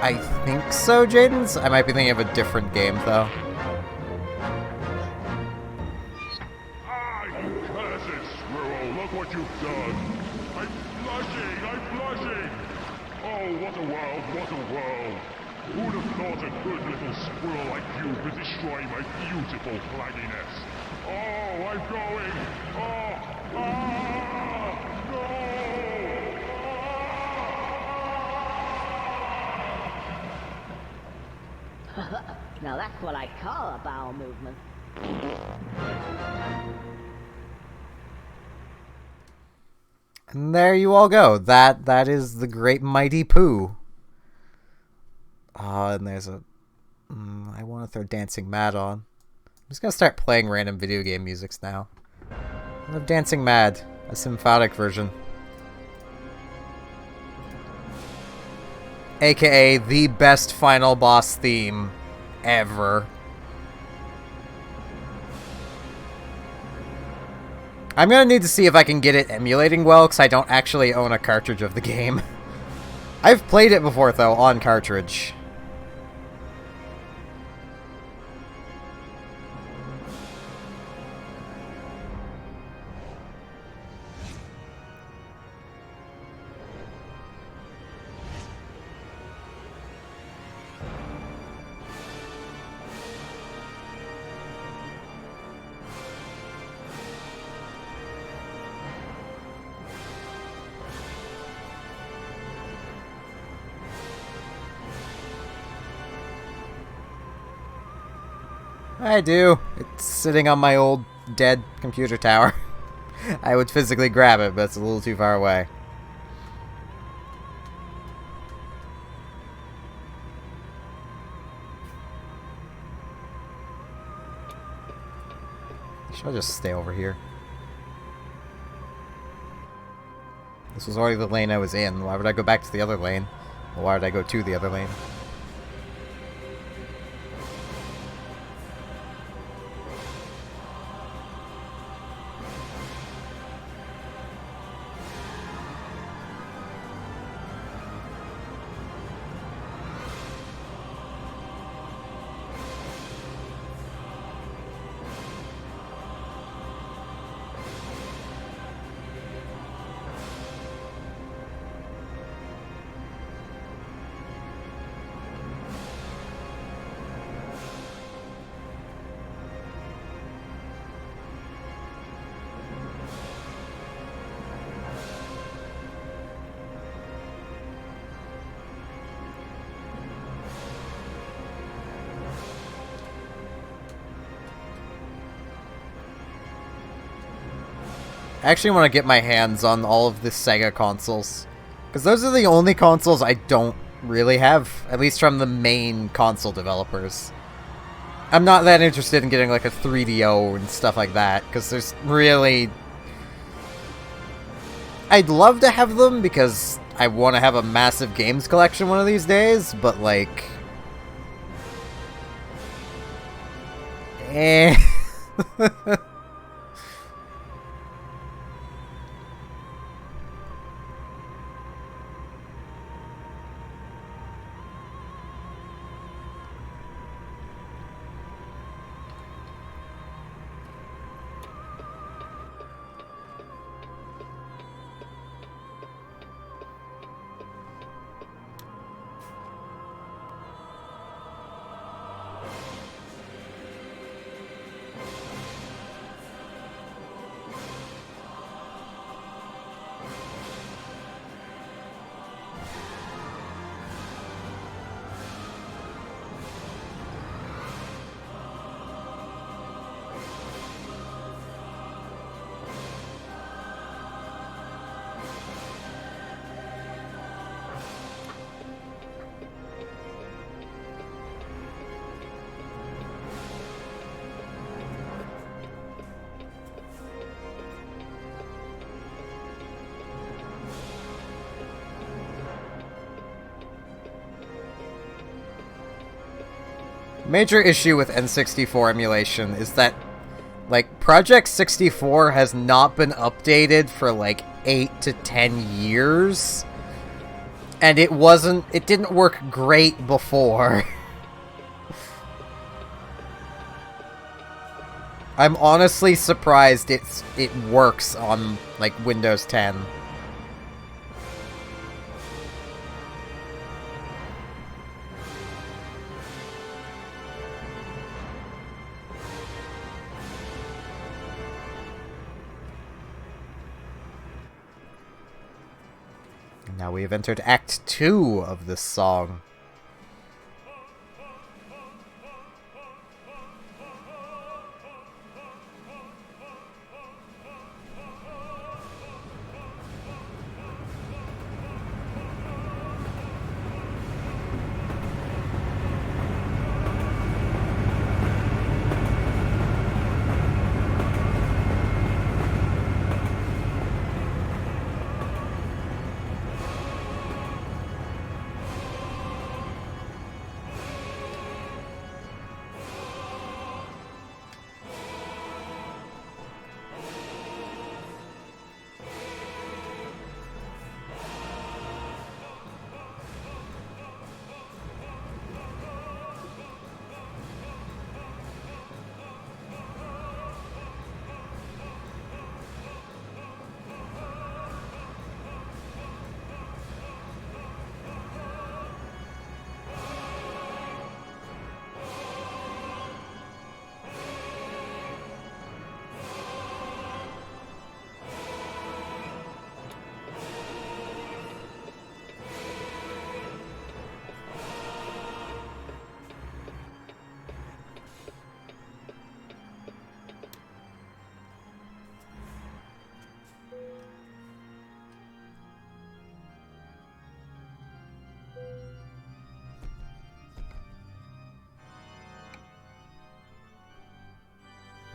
I think so, Jaden's. I might be thinking of a different game, though. Ah, you cursed squirrel! Look what you've done! I'm blushing! I'm blushing! Oh, what a world! What a world! Who'd have thought a good little squirrel like you could destroy my beautiful flagginess? Oh, I'm going! Oh! Ah! No! Now that's what I call a bowel movement. And there you all go. That is the great mighty Pooh. And there's a... I want to throw Dancing Mad on. I'm just gonna start playing random video game musics now. I love Dancing Mad, a symphonic version. AKA the best final boss theme ever. I'm gonna need to see if I can get it emulating well, because I don't actually own a cartridge of the game. I've played it before, though, on cartridge. I do. It's sitting on my old, dead computer tower. I would physically grab it, but it's a little too far away. Should I just stay over here? This was already the lane I was in. Why would I go back to the other lane? Or why would I go to the other lane? I actually want to get my hands on all of the Sega consoles. Because those are the only consoles I don't really have. At least from the main console developers. I'm not that interested in getting like a 3DO and stuff like that. Because there's really... I'd love to have them because I want to have a massive games collection one of these days. But like... Eh... Major issue with N64 emulation is that, like, Project 64 has not been updated for, like, 8 to 10 years. And it didn't work great before. I'm honestly surprised it works on, like, Windows 10. Now we have entered Act 2 of this song.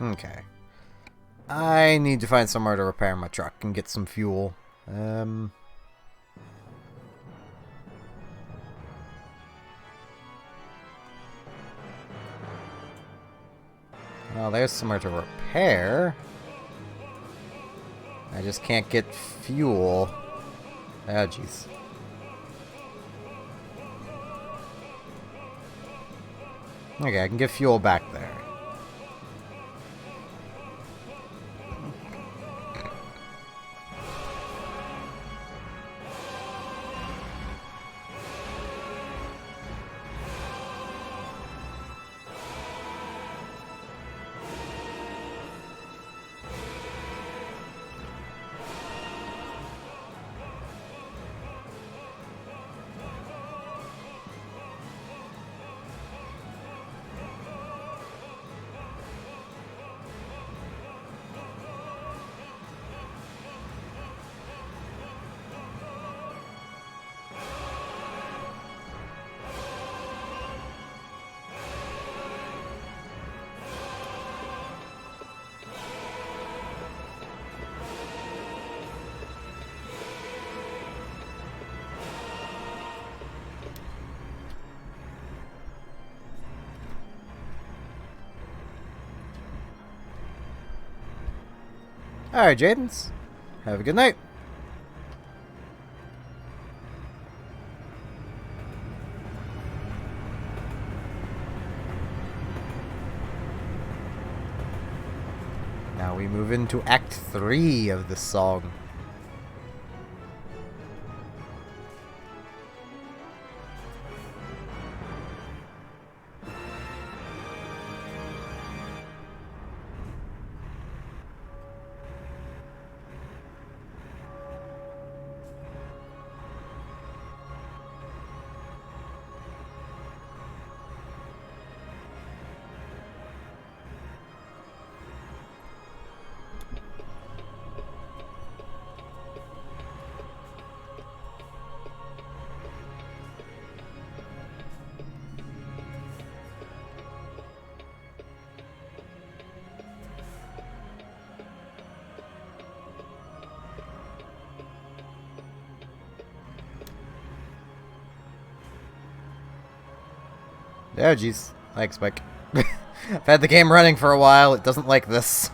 Okay. I need to find somewhere to repair my truck and get some fuel. Well, there's somewhere to repair. I just can't get fuel. Oh, jeez. Okay, I can get fuel back there. Alright, Jadens. Have a good night. Now we move into Act 3 of the song. Oh, jeez. Thanks, Mike. I've had the game running for a while. It doesn't like this.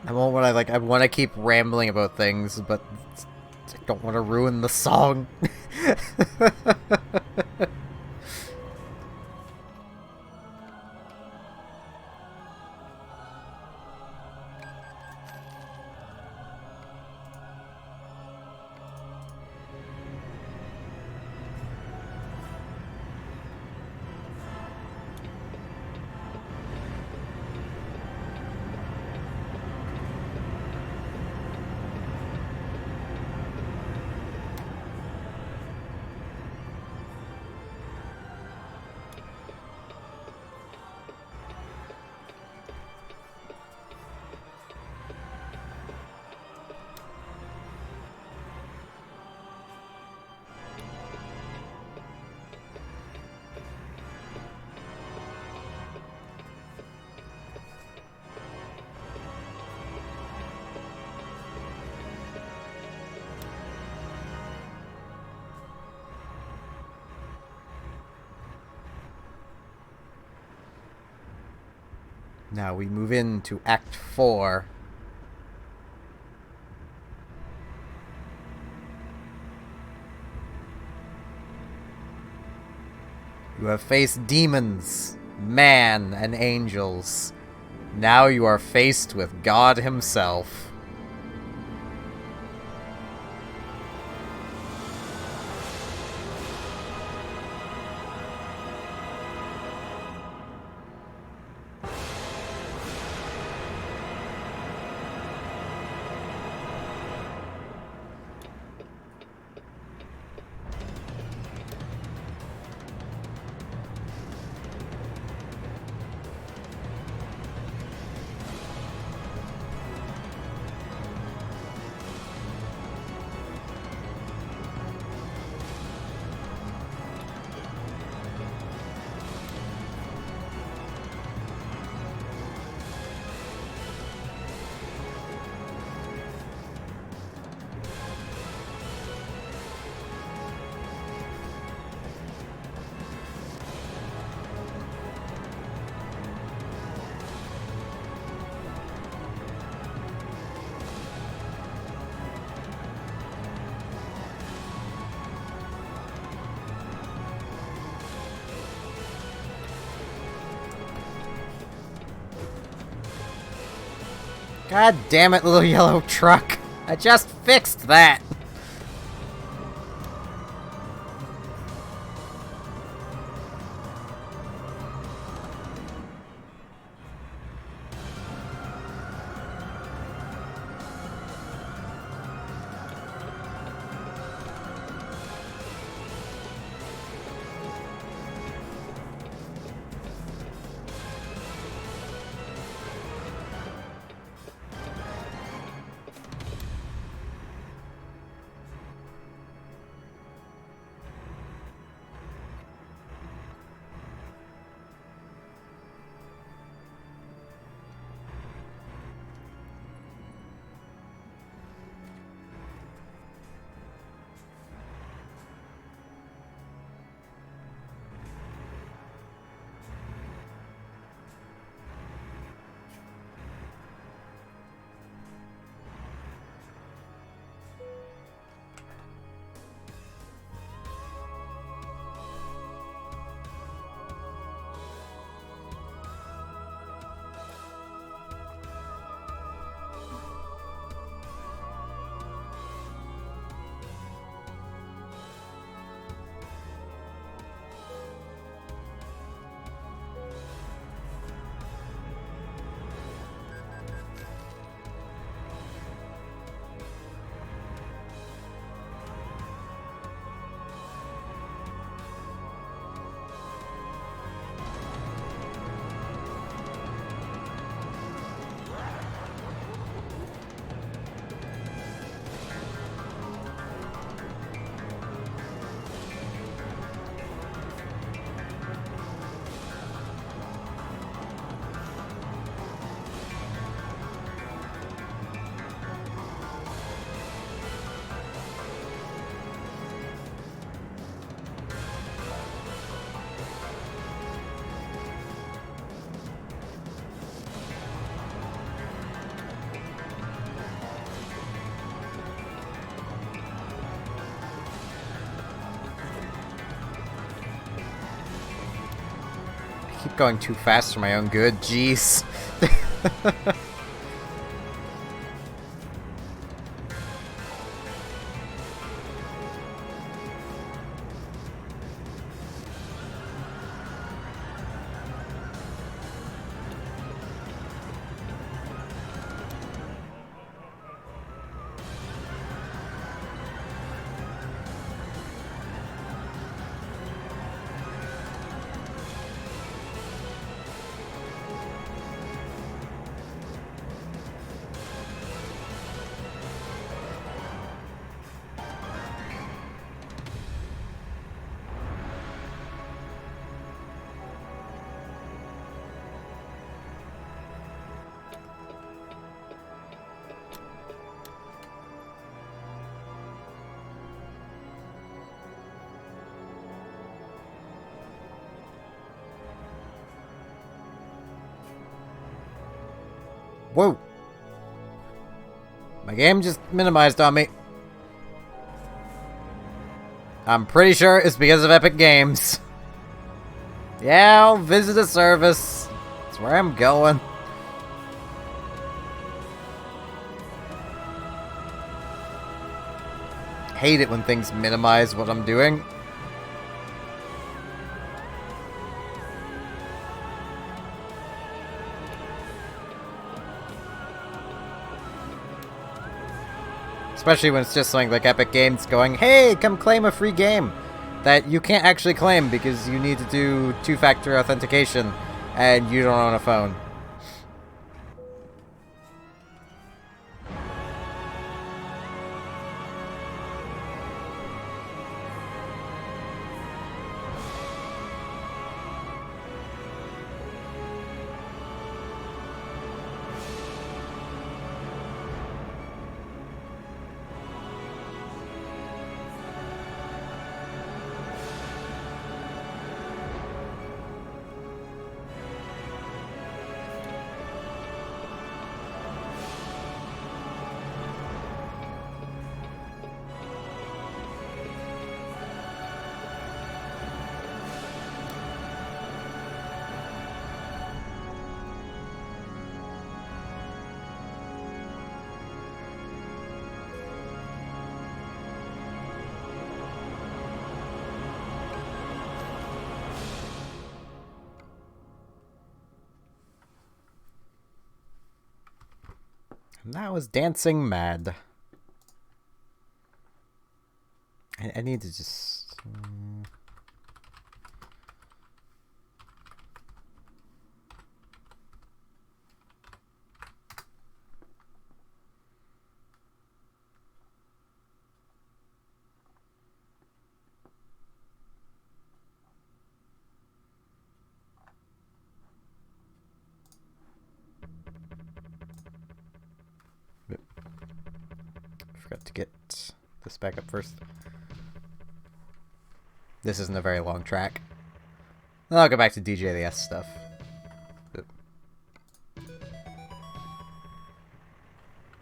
I won't want to I want to keep rambling about things, but I don't want to ruin the song. Now we move into Act 4. You have faced demons, man, and angels. Now you are faced with God himself. God damn it, little yellow truck. I just fixed that. keep going too fast for my own good. Jeez. Whoa! My game just minimized on me. I'm pretty sure it's because of Epic Games. Yeah, I'll visit a service. That's where I'm going. Hate it when things minimize what I'm doing. Especially when it's just something like Epic Games going, hey, come claim a free game that you can't actually claim because you need to do two-factor authentication and you don't own a phone. And that was Dancing Mad. I need to just... Forgot to get this back up first. This isn't a very long track. Then I'll go back to DJ the S stuff.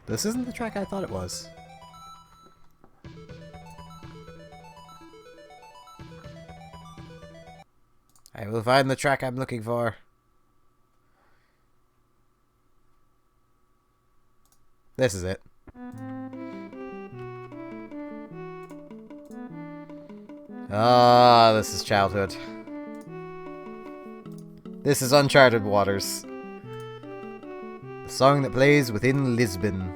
This isn't the track I thought it was. I will find the track I'm looking for. This is it. Ah, this is childhood. This is Uncharted Waters. The song that plays within Lisbon.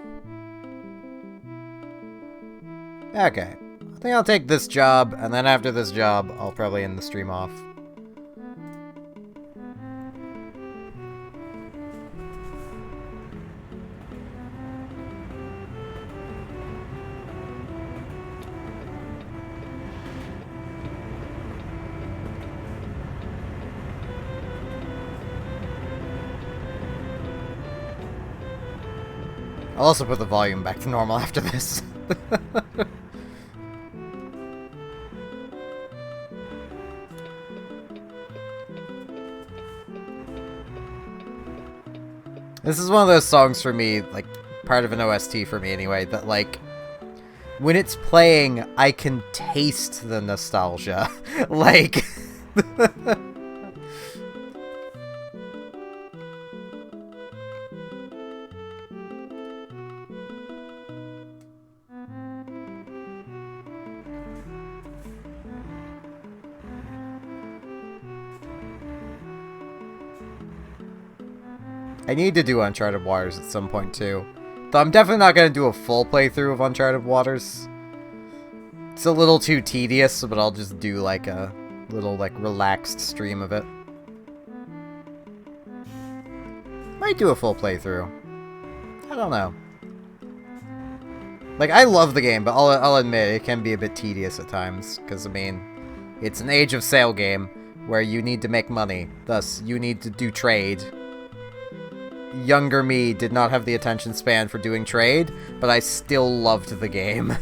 Okay. I think I'll take this job, and then after this job, I'll probably end the stream off. I'll also put the volume back to normal after this. This is one of those songs for me, like, part of an OST for me anyway, that, like, when it's playing, I can taste the nostalgia. Like... I need to do Uncharted Waters at some point, too. Though I'm definitely not going to do a full playthrough of Uncharted Waters. It's a little too tedious, but I'll just do, like, a little, like, relaxed stream of it. Might do a full playthrough. I don't know. Like, I love the game, but I'll admit it can be a bit tedious at times. Because, I mean, it's an Age of Sail game where you need to make money. Thus, you need to do trade. Younger me did not have the attention span for doing trade, but I still loved the game.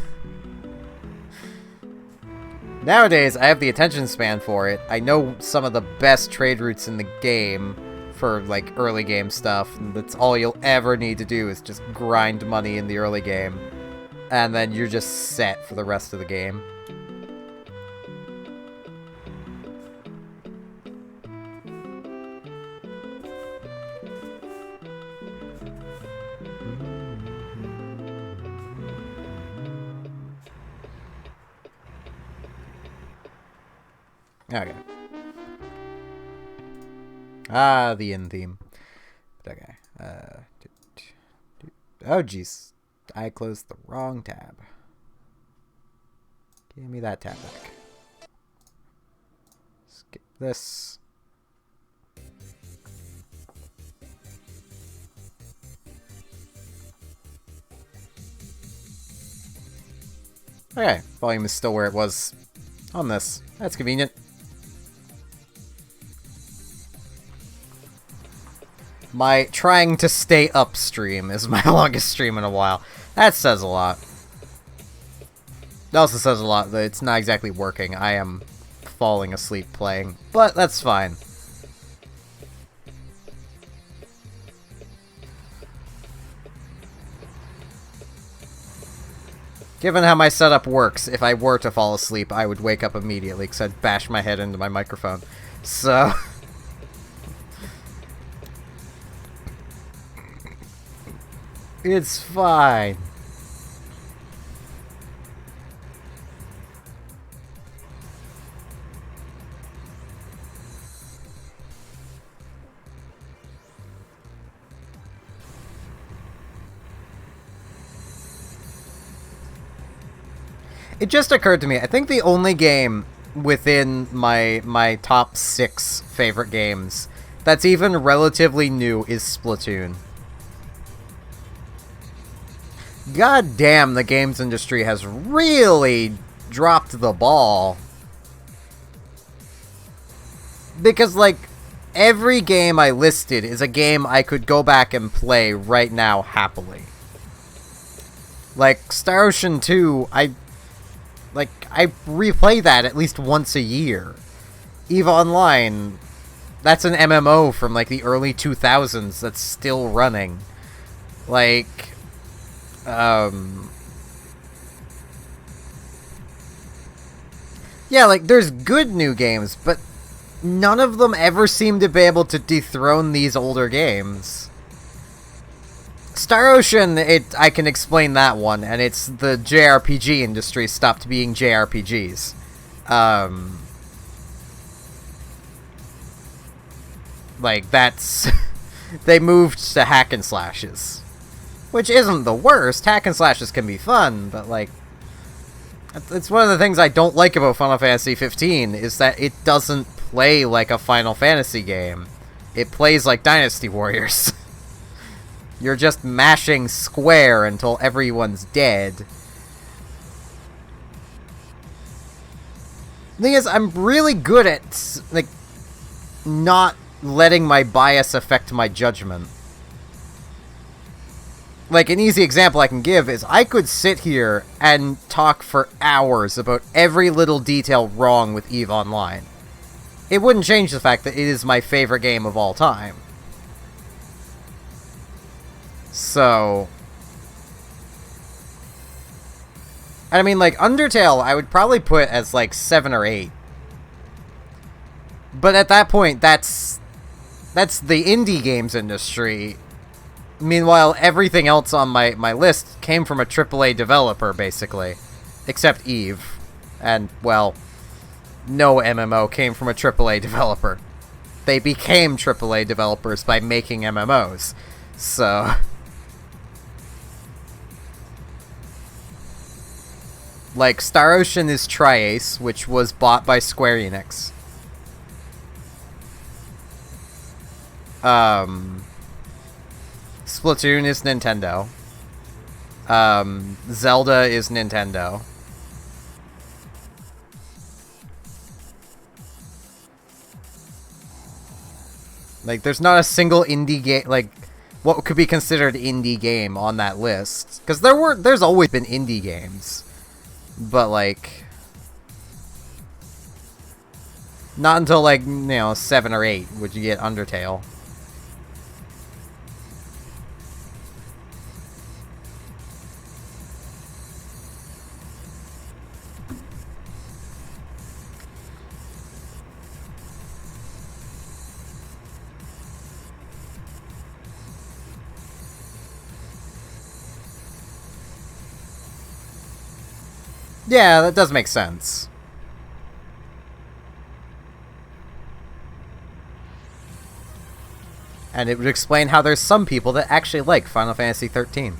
Nowadays, I have the attention span for it. I know some of the best trade routes in the game for, like, early game stuff. And that's all you'll ever need to do is just grind money in the early game. And then you're just set for the rest of the game. Okay. Ah, the end theme. Okay. Oh, jeez. I closed the wrong tab. Give me that tab back. Skip this. Okay, volume is still where it was on this. That's convenient. My trying to stay up stream is my longest stream in a while. That says a lot. It also says a lot that it's not exactly working. I am falling asleep playing, but that's fine. Given how my setup works, if I were to fall asleep, I would wake up immediately because I'd bash my head into my microphone. So... it's fine. It just occurred to me, I think the only game within my top 6 favorite games that's even relatively new is Splatoon. God damn, the games industry has really dropped the ball. Because, like, every game I listed is a game I could go back and play right now happily. Like, Star Ocean 2, I replay that at least once a year. EVE Online, that's an MMO from, like, the early 2000s that's still running. Like... yeah, like, there's good new games, but none of them ever seem to be able to dethrone these older games. Star Ocean, I can explain that one, and it's the JRPG industry stopped being JRPGs. Like, that's... they moved to hack and slashes. Which isn't the worst. Hack and slashes can be fun, but, like... it's one of the things I don't like about Final Fantasy 15, is that it doesn't play like a Final Fantasy game. It plays like Dynasty Warriors. You're just mashing square until everyone's dead. The thing is, I'm really good at, like, not letting my bias affect my judgment. Like, an easy example I can give is I could sit here and talk for hours about every little detail wrong with EVE Online. It wouldn't change the fact that it is my favorite game of all time. So... I mean, like, Undertale I would probably put as, like, 7 or 8. But at that point, that's the indie games industry. Meanwhile, everything else on my list came from a AAA developer, basically. Except EVE. And, well, no MMO came from a AAA developer. they became AAA developers by making MMOs. So... like, Star Ocean is Tri-Ace, which was bought by Square Enix. Splatoon is Nintendo. Zelda is Nintendo. Like, there's not a single indie game, like, what could be considered indie game on that list. Because there's always been indie games. But, like, not until, like, 7 or 8 would you get Undertale. Yeah, that does make sense. And it would explain how there's some people that actually like Final Fantasy 13.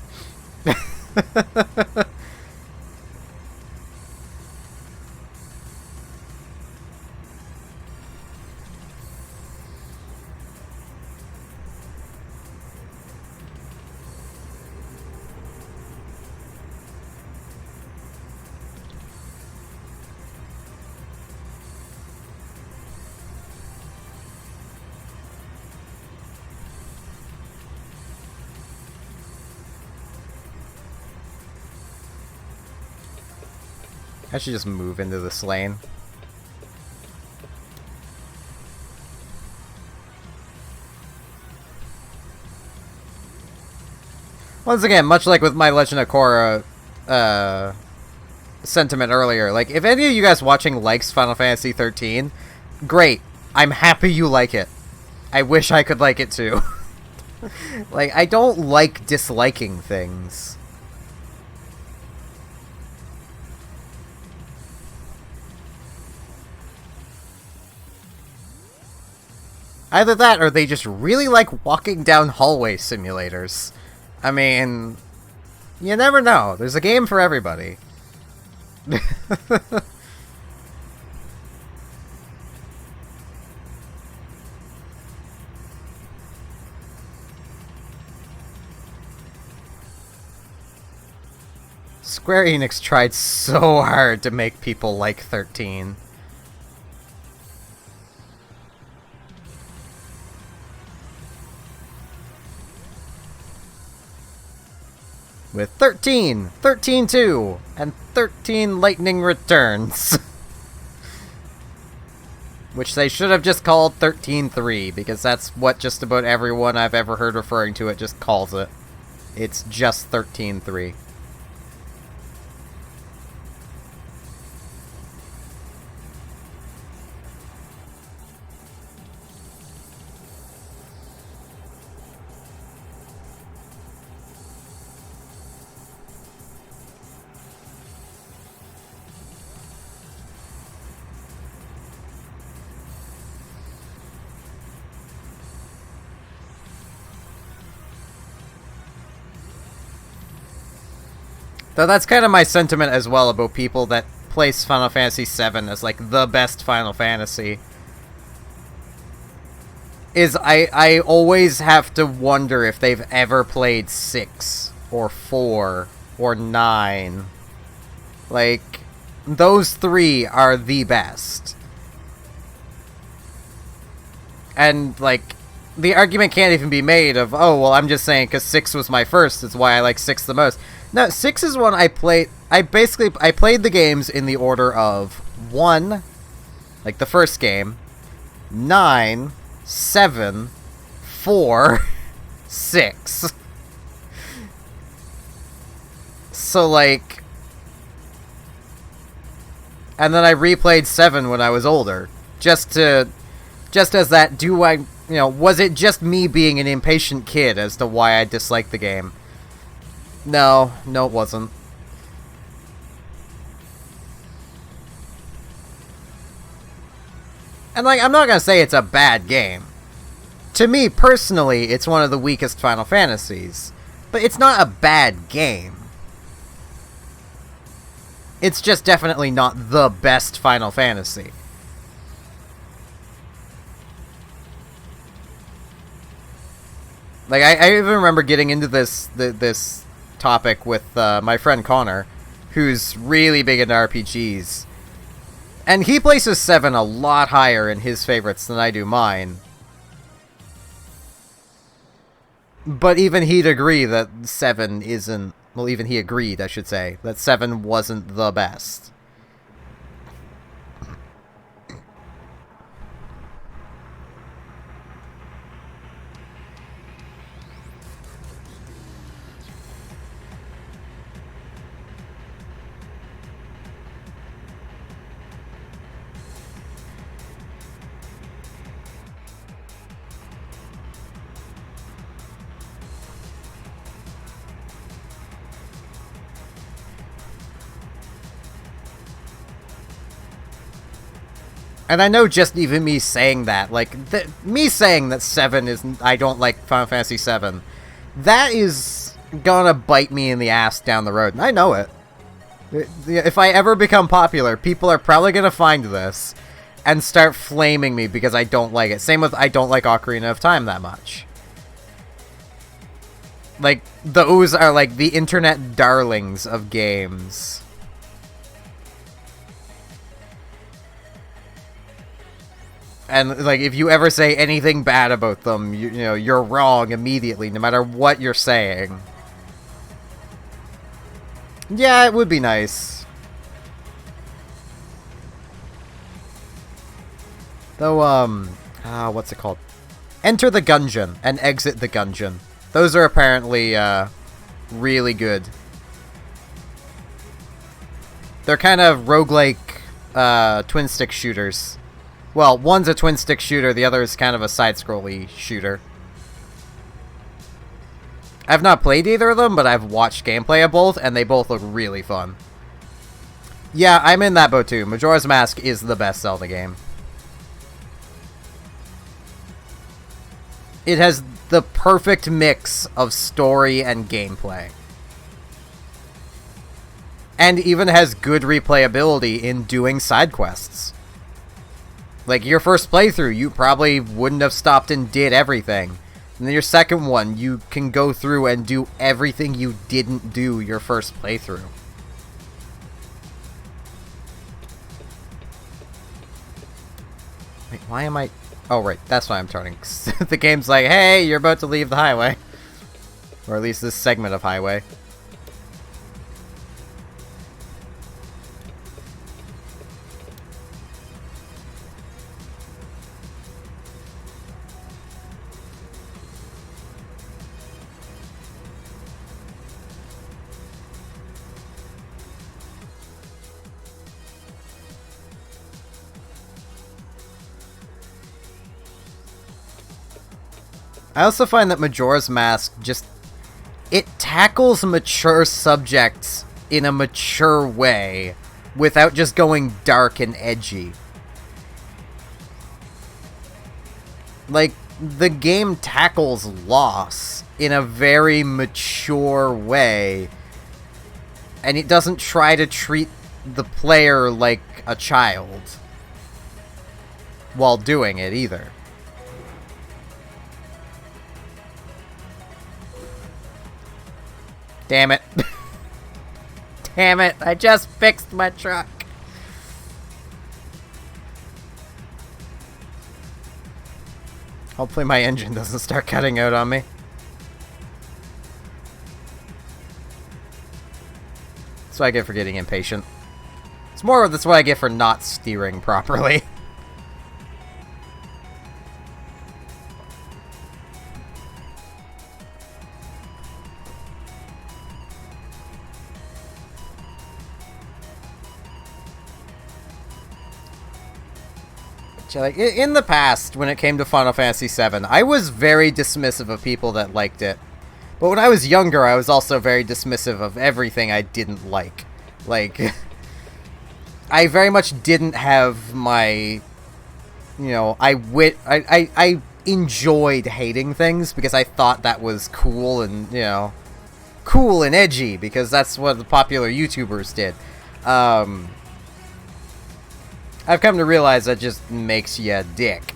I should just move into this lane. Once again, much like with my Legend of Korra sentiment earlier, like, if any of you guys watching likes Final Fantasy 13, great. I'm happy you like it. I wish I could like it too. Like, I don't like disliking things. Either that, or they just really like walking down hallway simulators. I mean, you never know. There's a game for everybody. Square Enix tried so hard to make people like 13. With 13, 13-2, and 13 Lightning Returns. Which they should have just called 13-3, because that's what just about everyone I've ever heard referring to it just calls it. It's just 13-3. Though that's kind of my sentiment as well about people that place Final Fantasy VII as, like, the best Final Fantasy. Is I always have to wonder if they've ever played 6, or 4, or 9. Like, those 3 are the best. And, like, the argument can't even be made of, oh, well, I'm just saying because 6 was my first, that's why I like 6 the most. No, 6 is one I played. I played the games in the order of 1, like the first game, 9, 7, 4, 6. So, like, and then I replayed 7 when I was older, just as that, was it just me being an impatient kid as to why I disliked the game? No, it wasn't. And, like, I'm not gonna say it's a bad game. To me, personally, it's one of the weakest Final Fantasies. But it's not a bad game. It's just definitely not the best Final Fantasy. Like, I even remember getting into this topic with my friend Connor, who's really big into RPGs. And he places 7 a lot higher in his favorites than I do mine. But even he'd agree that 7 isn't... Well, even he agreed, I should say, that 7 wasn't the best. And I know just even me saying that, like, me saying that 7 is... I don't like Final Fantasy 7, that is gonna bite me in the ass down the road. And I know it. If I ever become popular, people are probably gonna find this and start flaming me because I don't like it. Same with I don't like Ocarina of Time that much. Like, those are, like, the internet darlings of games. And, like, if you ever say anything bad about them, you know, you're wrong immediately, no matter what you're saying. Yeah, it would be nice. Though, what's it called? Enter the Gungeon and exit the Gungeon. Those are apparently, really good. They're kind of roguelike, twin-stick shooters. Well, one's a twin-stick shooter, the other is kind of a side-scrolly shooter. I've not played either of them, but I've watched gameplay of both, and they both look really fun. Yeah, I'm in that boat too. Majora's Mask is the best Zelda game. It has the perfect mix of story and gameplay. And even has good replayability in doing side quests. Like, your first playthrough, you probably wouldn't have stopped and did everything. And then your second one, you can go through and do everything you didn't do your first playthrough. Wait, why am I... Oh, right, that's why I'm turning. The game's like, hey, you're about to leave the highway. Or at least this segment of highway. I also find that Majora's Mask just... It tackles mature subjects in a mature way, without just going dark and edgy. Like, the game tackles loss in a very mature way, and it doesn't try to treat the player like a child while doing it either. Damn it. Damn it, I just fixed my truck. Hopefully my engine doesn't start cutting out on me. That's what I get for getting impatient. It's more of that's what I get for not steering properly. Like, in the past, when it came to Final Fantasy VII, I was very dismissive of people that liked it. But when I was younger, I was also very dismissive of everything I didn't like. Like, I very much didn't have my you know, I enjoyed hating things because I thought that was cool and, you know, cool and edgy because that's what the popular YouTubers did. I've come to realize that just makes you a dick.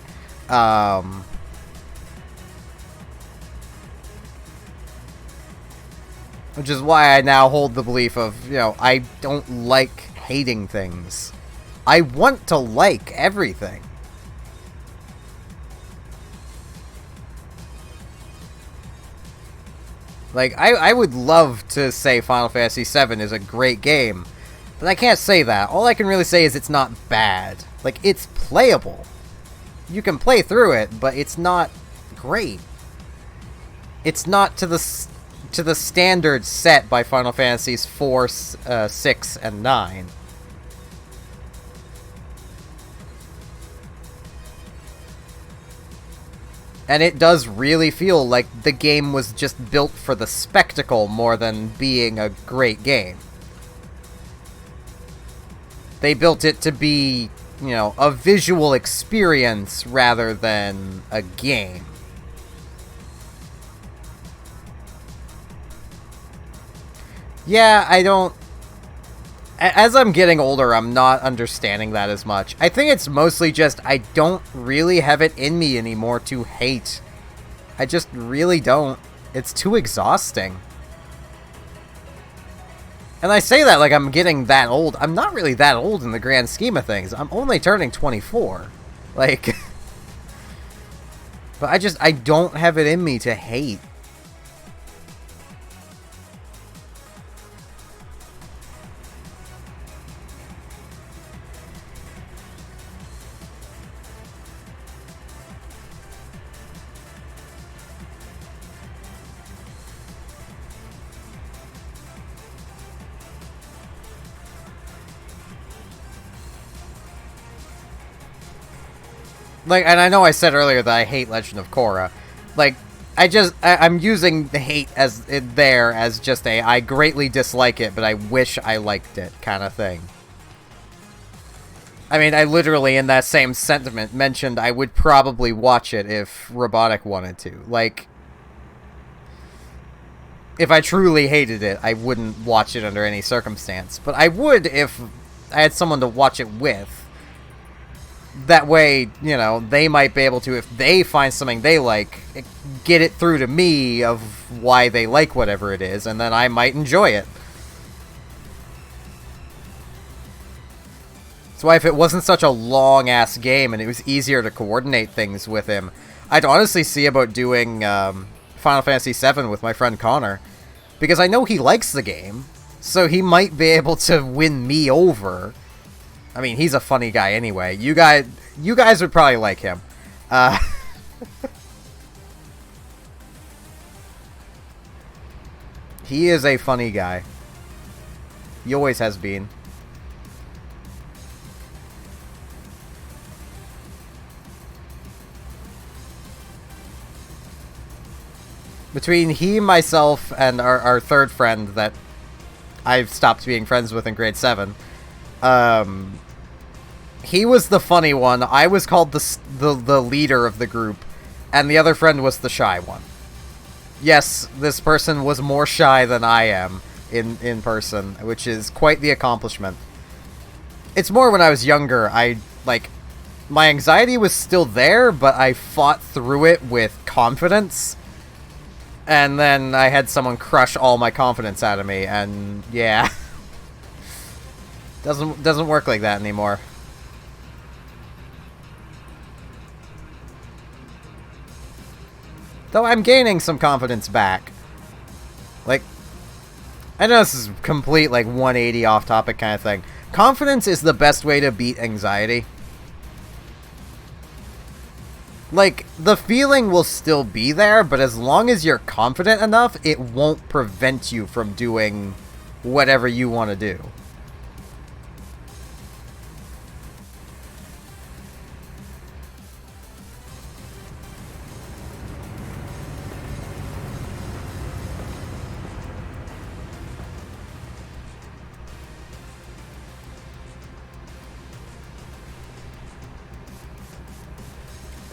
Which is why I now hold the belief of, you know, I don't like hating things. I want to like everything. Like, I would love to say Final Fantasy VII is a great game, but I can't say that. All I can really say is it's not bad. Like, it's playable. You can play through it, but it's not great. It's not to the standards set by Final Fantasies 4, 6, and 9. And it does really feel like the game was just built for the spectacle more than being a great game. They built it to be, you know, a visual experience rather than a game. Yeah, I don't... As I'm getting older, I'm not understanding that as much. I think it's mostly just I don't really have it in me anymore to hate. I just really don't. It's too exhausting. And I say that like I'm getting that old. I'm not really that old in the grand scheme of things. I'm only turning 24. Like... But I don't have it in me to hate. Like, and I know I said earlier that I hate Legend of Korra. Like, I'm using the hate as there as just a I greatly dislike it, but I wish I liked it kind of thing. I mean, I literally, in that same sentiment, mentioned I would probably watch it if Robotic wanted to. Like, if I truly hated it, I wouldn't watch it under any circumstance. But I would if I had someone to watch it with. That way, you know, they might be able to, if they find something they like, get it through to me of why they like whatever it is, and then I might enjoy it. That's why if it wasn't such a long-ass game and it was easier to coordinate things with him, I'd honestly see about doing Final Fantasy VII with my friend Connor. Because I know he likes the game, so he might be able to win me over. I mean, he's a funny guy anyway. You guys would probably like him. He is a funny guy. He always has been. Between he, myself, and our third friend that I've stopped being friends with in grade 7, he was the funny one, I was called the leader of the group, and the other friend was the shy one. Yes, this person was more shy than I am in person, which is quite the accomplishment. It's more when I was younger, my anxiety was still there, but I fought through it with confidence. And then I had someone crush all my confidence out of me, and yeah. Doesn't work like that anymore. Though I'm gaining some confidence back. Like, I know this is complete, like, 180 off-topic kind of thing. Confidence is the best way to beat anxiety. Like, the feeling will still be there, but as long as you're confident enough, it won't prevent you from doing whatever you want to do.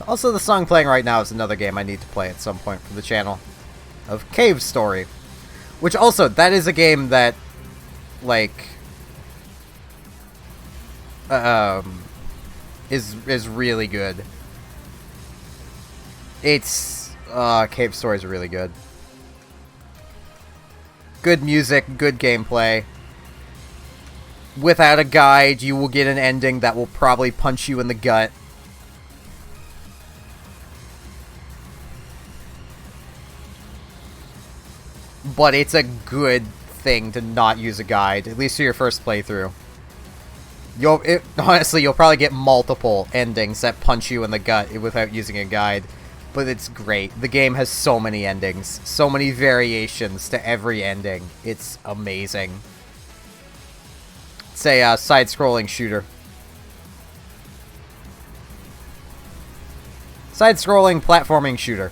Also, the song playing right now is another game I need to play at some point for the channel. Of Cave Story. Which also, that is a game that, like, is really good. It's, Cave Story is really good. Good music, good gameplay. Without a guide, you will get an ending that will probably punch you in the gut. But it's a good thing to not use a guide, at least for your first playthrough. Honestly, you'll probably get multiple endings that punch you in the gut without using a guide. But it's great. The game has so many endings, so many variations to every ending. It's amazing. It's a side-scrolling shooter. Side-scrolling platforming shooter.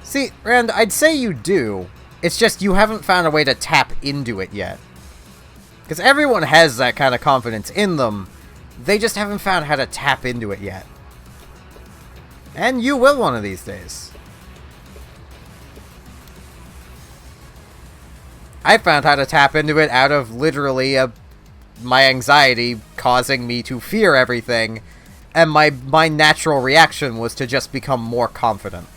See, Rand, I'd say you do. It's just you haven't found a way to tap into it yet. Because everyone has that kind of confidence in them. They just haven't found how to tap into it yet. And you will one of these days. I found how to tap into it out of literally my anxiety causing me to fear everything, and my natural reaction was to just become more confident.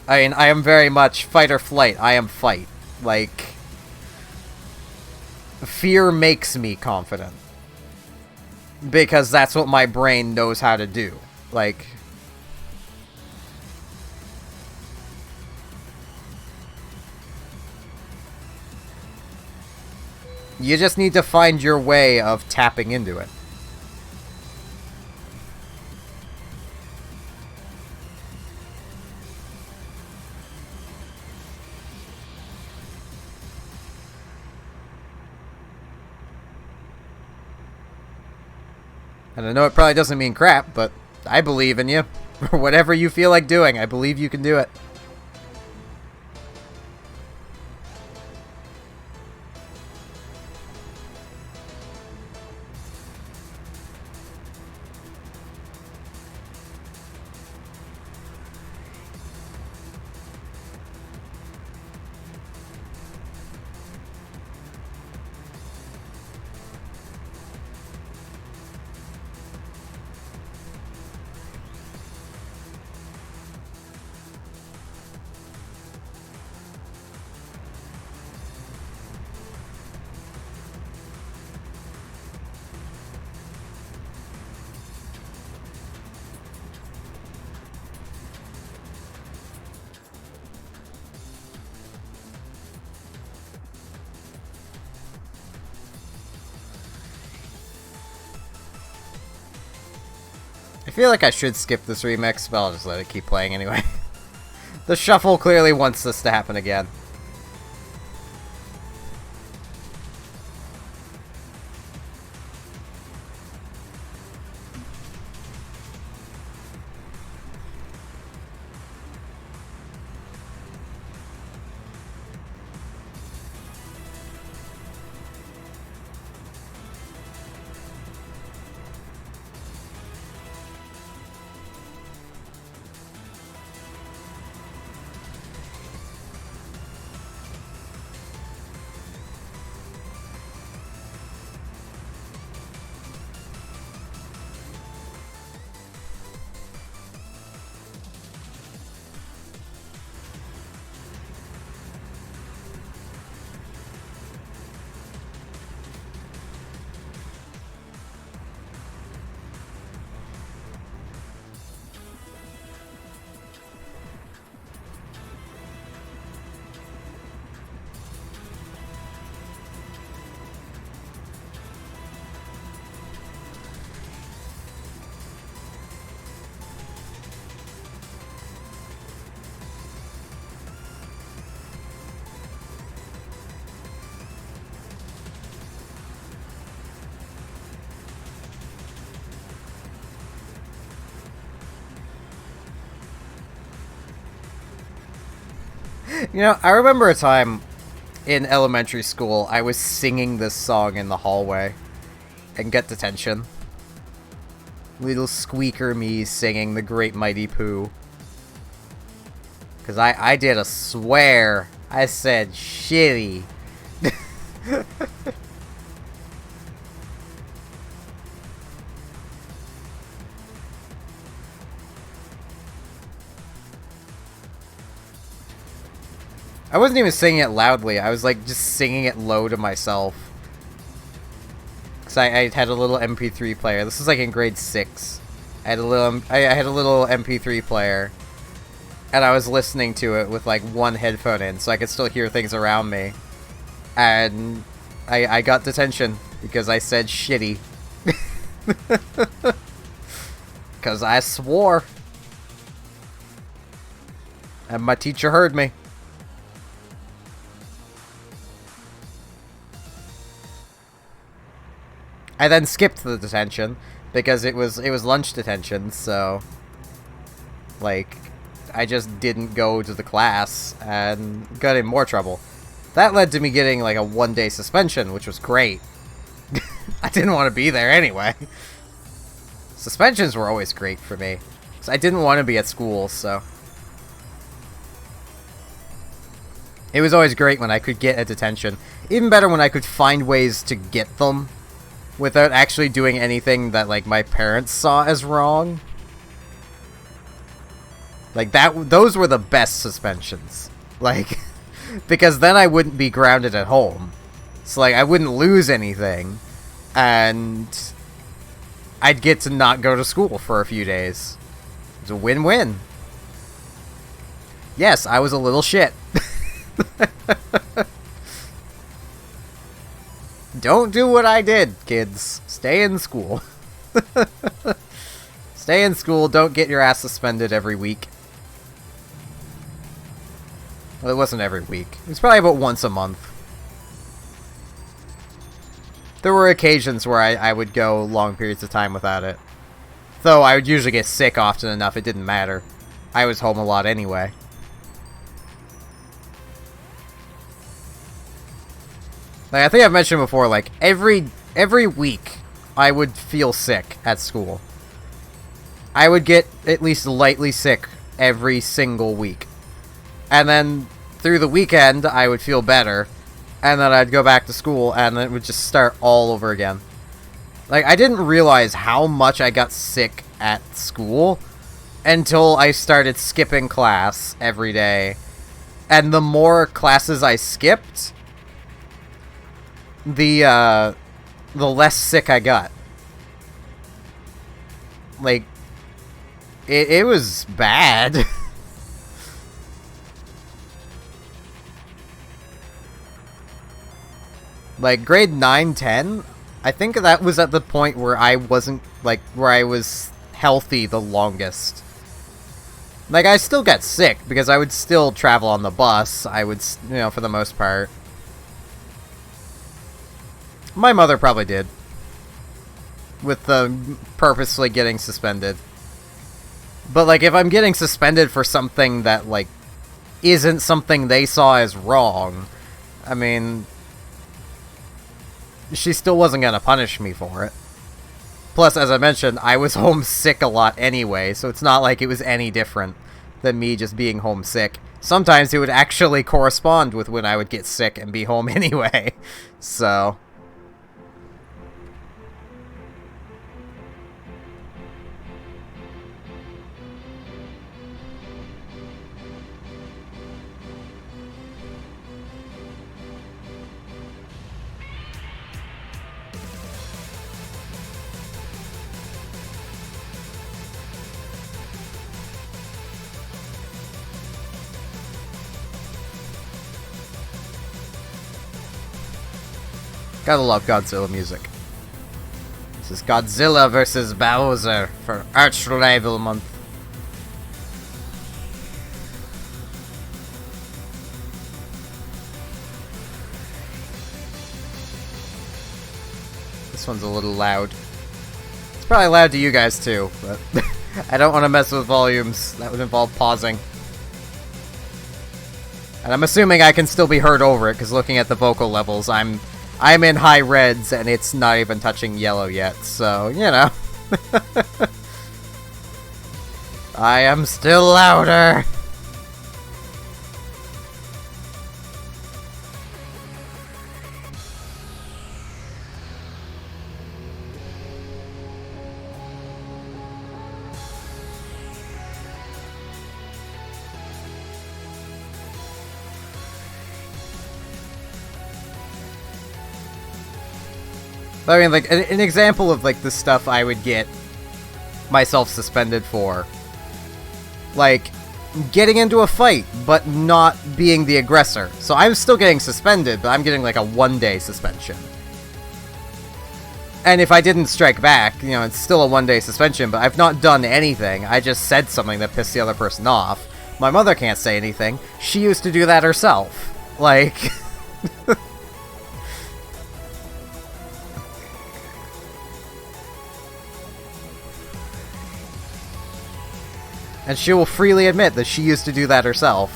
I mean, I am very much fight or flight. I am fight. Like, fear makes me confident. Because that's what my brain knows how to do. Like, you just need to find your way of tapping into it. And I know it probably doesn't mean crap, but I believe in you. Whatever you feel like doing, I believe you can do it. I feel like I should skip this remix, but I'll just let it keep playing anyway. The shuffle clearly wants this to happen again. You know, I remember a time in elementary school I was singing this song in the hallway. and get detention. Little squeaker me singing the Great Mighty Pooh. Because I did a swear. I said shitty. I wasn't even singing it loudly. I was like just singing it low to myself. Cause I had a little MP3 player. This was like in grade 6. I had a little MP3 player, and I was listening to it with like one headphone in, so I could still hear things around me. And I got detention because I said shitty. Cause I swore, and my teacher heard me. I then skipped the detention because it was lunch detention, so like I just didn't go to the class and got in more trouble. That led to me getting like a 1-day suspension, which was great. I didn't want to be there anyway. Suspensions were always great for me, because I didn't want to be at school, so it was always great when I could get a detention. Even better when I could find ways to get them without actually doing anything that, like, my parents saw as wrong. Like, those were the best suspensions. Like, because then I wouldn't be grounded at home. So, like, I wouldn't lose anything. And I'd get to not go to school for a few days. It's a win-win. Yes, I was a little shit. Don't do what I did, kids. Stay in school. Stay in school, don't get your ass suspended every week. Well, it wasn't every week. It was probably about once a month. There were occasions where I would go long periods of time without it. Though I would usually get sick often enough, it didn't matter. I was home a lot anyway. Like, I think I've mentioned before, like, every week I would feel sick at school. I would get at least lightly sick every single week. And then through the weekend, I would feel better. And then I'd go back to school, and then it would just start all over again. Like, I didn't realize how much I got sick at school until I started skipping class every day. And the more classes I skipped, the less sick I got. Like, it was bad. Like, grade 9, 10, I think that was at the point where I wasn't, like, where I was healthy the longest. Like, I still got sick, because I would still travel on the bus. I would, you know, for the most part. My mother probably did. With the purposely getting suspended. But, like, if I'm getting suspended for something that, like, isn't something they saw as wrong, I mean, she still wasn't gonna punish me for it. Plus, as I mentioned, I was homesick a lot anyway, so it's not like it was any different than me just being homesick. Sometimes it would actually correspond with when I would get sick and be home anyway. So gotta love Godzilla music. This is Godzilla vs. Bowser for Arch Rival Month. This one's a little loud. It's probably loud to you guys too, but I don't want to mess with volumes. That would involve pausing. And I'm assuming I can still be heard over it, because looking at the vocal levels, I'm I'm in high reds, and it's not even touching yellow yet, so, you know. I am still louder! I mean, like, an example of, like, the stuff I would get myself suspended for. Like, getting into a fight, but not being the aggressor. So I'm still getting suspended, but I'm getting, like, a 1-day suspension. And if I didn't strike back, you know, it's still a 1-day suspension, but I've not done anything. I just said something that pissed the other person off. My mother can't say anything. She used to do that herself. Like... And she will freely admit that she used to do that herself.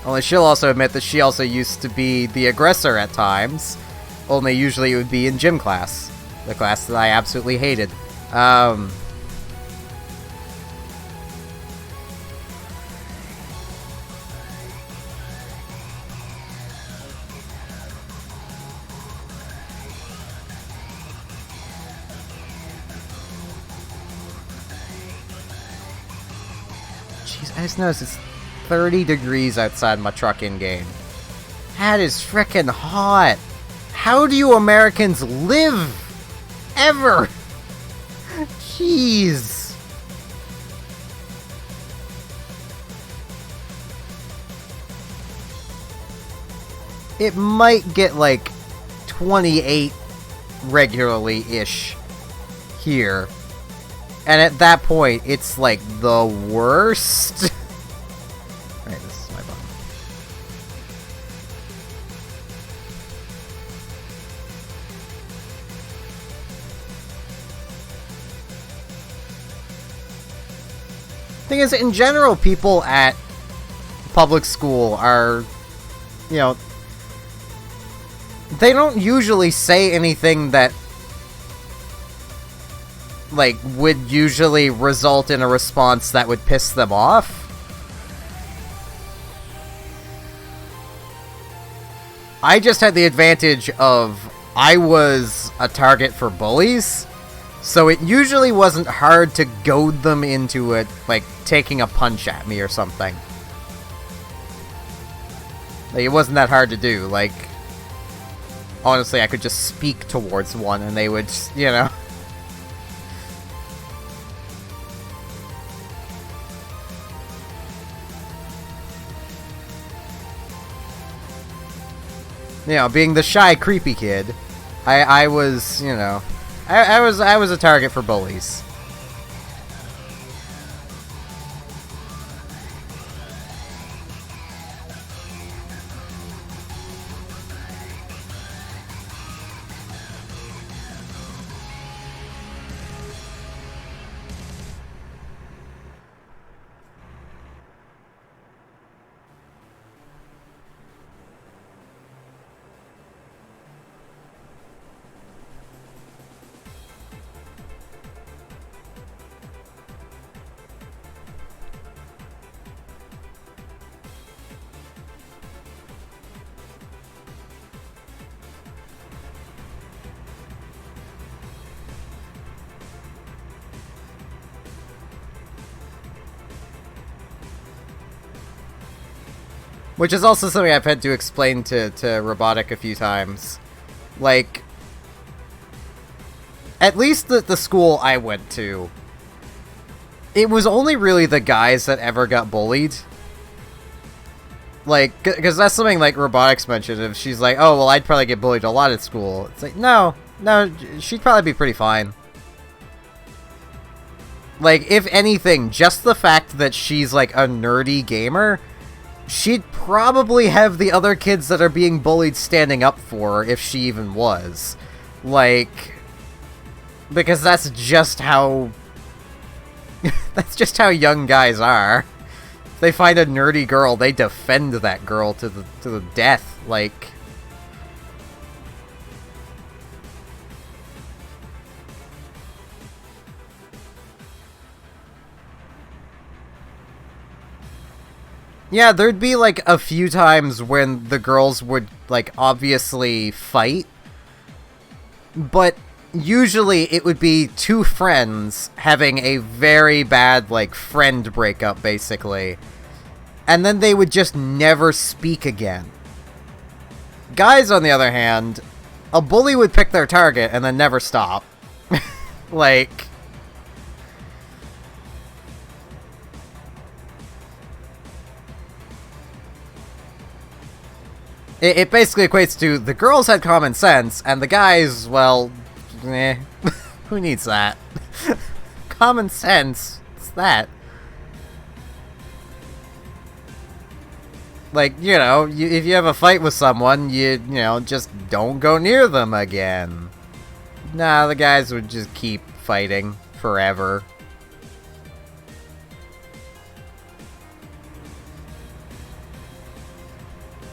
Only she'll also admit that she also used to be the aggressor at times. Only usually it would be in gym class. The class that I absolutely hated. I just noticed it's 30 degrees outside my Truckin game. That is frickin' hot. How do you Americans live? Ever? Jeez. It might get like 28 regularly-ish here. And at that point, it's like the worst. Alright, this is my button. Thing is, in general, people at public school are, you know, they don't usually say anything that like, would usually result in a response that would piss them off. I just had the advantage of I was a target for bullies, so it usually wasn't hard to goad them into it, like, taking a punch at me or something. Like, it wasn't that hard to do, like, honestly, I could just speak towards one and they would, just, you know... You know, being the shy, creepy kid, I was, you know, I was a target for bullies. Which is also something I've had to explain to Robotic a few times. Like, at least the school I went to, it was only really the guys that ever got bullied. Like, because that's something like Robotics mentioned, if she's like, oh, well, I'd probably get bullied a lot at school. It's like, no, she'd probably be pretty fine. Like, if anything, just the fact that she's, like, a nerdy gamer, she'd probably have the other kids that are being bullied standing up for her, if she even was. Like, because that's just how That's just how young guys are. If they find a nerdy girl, they defend that girl to the death, like... Yeah, there'd be, like, a few times when the girls would, like, obviously fight. But usually it would be two friends having a very bad, like, friend breakup, basically. And then they would just never speak again. Guys, on the other hand, a bully would pick their target and then never stop. Like... It basically equates to the girls had common sense, and the guys, well, who needs that? Common sense, it's that. Like, you know, if you have a fight with someone, you know, just don't go near them again. Nah, the guys would just keep fighting forever.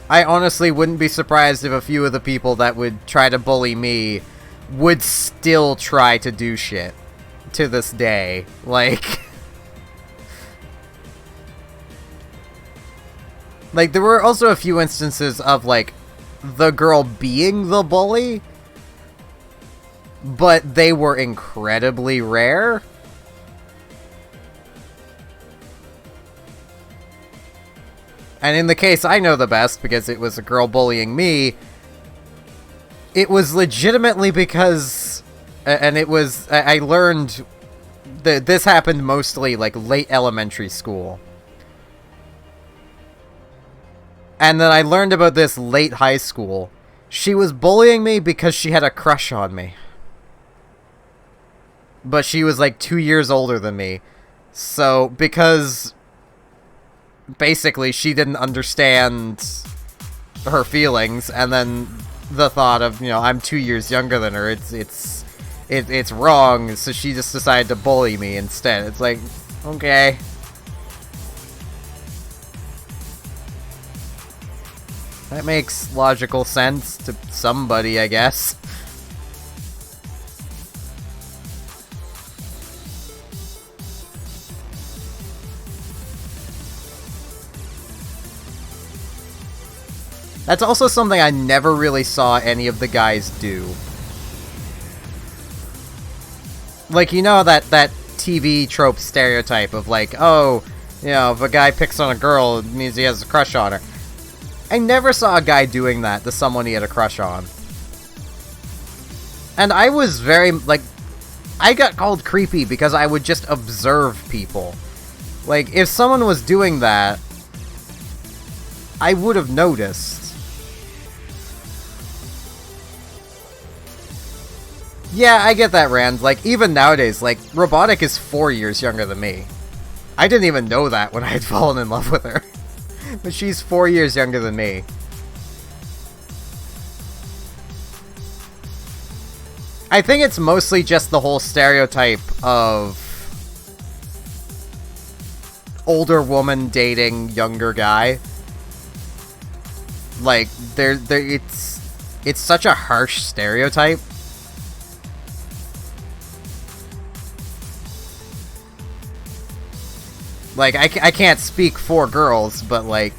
I honestly wouldn't be surprised if a few of the people that would try to bully me would still try to do shit to this day. Like... like, there were also a few instances of, like, the girl being the bully, but they were incredibly rare. And in the case I know the best, because it was a girl bullying me, it was legitimately because... and it was... I learned that this happened mostly, like, late elementary school. And then I learned about this late high school. She was bullying me because she had a crush on me. But she was, like, 2 years older than me. So, because... basically, she didn't understand her feelings, and then the thought of, you know, I'm 2 years younger than her, it's wrong, so she just decided to bully me instead. It's like, okay. That makes logical sense to somebody, I guess. That's also something I never really saw any of the guys do. Like, you know that TV trope stereotype of, like, oh, you know, if a guy picks on a girl, it means he has a crush on her. I never saw a guy doing that to someone he had a crush on. And I was very, like, I got called creepy because I would just observe people. Like, if someone was doing that, I would have noticed. Yeah, I get that, Rand. Like, even nowadays, like, Robotic is 4 years younger than me. I didn't even know that when I had fallen in love with her. But she's 4 years younger than me. I think it's mostly just the whole stereotype of older woman dating younger guy. Like, it's such a harsh stereotype. Like, I can't speak for girls, but, like,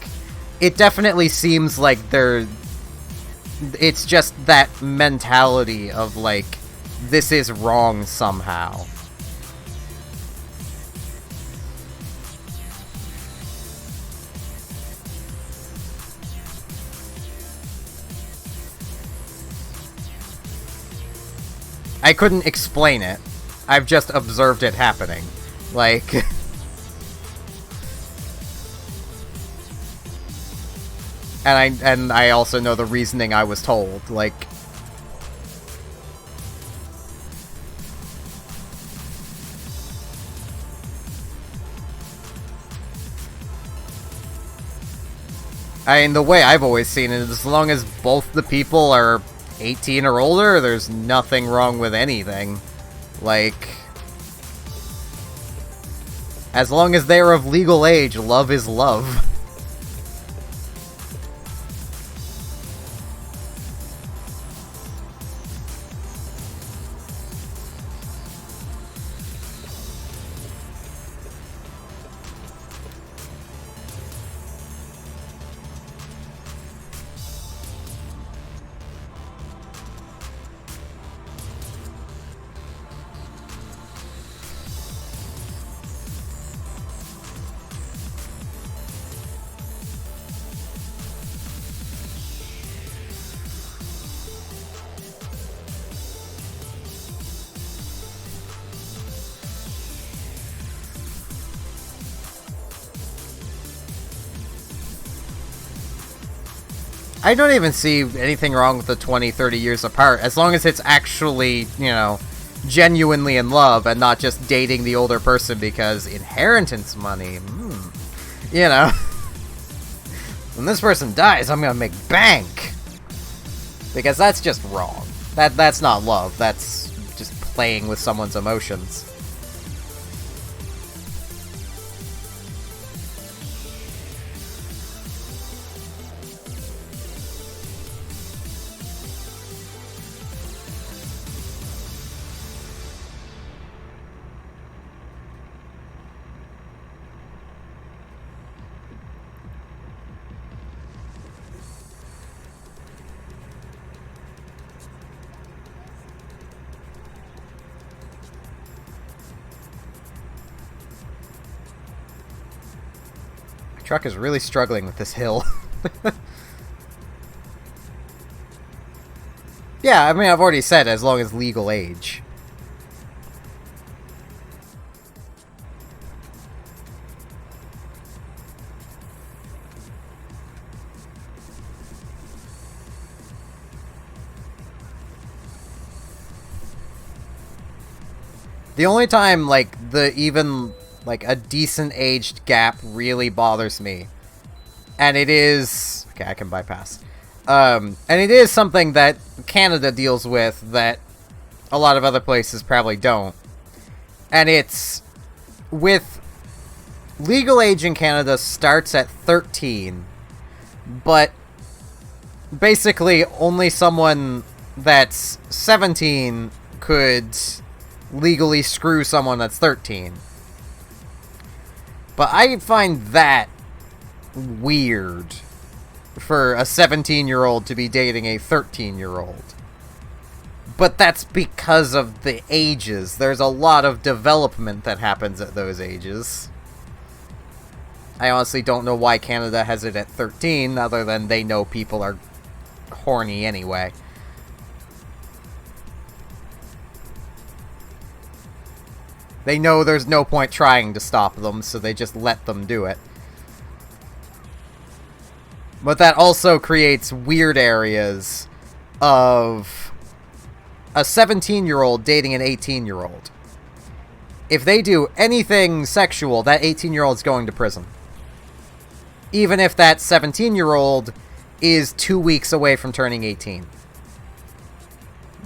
it definitely seems like it's just that mentality of, like, this is wrong somehow. I couldn't explain it. I've just observed it happening. Like... And I also know the reasoning I was told, like... I mean, the way I've always seen it is as long as both the people are 18 or older, there's nothing wrong with anything. Like... As long as they are of legal age, love is love. I don't even see anything wrong with the 20, 30 years apart, as long as it's actually, you know, genuinely in love and not just dating the older person because inheritance money, you know. When this person dies, I'm gonna make bank! Because that's just wrong. That's not love, that's just playing with someone's emotions. Truck is really struggling with this hill. Yeah, I mean, I've already said as long as legal age. The only time, like, like, a decent aged gap really bothers me. And it is... Okay, I can bypass. And it is something that Canada deals with that a lot of other places probably don't. And it's... With... Legal age in Canada starts at 13. But... Basically, only someone that's 17 could legally screw someone that's 13. But I find that weird for a 17-year-old to be dating a 13-year-old. But that's because of the ages. There's a lot of development that happens at those ages. I honestly don't know why Canada has it at 13, other than they know people are horny anyway. They know there's no point trying to stop them, so they just let them do it. But that also creates weird areas of a 17-year-old dating an 18-year-old. If they do anything sexual, that 18-year-old's going to prison. Even if that 17-year-old is 2 weeks away from turning 18.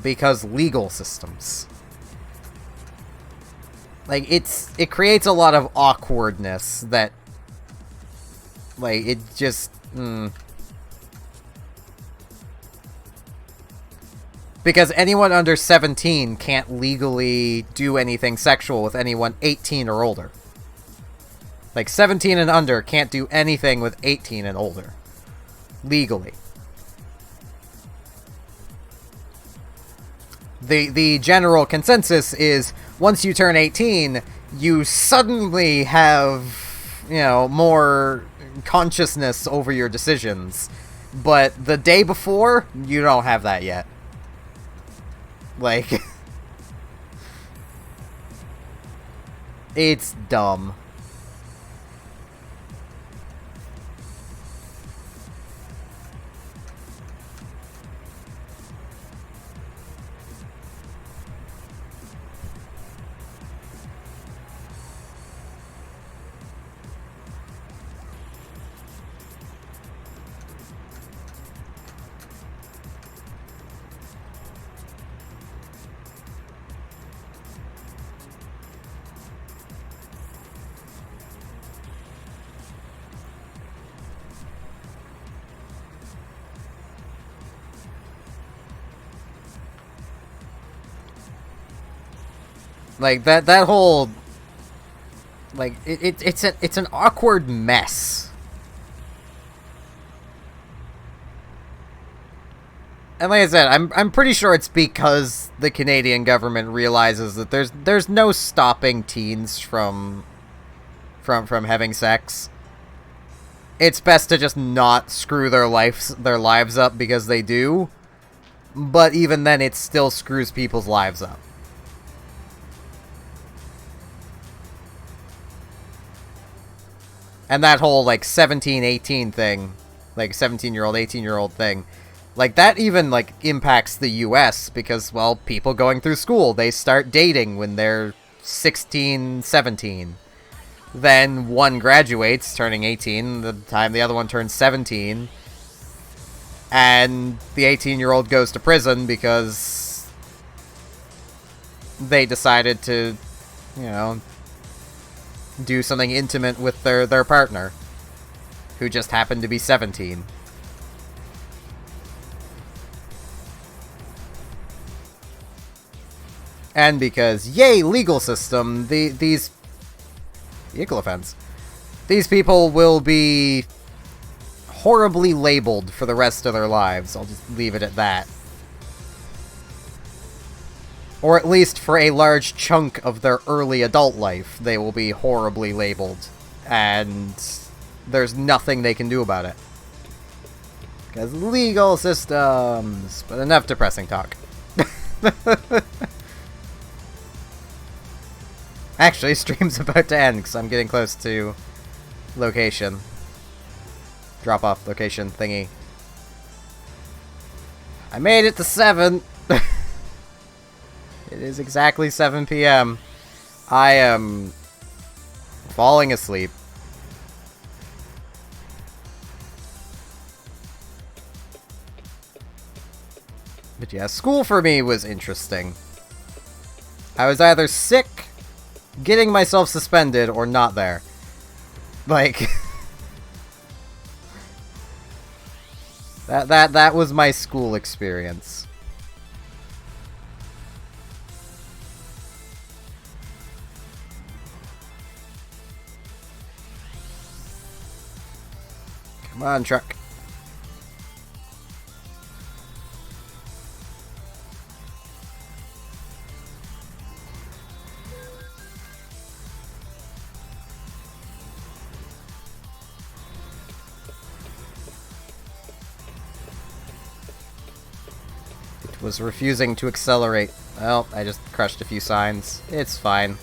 Because legal systems. Like, it creates a lot of awkwardness that, like, it just, Because anyone under 17 can't legally do anything sexual with anyone 18 or older. Like, 17 and under can't do anything with 18 and older. Legally. The general consensus is, once you turn 18, you suddenly have, you know, more consciousness over your decisions. But the day before, you don't have that yet. Like, it's dumb. Like, that whole... Like, it's an awkward mess. And like I said, I'm pretty sure it's because the Canadian government realizes that there's no stopping teens from having sex. It's best to just not screw their lives up because they do. But even then, it still screws people's lives up. And that whole, like, 17, 18 thing, like, 17-year-old, 18-year-old thing, like, that even, like, impacts the US because, well, people going through school, they start dating when they're 16, 17. Then one graduates, turning 18, the time the other one turns 17. And the 18-year-old goes to prison because they decided to, you know, do something intimate with their partner, who just happened to be 17. And because, yay, legal system, these... Vehicle offense. These people will be horribly labeled for the rest of their lives. I'll just leave it at that. Or at least for a large chunk of their early adult life, they will be horribly labeled. And there's nothing they can do about it. Because legal systems. But enough depressing talk. Actually, stream's about to end because I'm getting close to location. Drop-off location thingy. I made it to 7. It is exactly 7 p.m. I am falling asleep. But yeah, school for me was interesting. I was either sick, getting myself suspended, or not there. Like... That was my school experience. Come on, truck. Was refusing to accelerate. Well, I just crushed a few signs. It's fine.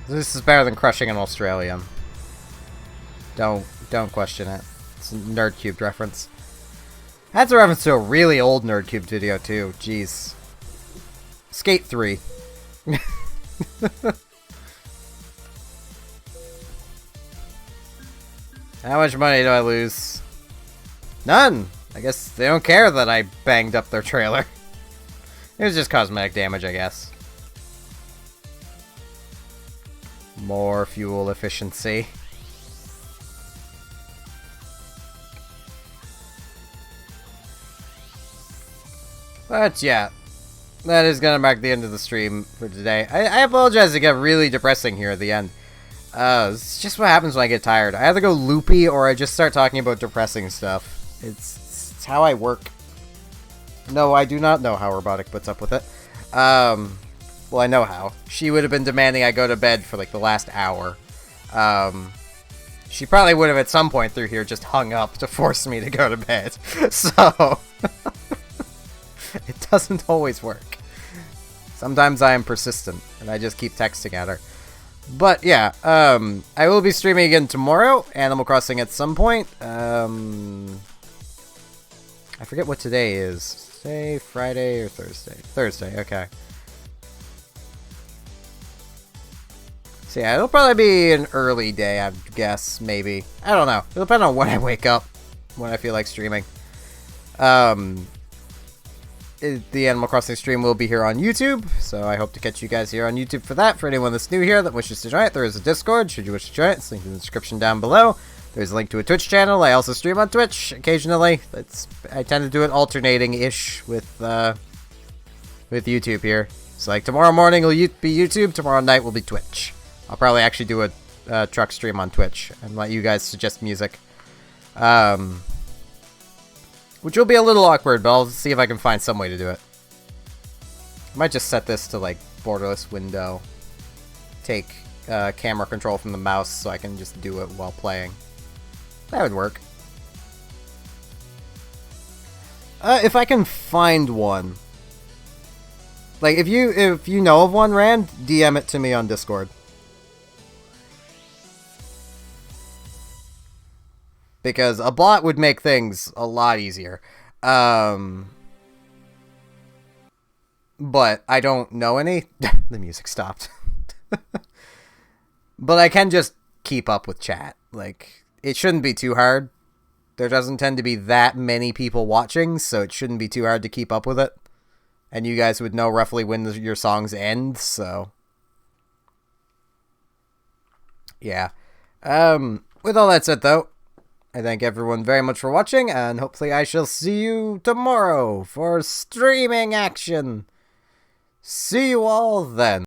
This is better than crushing an Australian. Don't question it. It's a Nerdcubed reference. That's a reference to a really old Nerdcubed video too. Jeez. Skate 3. How much money do I lose? None! I guess they don't care that I banged up their trailer. It was just cosmetic damage, I guess. More fuel efficiency. But yeah, that is gonna mark the end of the stream for today. I apologize to get really depressing here at the end. It's just what happens when I get tired. I either go loopy or I just start talking about depressing stuff. It's how I work. No, I do not know how Robotic puts up with it. Well, I know how. She would have been demanding I go to bed for like the last hour. She probably would have at some point through here just hung up to force me to go to bed. So, it doesn't always work. Sometimes I am persistent, and I just keep texting at her. But yeah, I will be streaming again tomorrow, Animal Crossing at some point. I forget what today is. Today, Friday, or Thursday? Thursday, okay. So yeah, it'll probably be an early day, I guess, maybe. I don't know. It'll depend on when I wake up, when I feel like streaming. The Animal Crossing stream will be here on YouTube, so I hope to catch you guys here on YouTube for that. For anyone that's new here that wishes to join it, there is a Discord, should you wish to join it. It's linked in the description down below. There's a link to a Twitch channel. I also stream on Twitch occasionally. I tend to do it alternating-ish with with YouTube here. It's like tomorrow morning will be YouTube, tomorrow night will be Twitch. I'll probably actually do a truck stream on Twitch and let you guys suggest music. Which will be a little awkward, but I'll see if I can find some way to do it. I might just set this to like borderless window. Take camera control from the mouse so I can just do it while playing. That would work. If I can find one. Like, if you know of one, Rand, DM it to me on Discord. Because a bot would make things a lot easier. But I don't know any. The music stopped. But I can just keep up with chat. Like, it shouldn't be too hard. There doesn't tend to be that many people watching, so it shouldn't be too hard to keep up with it. And you guys would know roughly when your songs end, so... yeah. With all that said, though, I thank everyone very much for watching, and hopefully I shall see you tomorrow for streaming action. See you all then.